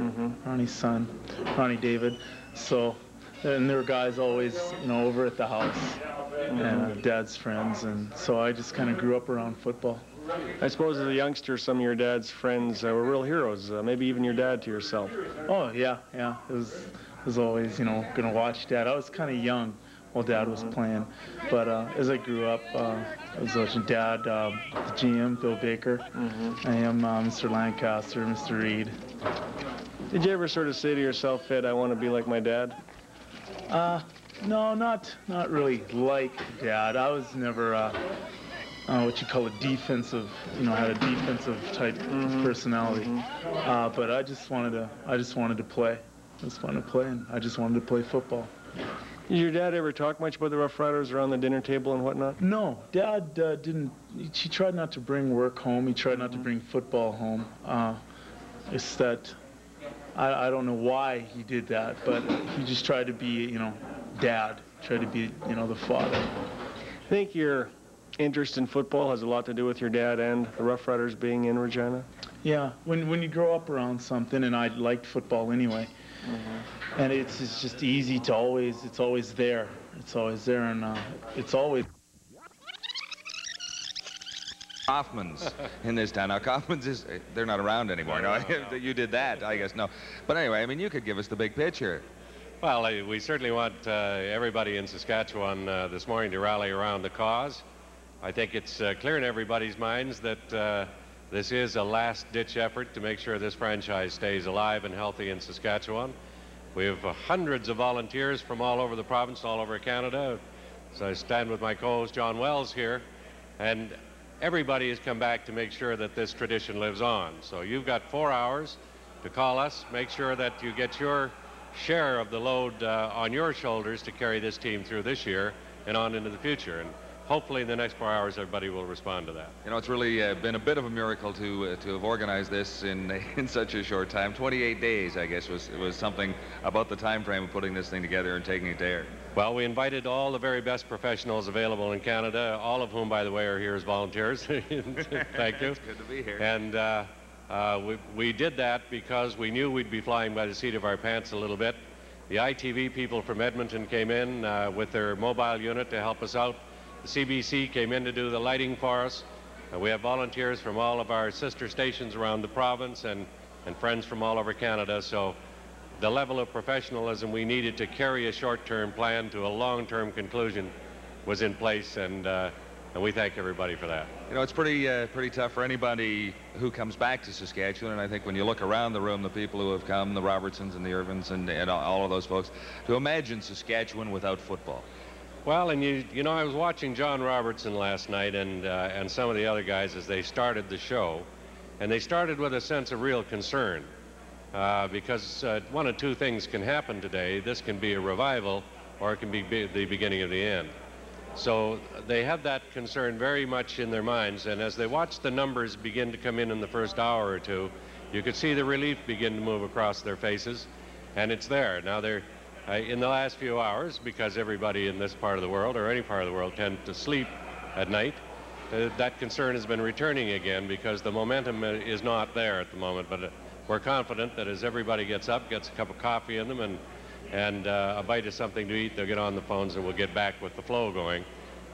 Ronnie's son, Ronnie David. So, and there were guys always, you know, over at the house, and Dad's friends, and so I just kind of grew up around football. I suppose as a youngster, some of your dad's friends were real heroes. Maybe even your dad to yourself. Oh yeah, yeah. It was always, you know, gonna watch Dad. I was kind of young while Dad was playing, but as I grew up, I was watching Dad, the GM, Bill Baker. I am Mr. Lancaster, Mr. Reed. Did you ever sort of say to yourself, Ed, I want to be like my dad? No, not really like Dad. I was never what you call a defensive, you know, had a defensive type personality. But I just wanted to play. I just wanted to play, and I just wanted to play football. Did your dad ever talk much about the Roughriders around the dinner table and whatnot? No, Dad didn't. He tried not to bring work home. He tried not to bring football home. It's that I don't know why he did that, but he just tried to be, you know, Dad. Tried to be, you know, the father. I think your interest in football has a lot to do with your dad and the Roughriders being in Regina? Yeah, when you grow up around something, and I liked football anyway, and it's just easy to it's always there. It's always there, and it's always... Kaufman's in this town. Now, Kaufman's they're not around anymore. No, you did that, I guess. No. But anyway, I mean, you could give us the big picture. Well, we certainly want everybody in Saskatchewan this morning to rally around the cause. I think it's clear in everybody's minds that this is a last-ditch effort to make sure this franchise stays alive and healthy in Saskatchewan. We have hundreds of volunteers from all over the province, all over Canada. So I stand with my co-host John Wells here, and everybody has come back to make sure that this tradition lives on. So you've got 4 hours to call us, make sure that you get your share of the load on your shoulders to carry this team through this year and on into the future. And hopefully in the next 4 hours, everybody will respond to that. You know, it's really been a bit of a miracle to have organized this in such a short time. 28 days, I guess, was something about the time frame of putting this thing together and taking it to air. Well, we invited all the very best professionals available in Canada, all of whom, by the way, are here as volunteers. Thank you. It's good to be here. And we did that because we knew we'd be flying by the seat of our pants a little bit. The ITV people from Edmonton came in with their mobile unit to help us out. The CBC came in to do the lighting for us. We have volunteers from all of our sister stations around the province and friends from all over Canada. So the level of professionalism we needed to carry a short-term plan to a long-term conclusion was in place, and we thank everybody for that. You know, it's pretty tough for anybody who comes back to Saskatchewan, and I think when you look around the room, the people who have come, the Robertsons and the Irvins and all of those folks, to imagine Saskatchewan without football. Well, and you know, I was watching John Robertson last night and some of the other guys as they started the show, and they started with a sense of real concern because one of two things can happen today. This can be a revival, or it can be the beginning of the end. So they have that concern very much in their minds, and as they watched the numbers begin to come in the first hour or two, you could see the relief begin to move across their faces, and it's there. Now they're in the last few hours, because everybody in this part of the world or any part of the world tend to sleep at night, that concern has been returning again because the momentum is not there at the moment. But we're confident that as everybody gets up, gets a cup of coffee in them and a bite of something to eat, they'll get on the phones and we'll get back with the flow going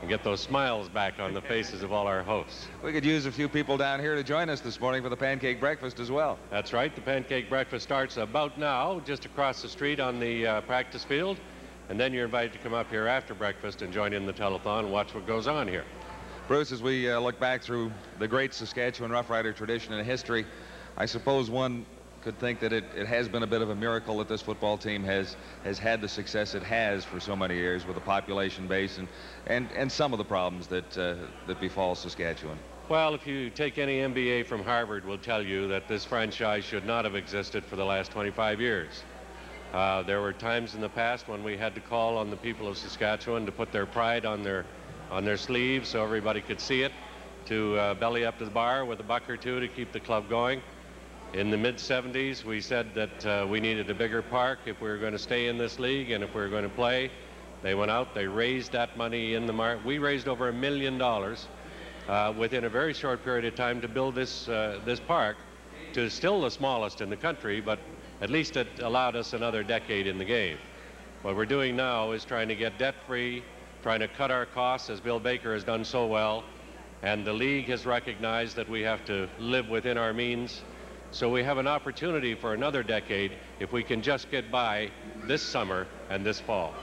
and get those smiles back on the faces of all our hosts. We could use a few people down here to join us this morning for the pancake breakfast as well. That's right. The pancake breakfast starts about now, just across the street on the practice field. And then you're invited to come up here after breakfast and join in the telethon and watch what goes on here. Bruce, as we look back through the great Saskatchewan Roughrider tradition and history, I suppose one could think that it has been a bit of a miracle that this football team has had the success it has for so many years with a population base and some of the problems that befall Saskatchewan. Well, if you take any MBA from Harvard, will tell you that this franchise should not have existed for the last 25 years. There were times in the past when we had to call on the people of Saskatchewan to put their pride on their sleeves so everybody could see it, to belly up to the bar with a buck or two to keep the club going. In the mid-70s, we said that we needed a bigger park if we were going to stay in this league and if we were going to play. They went out, they raised that money in the market. We raised over $1 million within a very short period of time to build this park, to still the smallest in the country, but at least it allowed us another decade in the game. What we're doing now is trying to get debt-free, trying to cut our costs, as Bill Baker has done so well, and the league has recognized that we have to live within our means. So we have an opportunity for another decade if we can just get by this summer and this fall.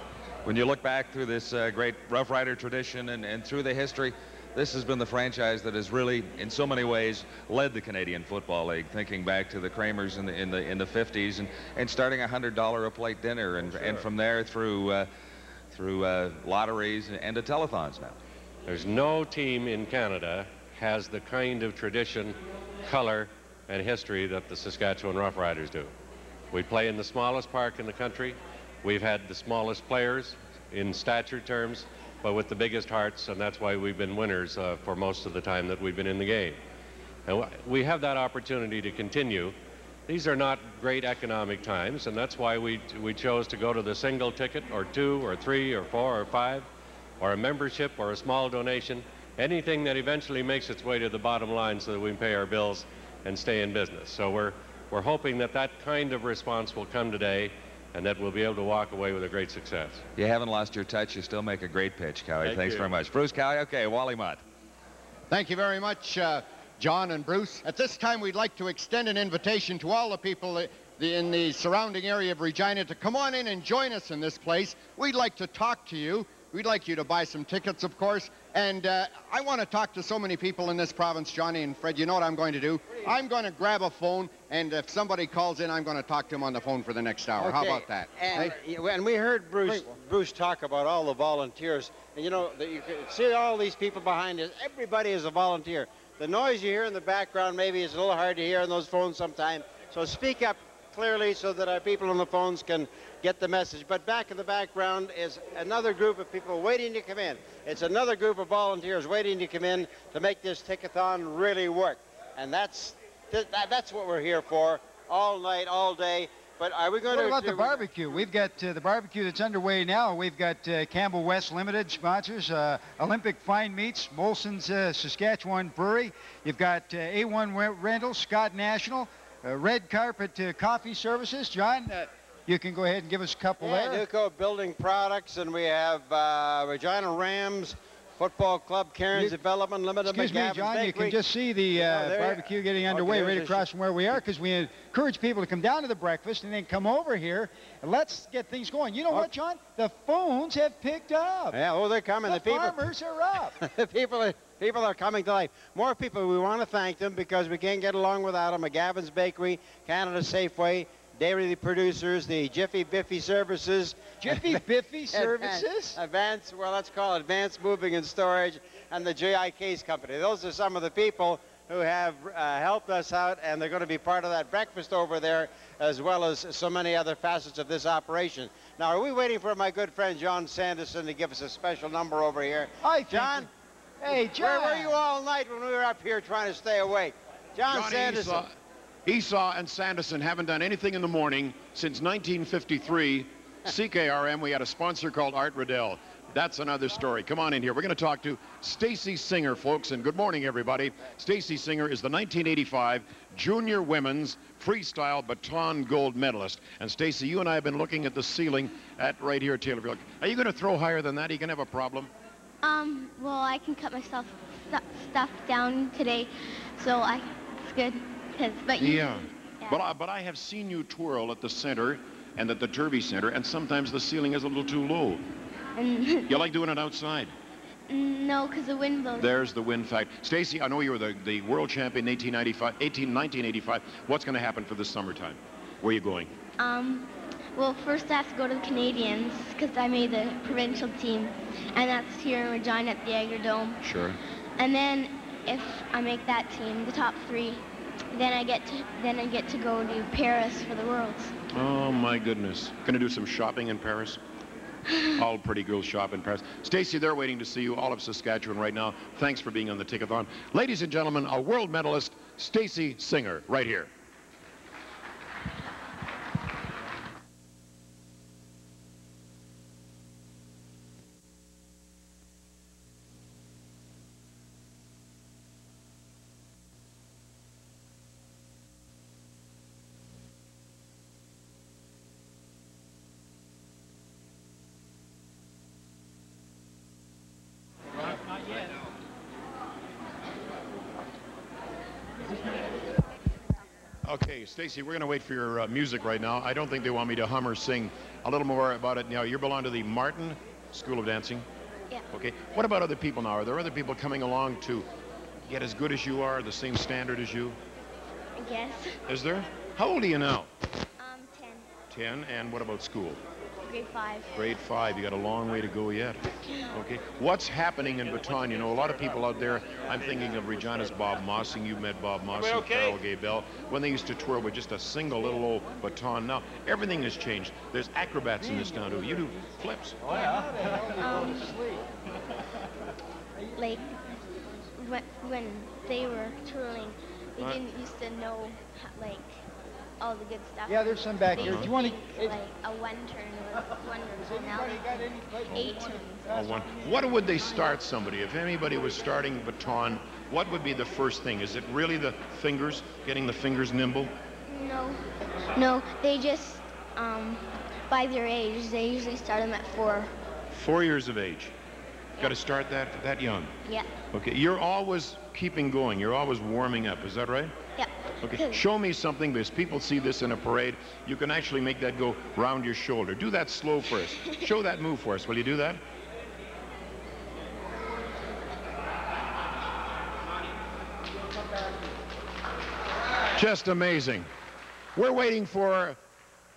When you look back through this great Rough Rider tradition and through the history, this has been the franchise that has really, in so many ways, led the Canadian Football League. Thinking back to the Kramers in the 50s and starting $100 a plate dinner, and from there through lotteries and to telethons now. There's no team in Canada has the kind of tradition, color, and history that the Saskatchewan Roughriders do. We play in the smallest park in the country. We've had the smallest players in stature terms, but with the biggest hearts, and that's why we've been winners for most of the time that we've been in the game. And we have that opportunity to continue. These are not great economic times, and that's why we chose to go to the single ticket, or 2 or 3 or 4 or 5, or a membership or a small donation, anything that eventually makes its way to the bottom line so that we can pay our bills and stay in business. So we're hoping that that kind of response will come today, and that we'll be able to walk away with a great success. You haven't lost your touch. You still make a great pitch, Cowie. Thanks you very much. Bruce Cowie. Okay, Wally Mott. Thank you very much, John and Bruce. At this time, we'd like to extend an invitation to all the people in the surrounding area of Regina to come on in and join us in this place. We'd like to talk to you. We'd like you to buy some tickets, of course. And I want to talk to so many people in this province, Johnny and Fred. You know what I'm going to do? I'm going to grab a phone, and if somebody calls in, I'm going to talk to him on the phone for the next hour. Okay. How about that? And we heard Bruce talk about all the volunteers. And, you know, you can see all these people behind us. Everybody is a volunteer. The noise you hear in the background maybe is a little hard to hear on those phones sometimes. So speak up clearly so that our people on the phones can get the message. But back in the background is another group of people waiting to come in. It's another group of volunteers waiting to come in to make this Tickethon really work. And that's what we're here for, all night, all day. But are we going to... What about the barbecue? We've got the barbecue that's underway now. We've got Campbell West Limited sponsors, Olympic Fine Meats, Molson's Saskatchewan Brewery. You've got A1 Rentals, Scott National, Red Carpet Coffee Services. John, you can go ahead and give us a couple there. Nuco Building Products, and we have Regina Rams, Football Club, Cairns Development Limited. Excuse me, John, Bakery. you can just see the barbecue getting underway right across from where we are, because we encourage people to come down to the breakfast and then come over here and let's get things going. You know what, John? The phones have picked up. Yeah, oh, they're coming. The farmers are up. The people are coming to life. More people. We want to thank them because we can't get along without them. McGavin's Bakery, Canada Safeway, Dairy Producers, the Jiffy Biffy Services. Jiffy Biffy Services? Advanced, well, let's call it Advanced Moving and Storage, and the GI Case Company. Those are some of the people who have helped us out, and they're going to be part of that breakfast over there, as well as so many other facets of this operation. Now, are we waiting for my good friend John Sanderson to give us a special number over here? Hi, John. Hey, John. Where were you all night when we were up here trying to stay awake? John Sanderson. Esaw and Sanderson haven't done anything in the morning since 1953. CKRM, we had a sponsor called Art Riddell. That's another story. Come on in here. We're going to talk to Stacy Singer, folks, and good morning, everybody. Stacy Singer is the 1985 Junior Women's Freestyle Baton Gold Medalist. And Stacy, you and I have been looking at the ceiling right here at Taylorville. Are you going to throw higher than that? Are you going to have a problem? Well, I can cut myself stuff down today, so it's good. Yeah. But I have seen you twirl at the center and at the Derby Center, and sometimes the ceiling is a little too low. You like doing it outside? No, because the wind blows. There's the wind fact. Stacy, I know you were the world champion in 1985. What's going to happen for this summertime? Where are you going? Well, first I have to go to the Canadians, because I made the provincial team, and that's here in Regina at the Agrodome. Sure. And then if I make that team, the top 3, then I get to go to Paris for the Worlds. Oh my goodness! Going to do some shopping in Paris? All pretty girls shop in Paris. Stacy, they're waiting to see you. All of Saskatchewan right now. Thanks for being on the Tickethon, ladies and gentlemen. A world medalist, Stacy Singer, right here. Okay, Stacy, we're going to wait for your music right now. I don't think they want me to hum or sing. A little more about it now. You belong to the Martin School of Dancing? Yeah. Okay. What about other people now? Are there other people coming along to get as good as you are, the same standard as you? I guess. Is there? How old are you now? 10. 10. And what about school? Grade 5. Grade 5. You got a long way to go yet. Okay. What's happening in Baton? You know, a lot of people out there, I'm thinking of Regina's Bob Mossing. You met Bob Mossing, Carol Gay Bell, when they used to tour with just a single little old baton. Now, everything has changed. There's acrobats in this town, too. You do flips. Oh, yeah. Like, when they were touring, we didn't used to know, like, all the good stuff. Yeah, there's some back here. Do you want to... Like, a one turn was wonderful. Now they 8 turns. Oh, one. What would they start somebody? If anybody was starting baton, what would be the first thing? Is it really the fingers, getting the fingers nimble? No, they just, by their age, they usually start them at 4. 4 years of age. Got to start that young. Yeah. Okay, you're always keeping going. You're always warming up. Is that right? Yeah. Okay, show me something, because people see this in a parade. You can actually make that go round your shoulder. Do that slow for us. Show that move for us. Will you do that? Just amazing. We're waiting for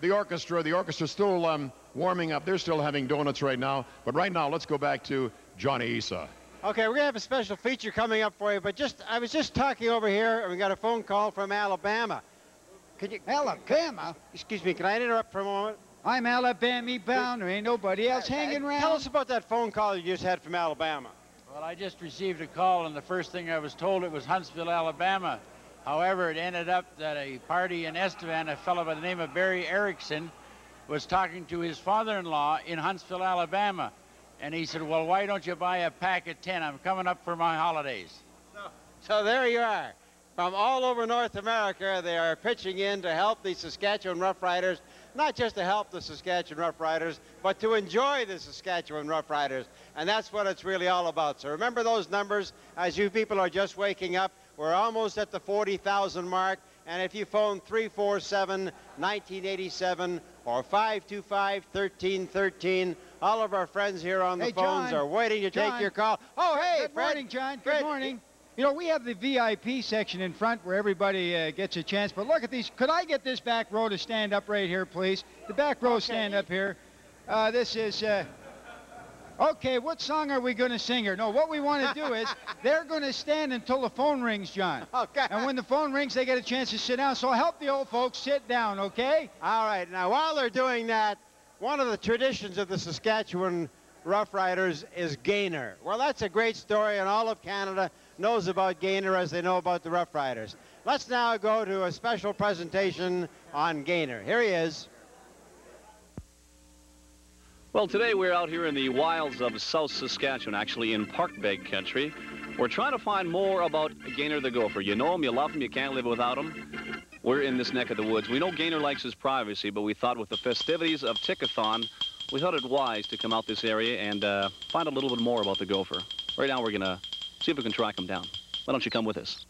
the orchestra. The orchestra's still warming up. They're still having donuts right now. But right now, let's go back to Johnny Esaw. Okay, we're going to have a special feature coming up for you, but I was just talking over here, and we got a phone call from Alabama. Could you... Alabama? Excuse me, can I interrupt for a moment? I'm Alabama bound. There ain't nobody else hanging around. Tell us about that phone call you just had from Alabama. Well, I just received a call, and the first thing I was told it was Huntsville, Alabama. However, it ended up that a party in Estevan, a fellow by the name of Barry Erickson, was talking to his father-in-law in Huntsville, Alabama. And he said, well, why don't you buy a pack of 10? I'm coming up for my holidays. So there you are. From all over North America, they are pitching in to help the Saskatchewan Roughriders, not just to help the Saskatchewan Roughriders, but to enjoy the Saskatchewan Roughriders. And that's what it's really all about. So remember those numbers as you people are just waking up. We're almost at the 40,000 mark. And if you phone 347-1987 or 525-1313, all of our friends here on the phones are waiting to take your call. Oh, hey, Good Fred. morning, John. Good morning. You know, we have the VIP section in front where everybody gets a chance. But look at these. Could I get this back row to stand up right here, please? The back row stand up here. This is... Okay, what song are we going to sing here? No, what we want to do is they're going to stand until the phone rings, John. Okay. And when the phone rings, they get a chance to sit down. So help the old folks sit down, okay? All right. Now, while they're doing that, one of the traditions of the Saskatchewan Roughriders is Gaynor. Well, that's a great story, and all of Canada knows about Gaynor as they know about the Roughriders. Let's now go to a special presentation on Gaynor. Here he is. Well, today we're out here in the wilds of South Saskatchewan, actually in Parkbeg country. We're trying to find more about Gaynor the Gopher. You know him, you love him, you can't live without him. We're in this neck of the woods. We know Gaynor likes his privacy, but we thought with the festivities of Tickethon, we thought it wise to come out this area and find a little bit more about the Gopher. Right now we're going to see if we can track him down. Why don't you come with us?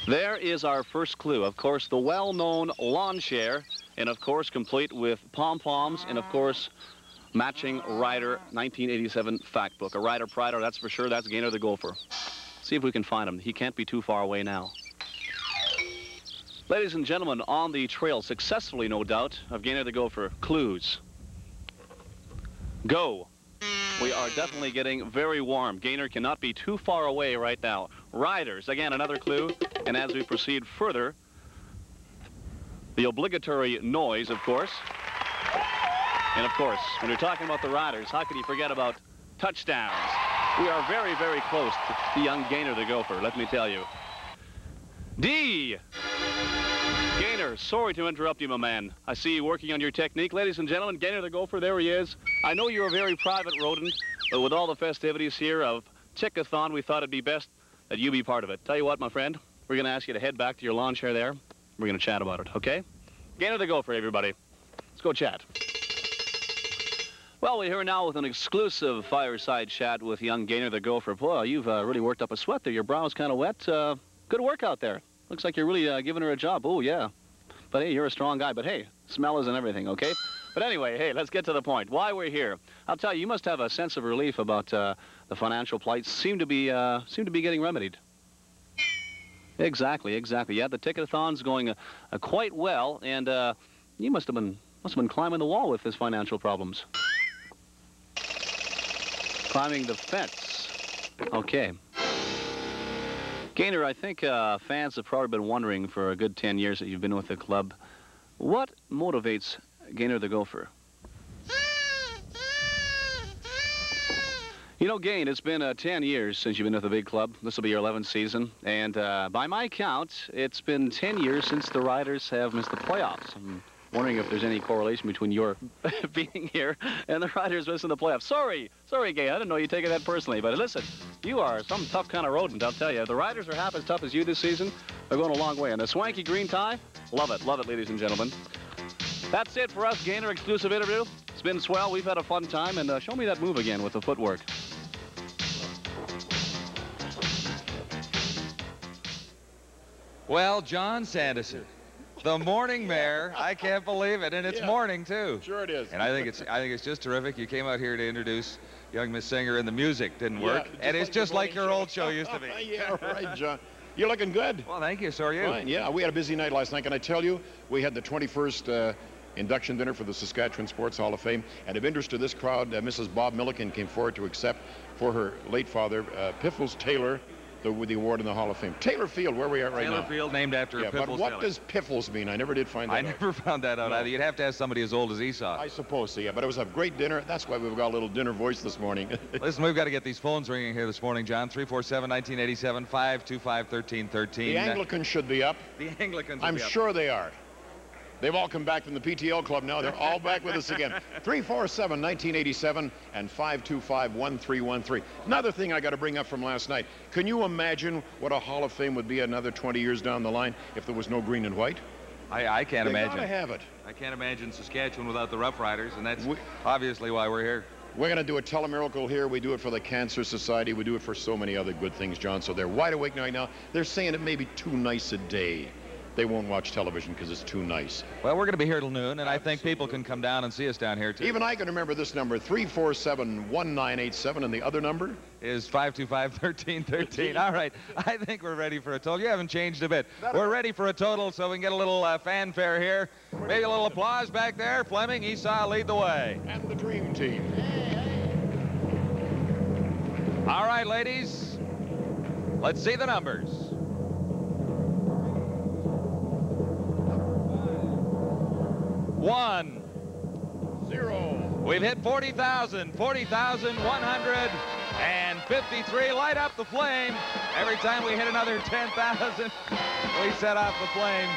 There is our first clue. Of course, the well-known lawn chair, and of course, complete with pom-poms, and of course, matching Rider 1987 fact book. A Rider Prider, that's for sure. That's Gaynor the Gopher. See if we can find him. He can't be too far away now. Ladies and gentlemen, on the trail, successfully, no doubt, of Gaynor the Gopher, clues. Go. We are definitely getting very warm. Gaynor cannot be too far away right now. Riders, again, another clue. And as we proceed further, the obligatory noise, of course. And of course, when you're talking about the Riders, how can you forget about touchdowns? We are very, very close to the young Gaynor the Gopher, let me tell you. D. Gaynor, sorry to interrupt you, my man. I see you working on your technique. Ladies and gentlemen, Gaynor the Gopher, there he is. I know you're a very private rodent, but with all the festivities here of Tickethon, we thought it'd be best that you be part of it. Tell you what, my friend, we're going to ask you to head back to your lawn chair there. We're going to chat about it, okay? Gaynor the Gopher, everybody. Let's go chat. Well, we're here now with an exclusive fireside chat with young Gaynor the Gopher. Boy, you've really worked up a sweat there. Your brow's kind of wet. Good work out there. Looks like you're really giving her a job. Oh, yeah. But, hey, you're a strong guy. But, hey, smell isn't everything, okay? But anyway, hey, let's get to the point. Why we're here. I'll tell you, you must have a sense of relief about the financial plight. Seem to be getting remedied. Exactly. Yeah, the Tickethon's going quite well, and you must have been climbing the wall with his financial problems. Climbing the fence. Okay. Gaynor, I think fans have probably been wondering for a good 10 years that you've been with the club. What motivates Gaynor the Gopher? You know, Gain, it's been 10 years since you've been with the big club. This will be your 11th season. And by my count, it's been 10 years since the Riders have missed the playoffs. I'm wondering if there's any correlation between your being here and the Riders missing the playoffs. Sorry, Gain, I didn't know you'd take it that personally. But listen, you are some tough kind of rodent, I'll tell you. If the Riders are half as tough as you this season, they're going a long way. And the swanky green tie, love it, ladies and gentlemen. That's it for us, Gaynor exclusive interview. It's been swell. We've had a fun time. And show me that move again with the footwork. Well, John Sanderson, the morning mayor. I can't believe it, and it's morning too. Sure it is. And I think it's just terrific. You came out here to introduce young Miss Singer, and the music didn't work, and it's just like your old show used to be. Yeah, right, John. You're looking good. Well, thank you. So are you. Fine. Yeah, we had a busy night last night. Can I tell you, we had the 21st induction dinner for the Saskatchewan Sports Hall of Fame. And of interest to this crowd, Mrs. Bob Milliken came forward to accept for her late father, Piffles Taylor, with the award in the Hall of Fame. Taylor Field, where we are right now. Taylor Field, named after Piffles But what Taylor. does Piffles mean? I never did find that out. I never found that out either. You'd have to ask somebody as old as Esaw. I suppose so, yeah. But it was a great dinner. That's why we've got a little dinner voice this morning. Listen, we've got to get these phones ringing here this morning, John. 347-1987, 525-1313. The Anglicans should be up. The Anglicans I'm be up. sure they are. They've all come back from the PTL club now. They're all back with us again. 347-1987 and 525-1313. Another thing I got to bring up from last night. Can you imagine what a Hall of Fame would be another 20 years down the line if there was no green and white? I can't imagine. They gotta have it. I can't imagine Saskatchewan without the Roughriders, and that's obviously why we're here. We're going to do a telemiracle here. We do it for the Cancer Society. We do it for so many other good things, John. So they're wide awake right now. They're saying it may be too nice a day. They won't watch television because it's too nice. Well, we're going to be here till noon, and I think people can come down and see us down here, too. Even I can remember this number, 347-1987, and the other number? Is 525-1313. All right, I think we're ready for a total. You haven't changed a bit. We're ready for a total, so we can get a little fanfare here. Maybe a little applause back there. Fleming, Esaw, lead the way. And the dream team. All right, ladies, let's see the numbers. 1, 0. We've hit 40,000, 40,153. Light up the flame. Every time we hit another 10,000, we set off the flame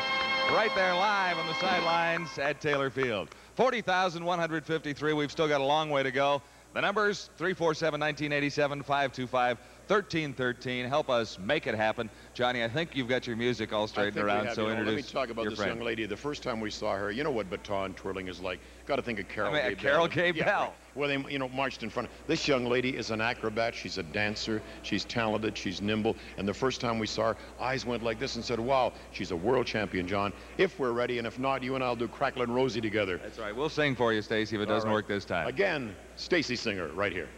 right there live on the sidelines at Taylor Field. 40,153. We've still got a long way to go. The numbers, 347-1987, 525-1313. Help us make it happen. Johnny, I think you've got your music all straightened around, so introduce Let me talk about this young lady. The first time we saw her, you know what baton twirling is like. Got to think of Carol Gay Bell. Carol Gay Bell. Yeah, well, they, marched in front. This young lady is an acrobat. She's a dancer. She's talented. She's nimble. And the first time we saw her, eyes went like this and said, wow, she's a world champion, John. If we're ready, and if not, you and I'll do Cracklin' Rosie together. That's right. We'll sing for you, Stacy, if it doesn't work this time. Again, Stacy Singer, right here.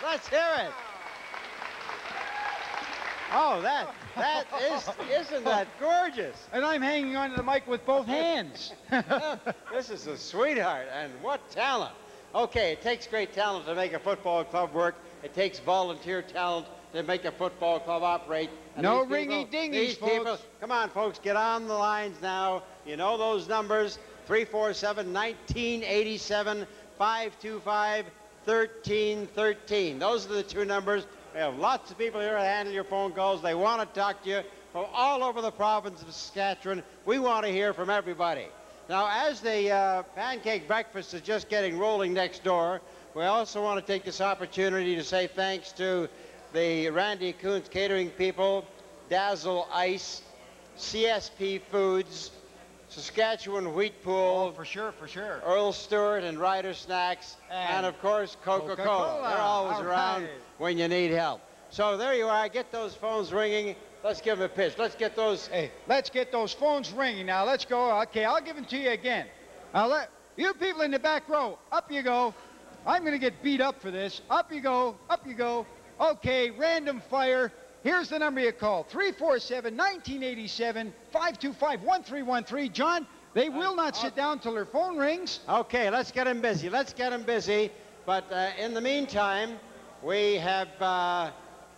Let's hear it. Oh, that. Isn't that gorgeous? And I'm hanging onto the mic with both hands. This is a sweetheart, and what talent. Okay, it takes great talent to make a football club work. It takes volunteer talent to make a football club operate. And no these people, ringy-dingies, folks. People, come on, folks, get on the lines now. You know those numbers, 347-1987, 525-1313. Those are the two numbers. We have lots of people here to handle your phone calls. They want to talk to you from all over the province of Saskatchewan. We want to hear from everybody. Now, as the pancake breakfast is just getting rolling next door, we also want to take this opportunity to say thanks to the Randy Coons catering people, Dazzle Ice, CSP Foods, Saskatchewan Wheat Pool. Oh, for sure. Earl Stewart and Ryder Snacks, and of course, Coca-Cola. They're always around when you need help. So there you are. Get those phones ringing. Let's give them a pitch. Let's get those. Hey, let's get those phones ringing now. Let's go. Okay, I'll give them to you again. Now, you people in the back row, up you go. I'm going to get beat up for this. Up you go. Up you go. Okay, random fire. Here's the number you call. 347-1987, 525-1313. John, they will not sit down till their phone rings. Okay, let's get them busy. Let's get them busy. But in the meantime, we have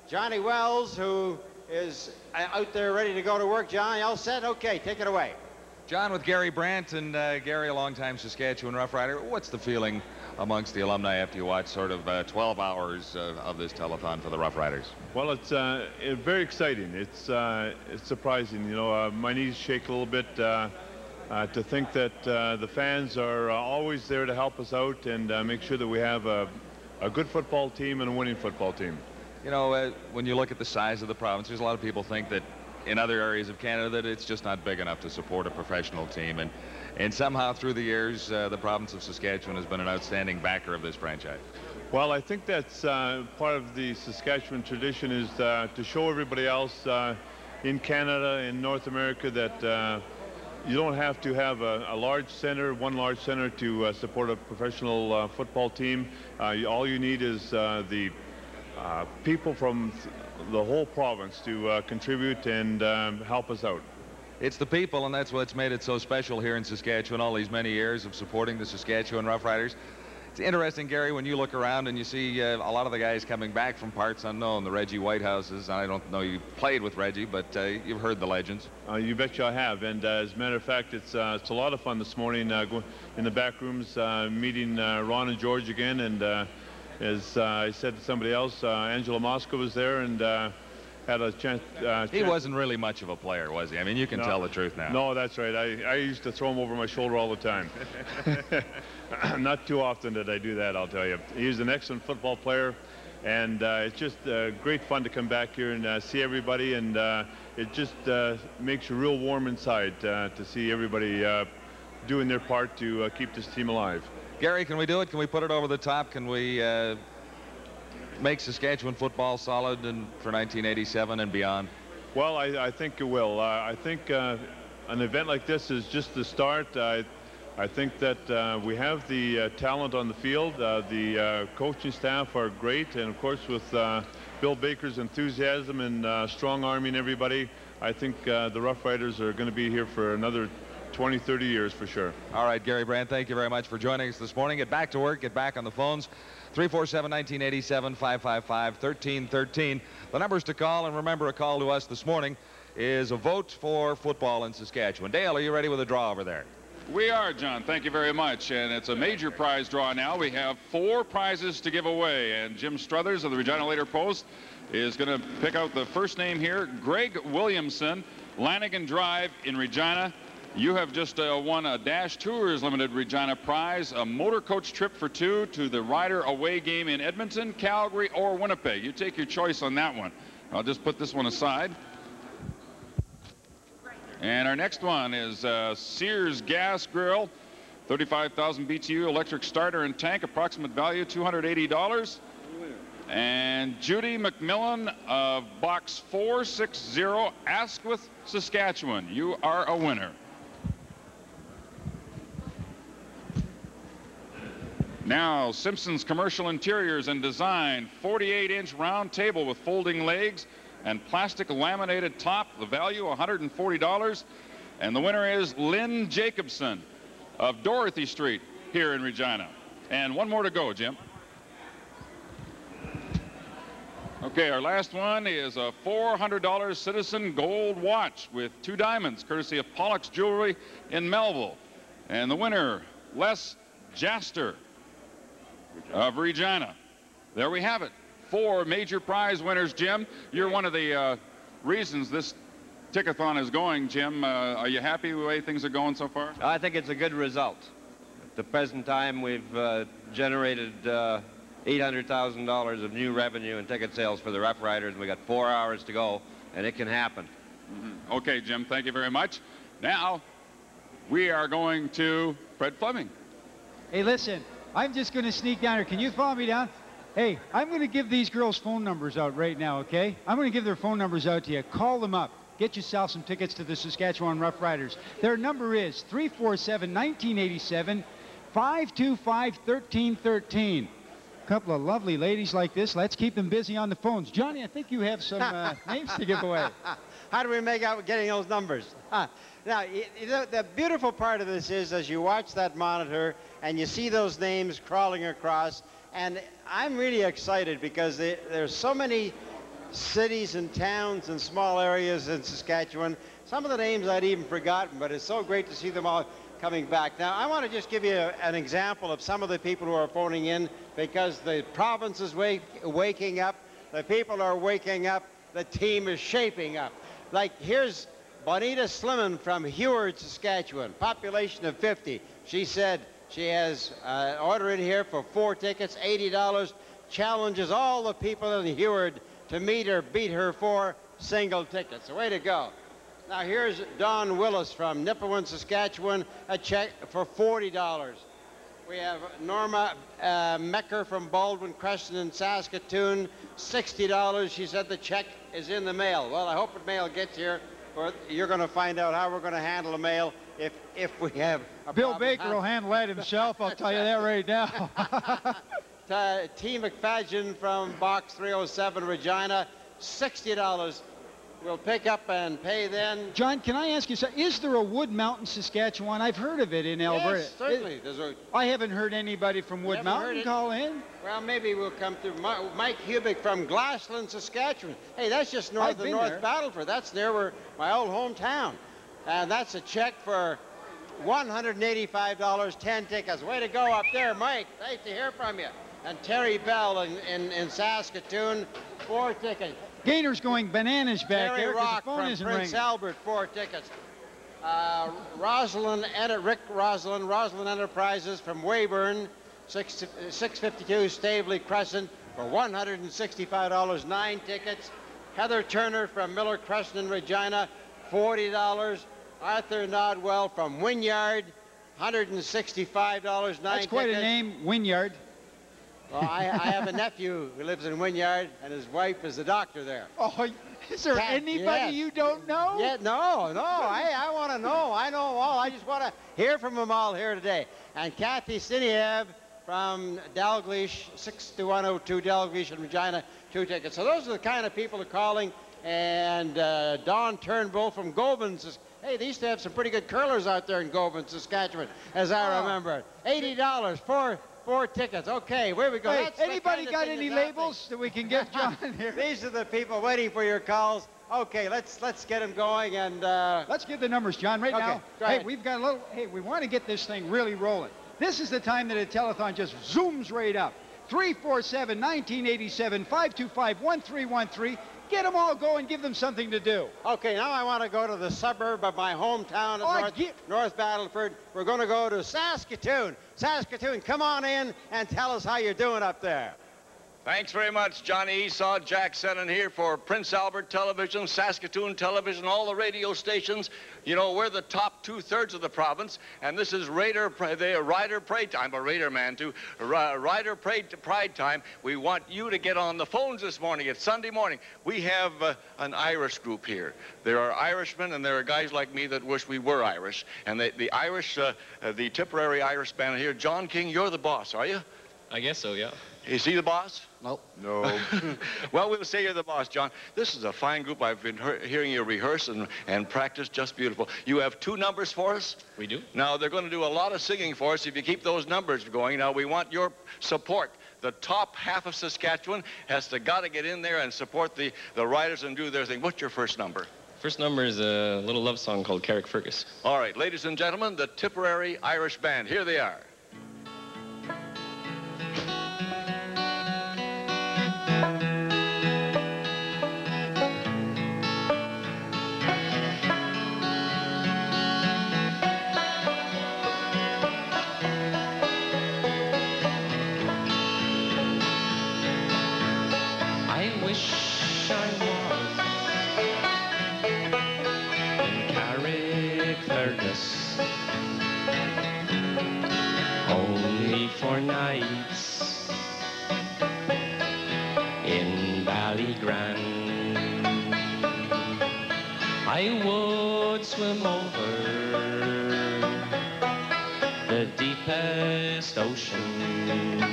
Johnny Wells, who is out there ready to go to work. John, you all set? Okay, take it away. John, with Gary Brandt, and Gary, a longtime Saskatchewan Roughrider, what's the feeling amongst the alumni after you watch sort of 12 hours of this telethon for the Roughriders? Well, it's very exciting. It's surprising. You know, my knees shake a little bit to think that the fans are always there to help us out and make sure that we have a good football team and a winning football team. You know, when you look at the size of the province, there's a lot of people think that in other areas of Canada that it's just not big enough to support a professional team. And somehow through the years, the province of Saskatchewan has been an outstanding backer of this franchise. Well, I think that's part of the Saskatchewan tradition, is to show everybody else in Canada, in North America, that you don't have to have a large center, one large center, to support a professional football team. All you need is the people from the whole province to contribute and help us out. It's the people, and that's what's made it so special here in Saskatchewan, all these many years of supporting the Saskatchewan Roughriders. It's interesting, Gary, when you look around and you see a lot of the guys coming back from parts unknown, the Reggie Whitehouses. I don't know you played with Reggie, but you've heard the legends. You betcha I have, and as a matter of fact, it's a lot of fun this morning going in the back rooms, meeting Ron and George again, and as I said to somebody else, Angela Moscow was there, and had a chance. He wasn't really much of a player, was he? I mean, you can tell the truth now. No, that's right. I used to throw him over my shoulder all the time. Not too often did I do that, I'll tell you. He's an excellent football player, and it's just great fun to come back here and see everybody, and it just makes you real warm inside to see everybody doing their part to keep this team alive. Gary, can we do it? Can we put it over the top? Can we make Saskatchewan football solid for 1987 and beyond? Well, I think it will. I think an event like this is just the start. I think that we have the talent on the field. The coaching staff are great, and of course with Bill Baker's enthusiasm and strong-arming everybody, I think the Roughriders are going to be here for another 20, 30 years for sure. All right, Gary Brandt, thank you very much for joining us this morning. Get back to work, get back on the phones. 347-1987, 555-1313. The numbers to call, and remember, a call to us this morning is a vote for football in Saskatchewan. Dale, are you ready with a draw over there? We are, John. Thank you very much. And it's a major prize draw now. We have 4 prizes to give away. And Jim Struthers of the Regina Later Post is going to pick out the first name here. Greg Williamson, Lanigan Drive in Regina. You have just won a Dash Tours Limited Regina prize, a motor coach trip for 2 to the Ryder away game in Edmonton, Calgary, or Winnipeg. You take your choice on that one. I'll just put this one aside. And our next one is Sears Gas Grill, 35,000 BTU electric starter and tank, approximate value $280. And Judy McMillan of box 460, Asquith, Saskatchewan. You are a winner. Now, Simpson's Commercial Interiors and Design, 48-inch round table with folding legs, and plastic laminated top. The value $140. And the winner is Lynn Jacobson of Dorothy Street here in Regina. And one more to go, Jim. Okay, our last one is a $400 Citizen Gold watch with 2 diamonds, courtesy of Pollock's Jewelry in Melville. And the winner, Les Jaster of Regina. There we have it. 4 major prize winners, Jim. You're one of the reasons this Tickethon is going, Jim. Are you happy with the way things are going so far? I think it's a good result. At the present time, we've generated $800,000 of new revenue in ticket sales for the Rough Riders. We got 4 hours to go, and it can happen. Okay, Jim, thank you very much. Now, we are going to Fred Fleming. Hey, listen, I'm just going to sneak down here. Can you follow me down? Hey, I'm going to give these girls' phone numbers out right now, okay? I'm going to give their phone numbers out to you. Call them up. Get yourself some tickets to the Saskatchewan Roughriders. Their number is 347-1987, 525-1313. A couple of lovely ladies like this. Let's keep them busy on the phones. Johnny, I think you have some names to give away. How do we make out getting those numbers? Now, the beautiful part of this is as you watch that monitor and you see those names crawling across, and I'm really excited because there's so many cities and towns and small areas in Saskatchewan. Some of the names I'd even forgotten, but it's so great to see them all coming back. Now, I want to just give you an example of some of the people who are phoning in because the province is waking up, the people are waking up, the team is shaping up. Like, here's Bonita Slimman from Heward, Saskatchewan, population of 50. She said she has an order in here for 4 tickets, $80, challenges all the people in Heward to meet or beat her 4 single tickets. Way to go. Now here's Don Willis from Nipawin, Saskatchewan, a check for $40. We have Norma Mecker from Baldwin Crescent in Saskatoon, $60. She said the check is in the mail. Well, I hope the mail gets here, or you're going to find out how we're going to handle the mail if we have a Bill problem. Baker will handle that himself, I'll tell you that right now. T. McFadgen from Box 307, Regina, $60. We'll pick up and pay then. John, can I ask you something? Is there a Wood Mountain, Saskatchewan? I've heard of it in Alberta. Yes, certainly. I haven't heard anybody from Wood Mountain call in. Well, maybe we'll come through. Mike Hubick from Glassland, Saskatchewan. Hey, that's just north of North Battleford. That's near my old hometown. And that's a check for $185, 10 tickets. Way to go up there, Mike. Nice to hear from you. And Terry Bell in Saskatoon, 4 tickets. Gainer's going bananas back there because the phone isn't ringing. Prince Albert, 4 tickets. Rosalind Enterprises from Weyburn, 652 Staveley Crescent for $165, 9 tickets. Heather Turner from Miller Crescent in Regina, $40. Arthur Nodwell from Wynyard, $165, 9 tickets. That's quite a name, Wynyard. Well, I have a nephew who lives in Wynyard, and his wife is a doctor there. Oh, is there anybody you don't know? Yeah, no. I want to know. I know all. I just want to hear from them all here today. And Kathy Siniev from Dalglish, 6102 Dalglish in Regina, 2 tickets. So those are the kind of people who are calling. And Don Turnbull from Govan. Hey, they used to have some pretty good curlers out there in Govan, Saskatchewan, as I remember. $80 for 4 tickets. Okay, where we go. Hey, anybody got any labels that we can get John here? These are the people waiting for your calls. Okay, let's get them going and let's get the numbers, John, right now. Hey, we've got a little. Hey, we want to get this thing really rolling. This is the time that a telethon just zooms right up. 347-1987, 525-1313. Get them all going. Give them something to do. Okay, now I want to go to the suburb of my hometown of North Battleford. We're going to go to Saskatoon. Saskatoon, come on in and tell us how you're doing up there. Thanks very much, Johnny Esaw. Jack Sennin here for Prince Albert Television, Saskatoon Television, all the radio stations. You know, we're the top 2/3 of the province, and this is Rider Pride Time. I'm a Raider man, too. Rider Pride Time. We want you to get on the phones this morning. It's Sunday morning. We have an Irish group here. There are Irishmen, and there are guys like me that wish we were Irish. And the Irish, the Tipperary Irish band here, John King, you're the boss, are you? I guess so, yeah. Is he the boss? No. No. Well, we'll say you're the boss, John. This is a fine group. I've been hearing you rehearse and practice. Just beautiful. You have 2 numbers for us? We do. Now, they're going to do a lot of singing for us if you keep those numbers going. Now, we want your support. The top half of Saskatchewan has got to get in there and support the riders and do their thing. What's your first number? First number is a little love song called Carrick Fergus. All right, ladies and gentlemen, the Tipperary Irish Band. Here they are. Only for nights in Ballygrand, I would swim over the deepest ocean.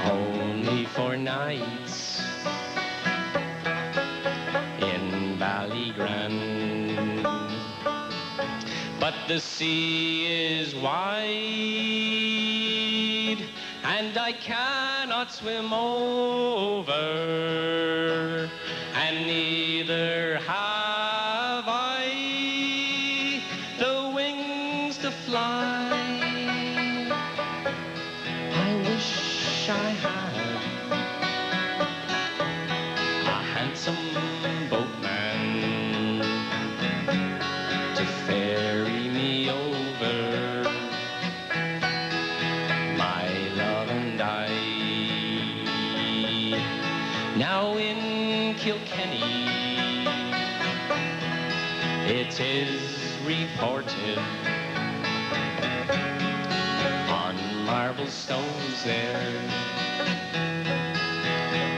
Only for nights in Ballygrand. But the sea is wide, and I cannot swim over, and neither have I the wings to fly. I wish I had a handsome boatman to ferry me over, my love and I. Now in Kilkenny it is reported on marble stones there,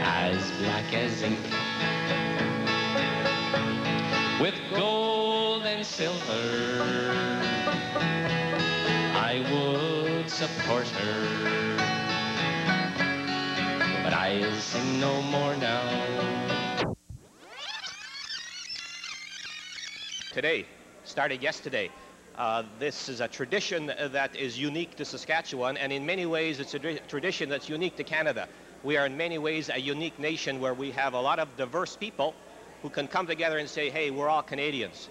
as black as ink, with gold and silver, I would support her, but I'll sing no more now. Today, started yesterday, this is a tradition that is unique to Saskatchewan, and in many ways it's a tradition that's unique to Canada. We are in many ways a unique nation where we have a lot of diverse people who can come together and say, hey, we're all Canadians.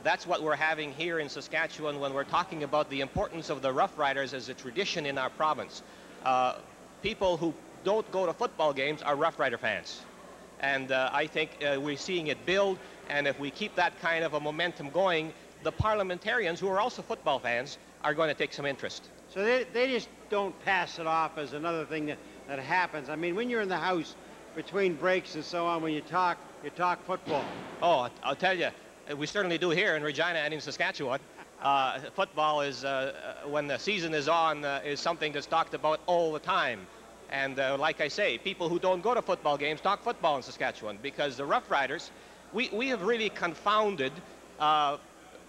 That's what we're having here in Saskatchewan when we're talking about the importance of the Roughriders as a tradition in our province. People who don't go to football games are Roughrider fans. And I think we're seeing it build, and if we keep that kind of a momentum going, the parliamentarians, who are also football fans, are going to take some interest. So they just don't pass it off as another thing that happens. I mean, when you're in the house between breaks and so on, when you talk football. Oh, I'll tell you, we certainly do here in Regina and in Saskatchewan. Football is, when the season is on, is something that's talked about all the time. And like I say, people who don't go to football games talk football in Saskatchewan, because the Roughriders, we have really confounded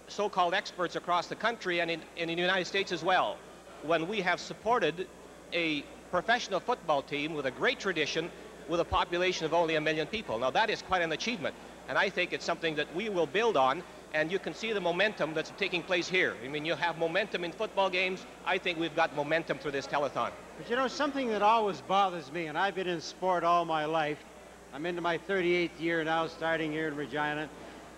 so-called experts across the country and in the United States as well, when we have supported a professional football team with a great tradition with a population of only 1 million people. Now that is quite an achievement, and I think it's something that we will build on, and you can see the momentum that's taking place here. I mean, you have momentum in football games. I think we've got momentum through this telethon. But you know, something that always bothers me, and I've been in sport all my life, I'm into my 38th year now, starting here in Regina,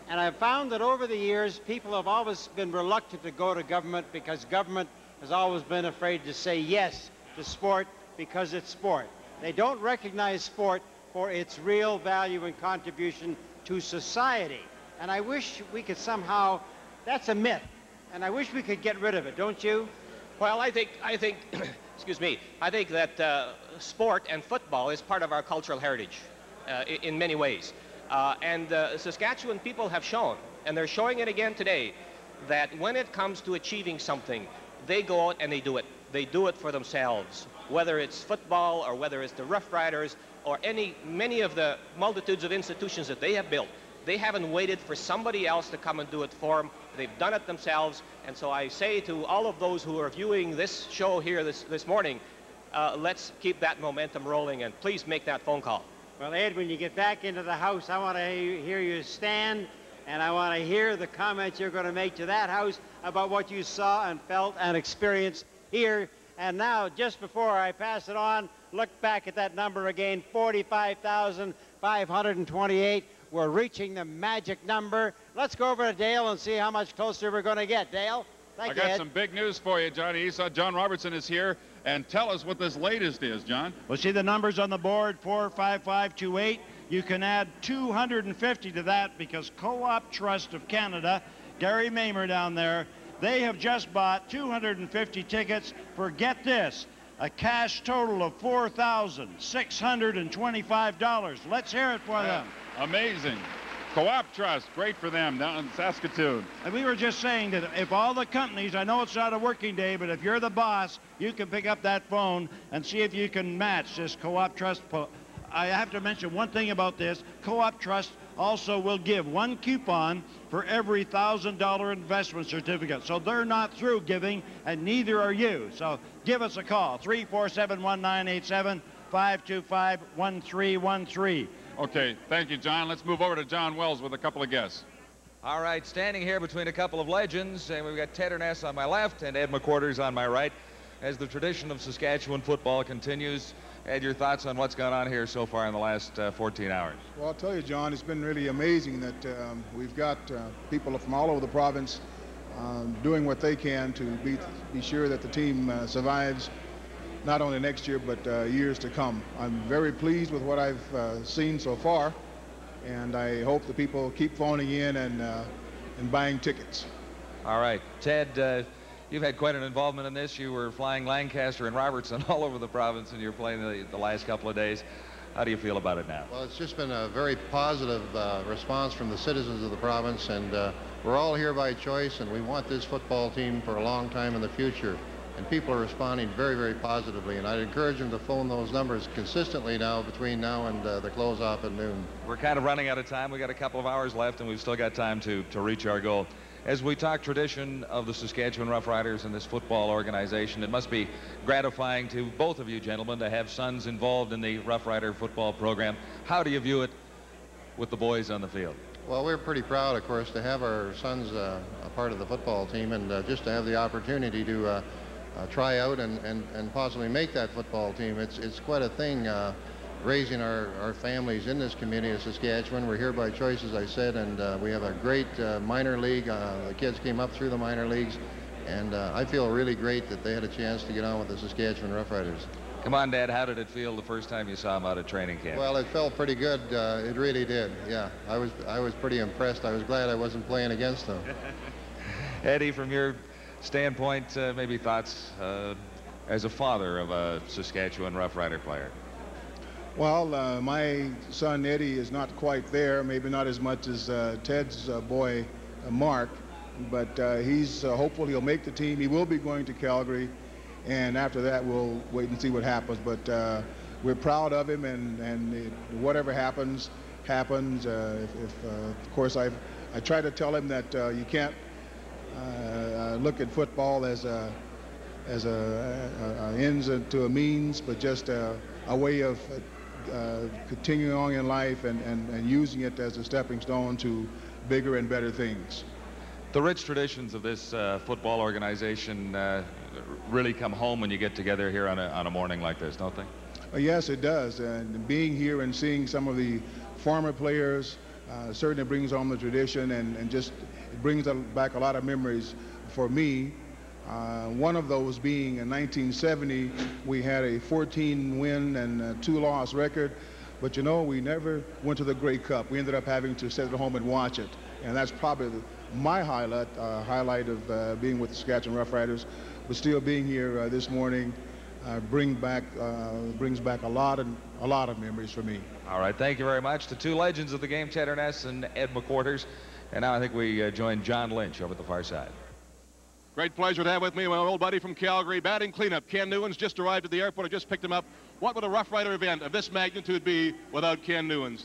and I've found that over the years, people have always been reluctant to go to government because government has always been afraid to say yes to sport because it's sport. They don't recognize sport for its real value and contribution to society. And I wish we could somehow, that's a myth, and I wish we could get rid of it, don't you? Well, I think excuse me, I think that sport and football is part of our cultural heritage in many ways. And Saskatchewan people have shown, and they're showing it again today, that when it comes to achieving something, they go out and they do it. They do it for themselves, whether it's football or whether it's the Roughriders or many of the multitudes of institutions that they have built. They haven't waited for somebody else to come and do it for them. They've done it themselves. And so I say to all of those who are viewing this show here this morning, let's keep that momentum rolling, and please make that phone call. Well, Ed, when you get back into the house, I want to hear you stand, and I want to hear the comments you're going to make to that house about what you saw and felt and experienced here. And now, just before I pass it on, look back at that number again, 45,528. We're reaching the magic number. Let's go over to Dale and see how much closer we're going to get. Dale? Thank you, I got Ed. some big news for you, Johnny Esaw. John Robertson is here, and tell us what this latest is, John. Well, see the numbers on the board, 45528. You can add 250 to that because Co-op Trust of Canada, Gary Mamer down there, they have just bought 250 tickets for, get this, a cash total of $4,625. Let's hear it for them. Amazing. Co-op Trust, great for them down in Saskatoon. And we were just saying that if all the companies, I know it's not a working day, but if you're the boss, you can pick up that phone and see if you can match this Co-op Trust. I have to mention one thing about this. Co-op Trust also will give one coupon for every $1,000 investment certificate. So they're not through giving, and neither are you. So give us a call, 347-1987, 525-1313. Okay, thank you, John. Let's move over to John Wells with a couple of guests. All right, standing here between a couple of legends, and we've got Ted Ernest on my left and Ed McQuarters on my right. As the tradition of Saskatchewan football continues, Ed, your thoughts on what's gone on here so far in the last 14 hours? Well, I'll tell you, John, it's been really amazing that we've got people from all over the province doing what they can to be sure that the team survives not only next year but years to come. I'm very pleased with what I've seen so far, and I hope the people keep phoning in and buying tickets. All right, Ted, you've had quite an involvement in this. You were flying Lancaster and Robertson all over the province, and you're playing the last couple of days. How do you feel about it now? Well, it's just been a very positive response from the citizens of the province, and we're all here by choice, and we want this football team for a long time in the future. And people are responding very, very positively, and I'd encourage them to phone those numbers consistently now between now and the close-off at noon. We're kind of running out of time. We've got a couple of hours left, and we've still got time to reach our goal. As we talk tradition of the Saskatchewan Roughriders and this football organization, it must be gratifying to both of you gentlemen to have sons involved in the Rough Rider football program. How do you view it with the boys on the field? Well, we're pretty proud, of course, to have our sons a part of the football team, and just to have the opportunity to try out and possibly make that football team. It's quite a thing raising our families in this community of Saskatchewan. We're here by choice, as I said, and we have a great minor league. The kids came up through the minor leagues, and I feel really great that they had a chance to get on with the Saskatchewan Roughriders. Come on, Dad, how did it feel the first time you saw them out at training camp? Well, it felt pretty good. It really did. Yeah, I was pretty impressed. I was glad I wasn't playing against them. Eddie, from your standpoint, maybe thoughts as a father of a Saskatchewan Roughrider player? Well, my son Eddie is not quite there, maybe not as much as Ted's boy Mark, but he's hopeful he'll make the team. He will be going to Calgary, and after that we'll wait and see what happens. But we're proud of him, and whatever happens. Of course, I try to tell him that you can't look at football as a ends to a means, but just a way of continuing on in life and using it as a stepping stone to bigger and better things. The rich traditions of this football organization really come home when you get together here on a morning like this, don't they? Yes, it does. And being here and seeing some of the former players certainly brings home the tradition, and just it brings back a lot of memories for me. One of those being in 1970, we had a 14-win and 2-loss record, but you know, we never went to the Grey Cup. We ended up having to sit at home and watch it, and that's probably my highlight of being with the Saskatchewan Roughriders. But still, being here this morning brings back a lot of memories for me. All right, thank you very much to two legends of the game, Ted Ernest and Ed McQuarters. And now I think we join John Lynch over at the far side. Great pleasure to have with me my old buddy from Calgary, batting cleanup. Ken Newans just arrived at the airport. I just picked him up. What would a Rough Rider event of this magnitude be without Ken Newans?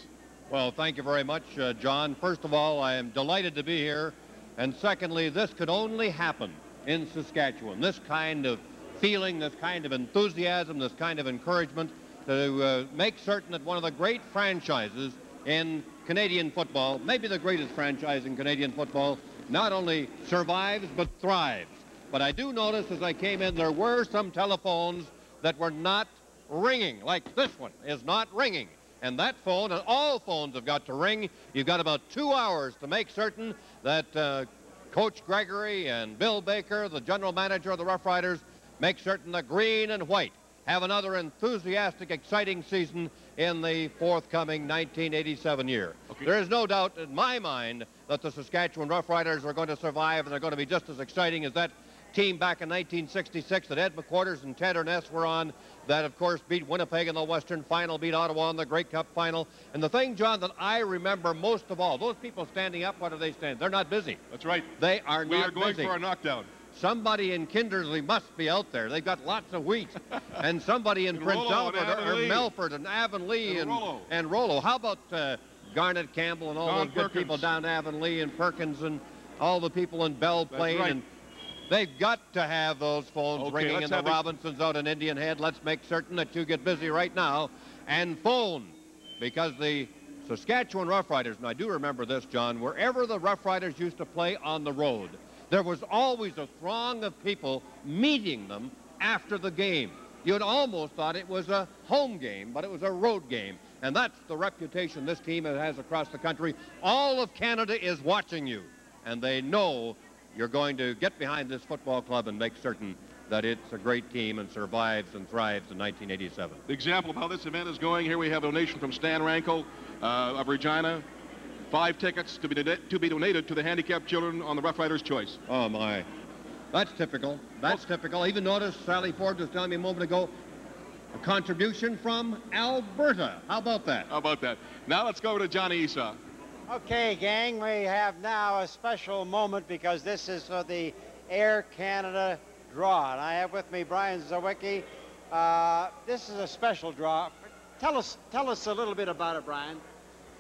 Well, thank you very much, John. First of all, I am delighted to be here. And secondly, this could only happen in Saskatchewan. This kind of feeling, this kind of enthusiasm, this kind of encouragement to make certain that one of the great franchises in Canadian football, maybe the greatest franchise in Canadian football, not only survives but thrives. But I do notice as I came in, there were some telephones that were not ringing, like this one is not ringing. And that phone, and all phones have got to ring. You've got about 2 hours to make certain that Coach Gregory and Bill Baker, the general manager of the Roughriders, make certain the green and white have another enthusiastic, exciting season in the forthcoming 1987 year. Okay. There is no doubt in my mind that the Saskatchewan Roughriders are going to survive, and they're going to be just as exciting as that team back in 1966 that Ed McQuarters and Ted Ernest were on, that of course beat Winnipeg in the Western Final, beat Ottawa in the Grey Cup Final. And the thing, John, that I remember most of all, those people standing up, what do they stand? They're not busy. That's right. They are not busy. We are going for a knockdown. Somebody in Kindersley must be out there. They've got lots of wheat. And somebody in Prince Albert or Melford and Avonlea and Rollo. How about Garnet Campbell and all those good people down Avonlea and Perkins and all the people in Belle Plaine? Right. And they've got to have those phones ringing, and the Robinsons out in Indian Head. Let's make certain that you get busy right now and phone, because the Saskatchewan Roughriders, and I do remember this, John, wherever the Roughriders used to play on the road, there was always a throng of people meeting them after the game. You'd almost thought it was a home game, but it was a road game. And that's the reputation this team has across the country. All of Canada is watching you, and they know you're going to get behind this football club and make certain that it's a great team and survives and thrives in 1987. The example of how this event is going, here we have a donation from Stan Ranko of Regina. 5 tickets to be donated to the handicapped children on the Roughriders' choice. Oh, my. That's typical. That's typical. I even noticed Sally Ford was telling me a moment ago, a contribution from Alberta. How about that? How about that? Now let's go over to Johnny Esaw. Okay, gang, we have now a special moment because this is for the Air Canada draw. And I have with me Brian Zawicki. This is a special draw. Tell us a little bit about it, Brian.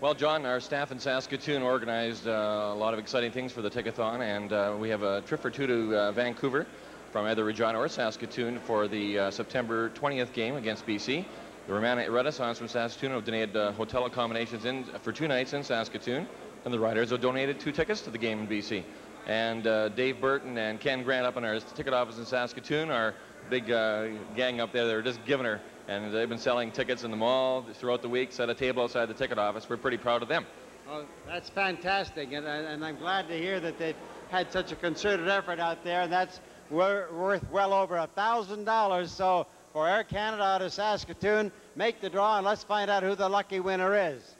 Well, John, our staff in Saskatoon organized a lot of exciting things for the Tickethon, and we have a trip or two to Vancouver from either Regina or Saskatoon for the September 20th game against BC. The Romantic Renaissance from Saskatoon have donated hotel accommodations for 2 nights in Saskatoon, and the Riders have donated 2 tickets to the game in BC. And Dave Burton and Ken Grant up in our ticket office in Saskatoon, our big gang up there, they're just giving her. And they've been selling tickets in the mall throughout the week, set a table outside the ticket office. We're pretty proud of them. Oh, that's fantastic, and I'm glad to hear that they've had such a concerted effort out there, and that's worth well over $1,000. So for Air Canada out of Saskatoon, make the draw, and let's find out who the lucky winner is.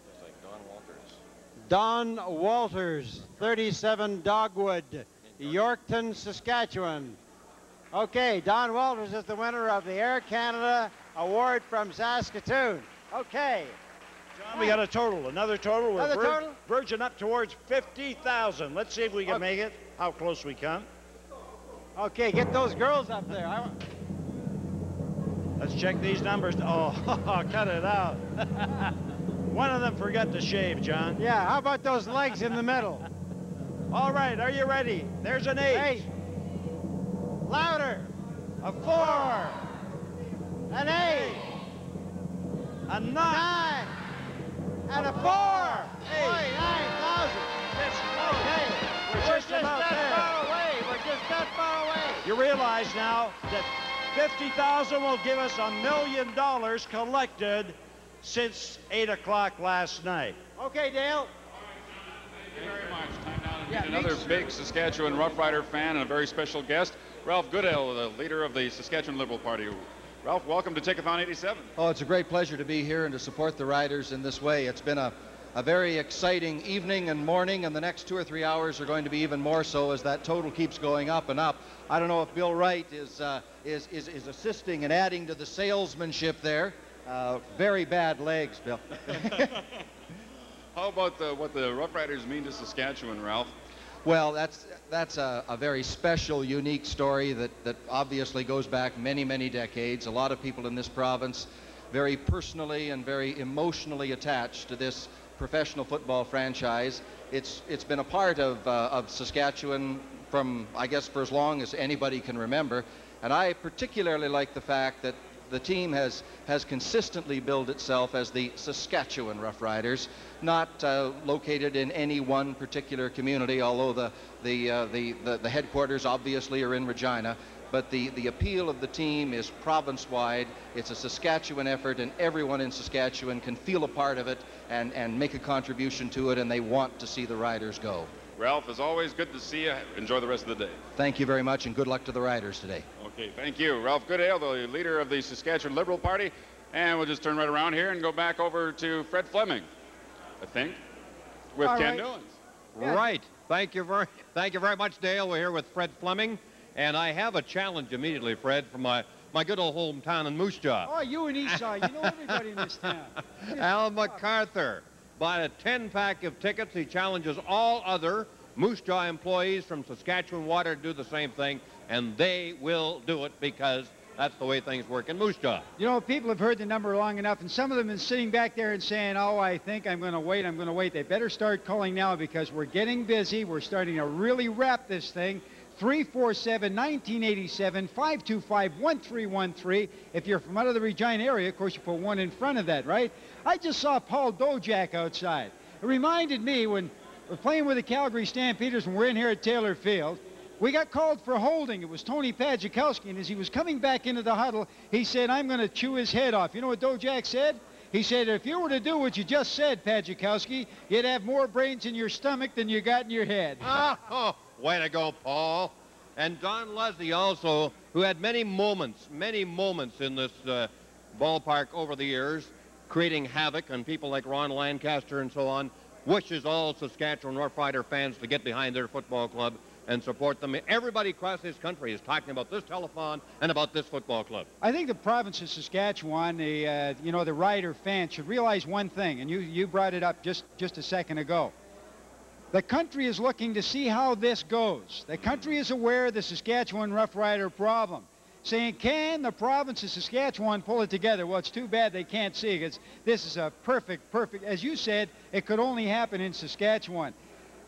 Looks like Don Walters. Don Walters, 37 Dogwood, Yorkton, Saskatchewan. Okay, Don Walters is the winner of the Air Canada Award from Saskatoon. Okay. John, we got a total, another total. Another total? Verging up towards 50,000. Let's see if we can make it, how close we come. Okay, get those girls up there. Let's check these numbers. Oh, cut it out. One of them forgot to shave, John. Yeah, how about those legs in the middle? All right, are you ready? There's an 8. Louder. A 4. An 8. A 9. 9. And a 4. 9,000. Okay. We're just about there. Far away. We're just that far away. You realize now that 50,000 will give us $1 million collected since 8 o'clock last night. Okay, Dale. Thank you very much. Time now to meet another big Saskatchewan Roughrider fan and a very special guest, Ralph Goodale, the leader of the Saskatchewan Liberal Party. Ralph, welcome to Tickethon 87. Oh, it's a great pleasure to be here and to support the Riders in this way. It's been a very exciting evening and morning, and the next 2 or 3 hours are going to be even more so as that total keeps going up and up. I don't know if Bill Wright is assisting and adding to the salesmanship there. Very bad legs, Bill. How about what the Roughriders mean to Saskatchewan, Ralph? Well, that's a very special, unique story that obviously goes back many, many decades. A lot of people in this province very personally and very emotionally attached to this professional football franchise. It's been a part of Saskatchewan from, I guess, for as long as anybody can remember. And I particularly like the fact that the team has consistently billed itself as the Saskatchewan Roughriders, not located in any one particular community, although the headquarters obviously are in Regina. But the appeal of the team is province-wide. It's a Saskatchewan effort, and everyone in Saskatchewan can feel a part of it and make a contribution to it, and they want to see the Riders go. Ralph, as always, good to see you. Enjoy the rest of the day. Thank you very much, and good luck to the Riders today. Okay, thank you. Ralph Goodale, the leader of the Saskatchewan Liberal Party. And we'll just turn right around here and go back over to Fred Fleming, I think, with Ken Newans. Right. Thank you very much, Dale. We're here with Fred Fleming. And I have a challenge immediately, Fred, from my good old hometown in Moose Jaw. Oh, you and Esaw. You know everybody in this town. Al MacArthur bought a 10-pack of tickets. He challenges all other Moose Jaw employees from Saskatchewan Water to do the same thing, and they will do it because that's the way things work in Moose Jaw. You know, people have heard the number long enough, and some of them have been sitting back there and saying, oh, I think I'm going to wait, I'm going to wait. They better start calling now because we're getting busy. We're starting to really wrap this thing. 347-1987, 525-1313. If you're from out of the Regina area, of course, you put 1 in front of that, right? I just saw Paul Dojak outside. It reminded me when we're playing with the Calgary Stampeders and we're in here at Taylor Field, we got called for holding. It was Tony Padzikowski, and as he was coming back into the huddle, he said, I'm going to chew his head off. You know what Dojak said? He said, if you were to do what you just said, Padzikowski, you'd have more brains in your stomach than you got in your head. Oh, way to go, Paul. And Don Leslie also, who had many moments in this ballpark over the years, creating havoc on people like Ron Lancaster and so on, wishes all Saskatchewan Roughrider fans to get behind their football club and support them. Everybody across this country is talking about this telethon and about this football club. I think the province of Saskatchewan, the Rider fans should realize one thing, and you brought it up just a second ago. The country is looking to see how this goes. The country is aware of the Saskatchewan Roughrider problem, saying, can the province of Saskatchewan pull it together? Well, it's too bad they can't see it, because this is a perfect, as you said, it could only happen in Saskatchewan.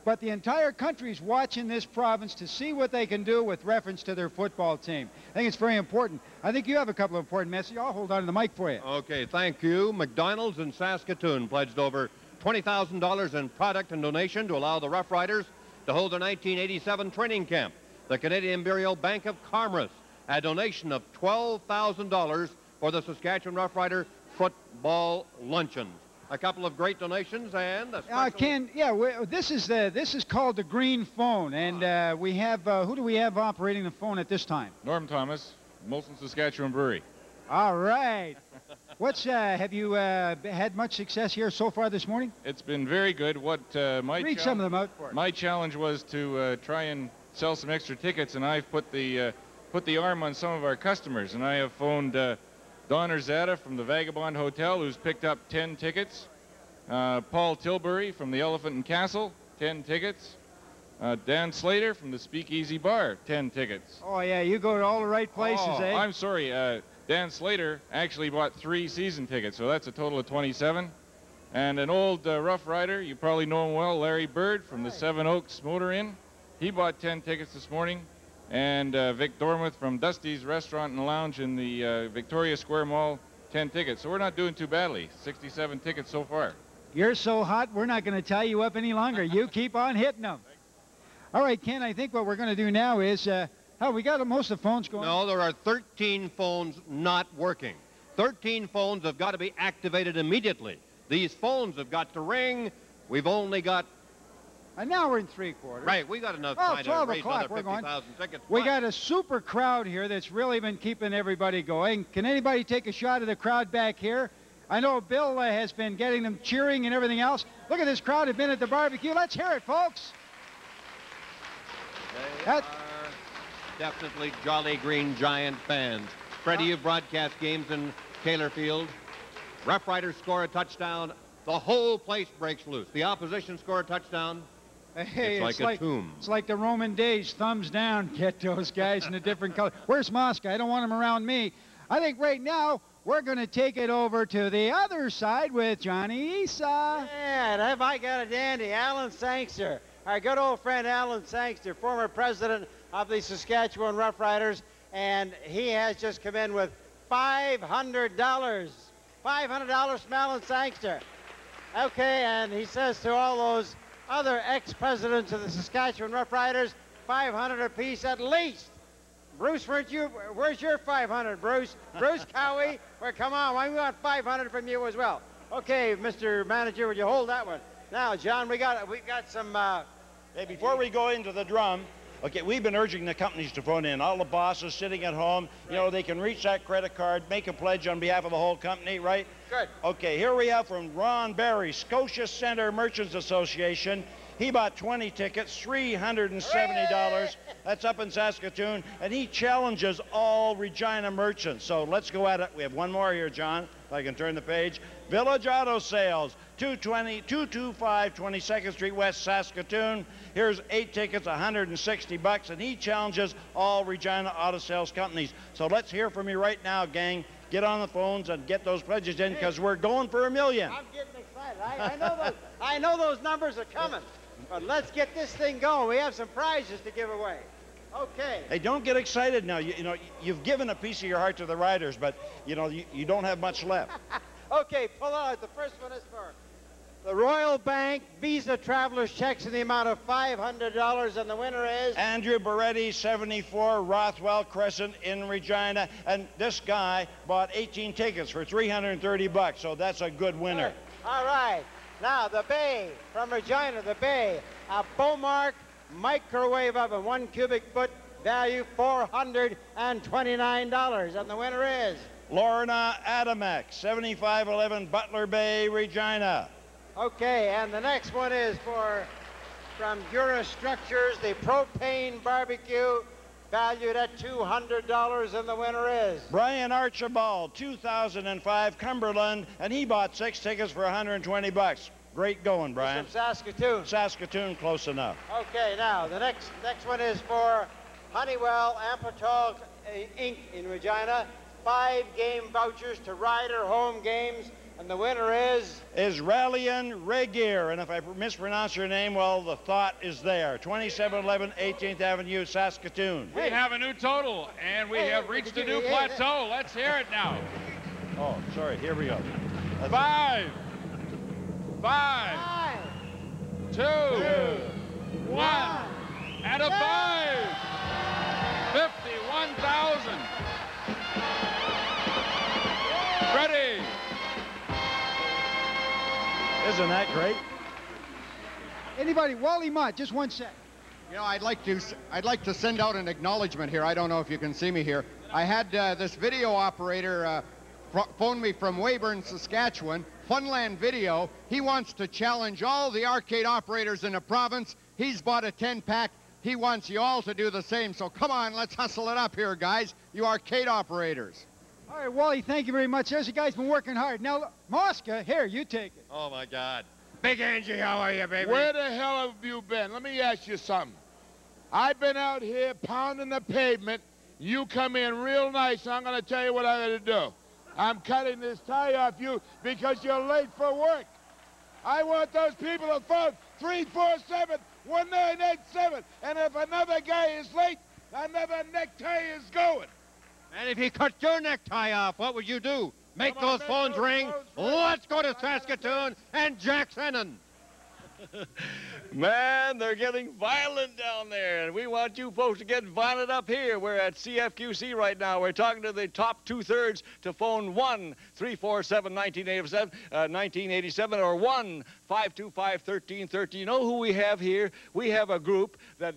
But the entire country is watching this province to see what they can do with reference to their football team. I think it's very important. I think you have a couple of important messages. I'll hold on to the mic for you. Okay, thank you. McDonald's in Saskatoon pledged over $20,000 in product and donation to allow the Roughriders to hold their 1987 training camp. The Canadian Imperial Bank of Commerce, a donation of $12,000 for the Saskatchewan Roughrider football luncheon. A couple of great donations and a Ken, this is called the Green Phone, and we have who do we have operating the phone at this time? Norm Thomas, Molson Saskatchewan Brewery. All right. Have you had much success here so far this morning? It's been very good. Read some of them out for us. My challenge was to try and sell some extra tickets, and I've put the arm on some of our customers, and I have phoned Don Erzada from the Vagabond Hotel, who's picked up 10 tickets. Paul Tilbury from the Elephant and Castle, 10 tickets. Dan Slater from the Speakeasy Bar, 10 tickets. Oh, yeah, you go to all the right places, eh? I'm sorry. Dan Slater actually bought 3 season tickets, so that's a total of 27. And an old Rough Rider, you probably know him well, Larry Bird from the Seven Oaks Motor Inn. He bought 10 tickets this morning. And Vic Dormuth from Dusty's Restaurant and Lounge in the Victoria Square Mall, 10 tickets. So we're not doing too badly. 67 tickets so far. You're so hot, we're not going to tie you up any longer. You keep on hitting them. All right, Ken, I think what we're going to do now is, we got most of the phones going. No, there are 13 phones not working. 13 phones have got to be activated immediately. These phones have got to ring. We've only got... And now we're in 3/4. Right, we got enough time to raise another 50,000 tickets. We got a super crowd here that's really been keeping everybody going. Can anybody take a shot of the crowd back here? I know Bill has been getting them cheering and everything else. Look at this crowd have been at the barbecue. Let's hear it, folks. They are definitely Jolly Green Giant fans. Freddie, you've broadcast games in Taylor Field. Rough Riders score a touchdown. The whole place breaks loose. The opposition score a touchdown. Hey, it's like a tomb. It's like the Roman days. Thumbs down. Get those guys in a different color. Where's Mosca? I don't want him around me. I think right now we're going to take it over to the other side with Johnny Esaw. Yeah, and have I got a dandy, Alan Sangster. Our good old friend Alan Sangster, former president of the Saskatchewan Roughriders, and he has just come in with $500. $500 from Alan Sangster. Okay, and he says to all those other ex-presidents of the Saskatchewan Roughriders, 500 apiece at least. Bruce, where's your 500, Bruce? Bruce Cowie, well, come on, we want 500 from you as well. Okay, Mr. Manager, would you hold that one? Now, John, we've got some... Hey, before we go into the drum, okay, we've been urging the companies to phone in. All the bosses sitting at home, you know, they can reach that credit card, make a pledge on behalf of the whole company, right? Good. Okay, here we have from Ron Barry, Scotia Centre Merchants Association. He bought 20 tickets, $370. That's up in Saskatoon, and he challenges all Regina merchants. So let's go at it. We have one more here, John, if I can turn the page. Village Auto Sales, 225 22nd Street West, Saskatoon. Here's 8 tickets, $160, and he challenges all Regina Auto Sales companies. So let's hear from you right now, gang. Get on the phones and get those pledges in, because we're going for $1 million. I'm getting excited. I know those numbers are coming. But let's get this thing going. We have some prizes to give away. Okay. Hey, don't get excited now. You know, you've given a piece of your heart to the Riders, but, you know, you don't have much left. Okay, pull out. The first one is for the Royal Bank Visa Traveler's Checks in the amount of $500, and the winner is... Andrew Beretti, 74 Rothwell Crescent in Regina, and this guy bought 18 tickets for $330, so that's a good winner. All right. Now, the Bay, from Regina, the Bay, a Beaumark microwave oven, 1 cubic foot, value $429, and the winner is... Lorna Adamek, 7511 Butler Bay, Regina. Okay, and the next one is from Gura Structures, the propane barbecue, valued at $200, and the winner is... Brian Archibald, 2005 Cumberland, and he bought 6 tickets for $120. Great going, Brian. From Saskatoon. Saskatoon, close enough. Okay, now the next one is for Honeywell Ampatol Inc. in Regina. 5 game vouchers to Rider home games, and the winner is... Rallian Regier, and if I mispronounce your name, well, the thought is there. 2711 18th Avenue, Saskatoon. We have a new total, and we have reached a new plateau. Let's hear it now. Oh, sorry, here we go. 5, 2, 1, and a 5. 51,000. Ready. Isn't that great? Anybody? Wally Mott, just 1 sec. You know, I'd like to send out an acknowledgement here. I don't know if you can see me here. I had this video operator phone me from Weyburn, Saskatchewan, Funland Video. He wants to challenge all the arcade operators in the province. He's bought a 10-pack. He wants you all to do the same. So come on, let's hustle it up here, guys. You arcade operators. All right, Wally, thank you very much. Those guys been working hard. Now, Mosca, here, you take it. Oh, my God. Big Angie, how are you, baby? Where the hell have you been? Let me ask you something. I've been out here pounding the pavement. You come in real nice, and I'm going to tell you what I got to do. I'm cutting this tie off you because you're late for work. I want those people to phone 347-1987, and if another guy is late, another necktie is going. And if he cut your necktie off, what would you do? Make those phones ring? Let's go to Saskatoon and Jack Sennon. Man, they're getting violent down there, and we want you folks to get violent up here. We're at CFQC right now. We're talking to the top 2/3 to phone 1-347-1987 or 1-525-1330. You know who we have here? We have a group that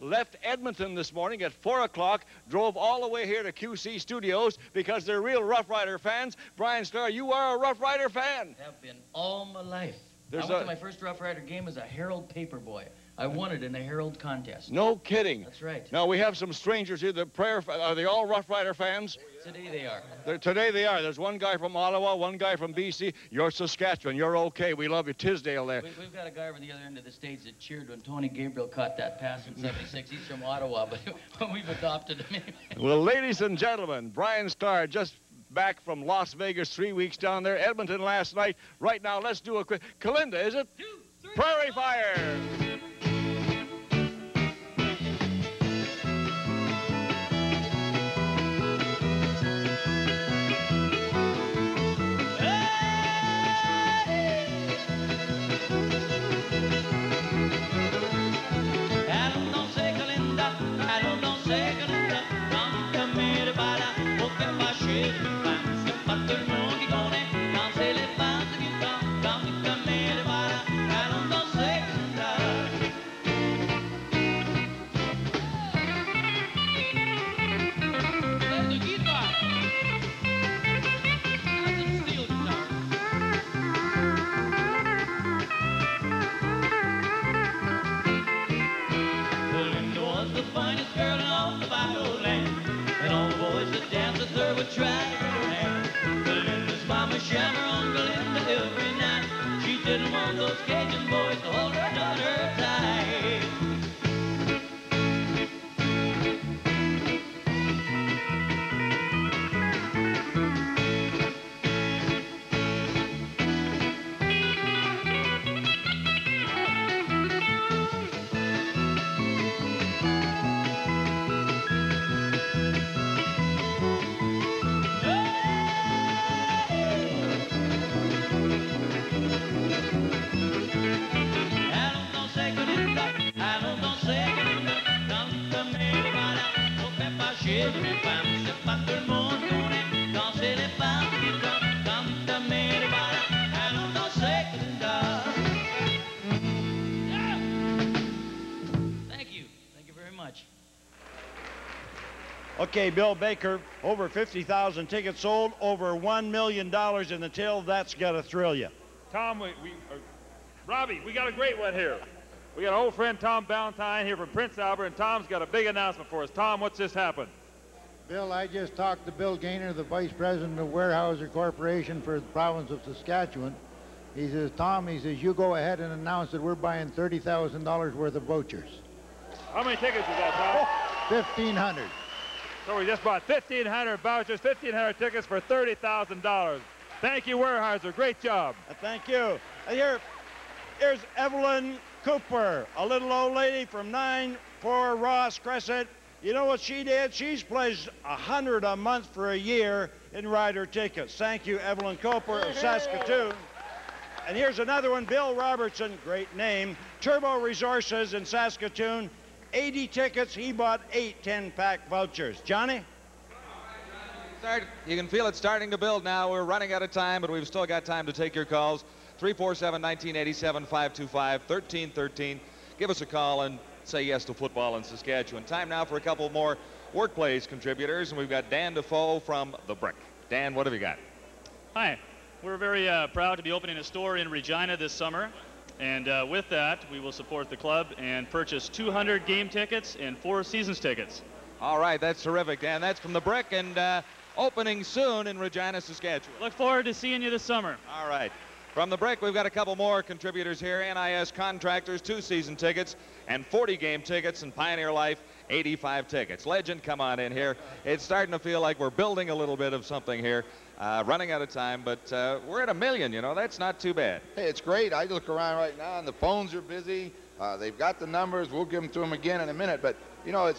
left Edmonton this morning at 4 o'clock, drove all the way here to QC Studios because they're real Rough Rider fans. Brian Starr, you are a Rough Rider fan. Have been all my life. I went to my first Rough Rider game as a Herald paper boy. I won it in a Herald contest. No kidding. That's right. Now, we have some strangers here. Are they all Rough Rider fans? Today they are. Today they are. There's one guy from Ottawa, one guy from BC. You're Saskatchewan. You're okay. We love you. Tisdale there. We've got a guy over the other end of the States that cheered when Tony Gabriel caught that pass in '76. He's from Ottawa, but we've adopted him. Well, ladies and gentlemen, Brian Starr just back from Las Vegas, 3 weeks down there. Edmonton last night. Right now, let's do a quick. Kalinda, is it? 2, 3. Prairie Fire. Okay, Bill Baker, over 50,000 tickets sold, over $1 million in the till. That's got to thrill you. Tom, Robbie, we got a great one here. We got our old friend Tom Ballantyne here from Prince Albert, and Tom's got a big announcement for us. Tom, what's just happened? Bill, I just talked to Bill Gaynor, the Vice President of Weyerhaeuser Corporation for the province of Saskatchewan. He says, Tom, he says, you go ahead and announce that we're buying $30,000 worth of vouchers. How many tickets is that, Tom? 1,500. So we just bought 1,500 vouchers, 1,500 tickets for $30,000. Thank you, Weyerhaeuser. Great job. Thank you. And here's Evelyn Cooper, a little old lady from 9-4 Ross Crescent. You know what she did? She's pledged $100 a month for a year in rider tickets. Thank you, Evelyn Cooper of Saskatoon. And here's another one, Bill Robertson, great name, Turbo Resources in Saskatoon. 80 tickets, he bought 8 10-pack vouchers. Johnny? You can feel it starting to build now. We're running out of time, but we've still got time to take your calls. 347-1987-525-1313. Give us a call and say yes to football in Saskatchewan. Time now for a couple more workplace contributors, and we've got Dan Defoe from The Brick. Dan, what have you got? Hi. We're very proud to be opening a store in Regina this summer. And with that, we will support the club and purchase 200 game tickets and 4 seasons tickets. All right, that's terrific, Dan. That's from The Brick, and opening soon in Regina, Saskatchewan. Look forward to seeing you this summer. All right. From The Brick, we've got a couple more contributors here. NIS Contractors, 2 season tickets and 40 game tickets, and Pioneer Life, 85 tickets. Legend, come on in here. It's starting to feel like we're building a little bit of something here. Running out of time, but we're at 1 million, you know. That's not too bad. Hey, it's great. I look around right now, and the phones are busy. They've got the numbers. We'll give them to them again in a minute. But, you know,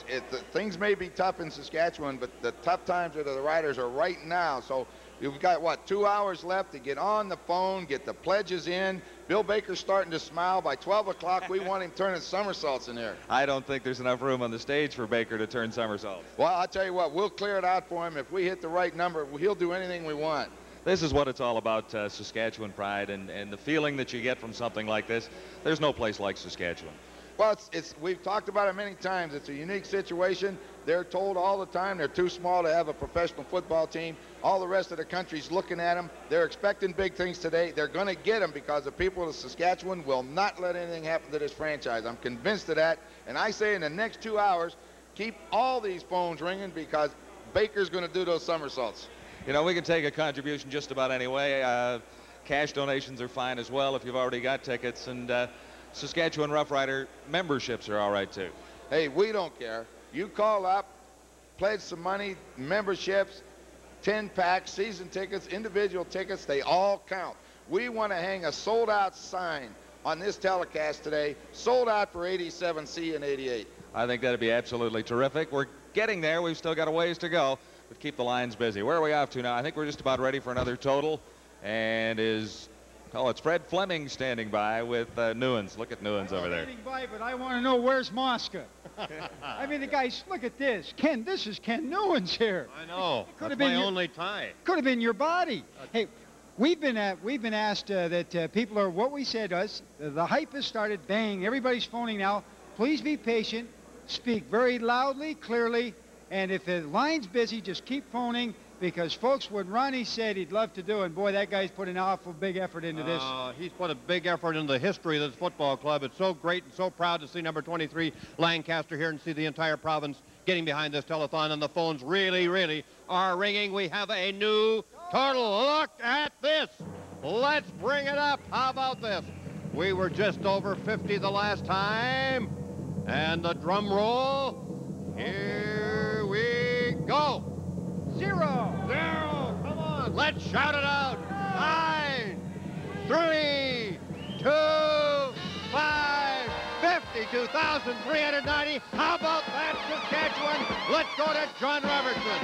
things may be tough in Saskatchewan, but the tough times of the Riders are right now. So you've got, what, 2 hours left to get on the phone, get the pledges in. Bill Baker's starting to smile. By 12 o'clock, we want him turning somersaults in there. I don't think there's enough room on the stage for Baker to turn somersaults. Well, I'll tell you what, we'll clear it out for him. If we hit the right number, he'll do anything we want. This is what it's all about, Saskatchewan pride, and the feeling that you get from something like this. There's no place like Saskatchewan. Well, we've talked about it many times. It's a unique situation. They're told all the time they're too small to have a professional football team. All the rest of the country's looking at them. They're expecting big things today. They're going to get them because the people of Saskatchewan will not let anything happen to this franchise. I'm convinced of that. And I say in the next 2 hours, keep all these phones ringing because Baker's going to do those somersaults. You know, we can take a contribution just about any way. Cash donations are fine as well if you've already got tickets. And Saskatchewan Roughrider memberships are all right, too. Hey, we don't care. You call up, pledge some money, memberships, 10-pack, season tickets, individual tickets, they all count. We want to hang a sold-out sign on this telecast today, sold out for 87C and 88. I think that'd be absolutely terrific. We're getting there. We've still got a ways to go, but keep the lines busy. Where are we off to now? I think we're just about ready for another total. And it's Fred Fleming standing by with Newans. Look at Newans over there. Standing by, but I want to know where's Mosca. I mean, the guys, look at this. Ken, this is Ken Newans here. I know. That's been my only tie. Could have been your body. Hey, we've been asked that people are, what we said to us, the hype has started. Bang, everybody's phoning now. Please be patient. Speak very loudly, clearly, and if the line's busy, just keep phoning, because, folks, what Ronnie said he'd love to do, and, boy, that guy's put an awful big effort into this. He's put a big effort into the history of this football club. It's so great and so proud to see number 23 Lancaster here and see the entire province getting behind this telethon, and the phones really, really are ringing. We have a new total. Look at this. Let's bring it up. How about this? We were just over 50 the last time. And the drum roll, here we go. 0. Come on, let's shout it out. 9, 3, 2, 5, 52,390. How about that, Saskatchewan? Let's go to John Robertson.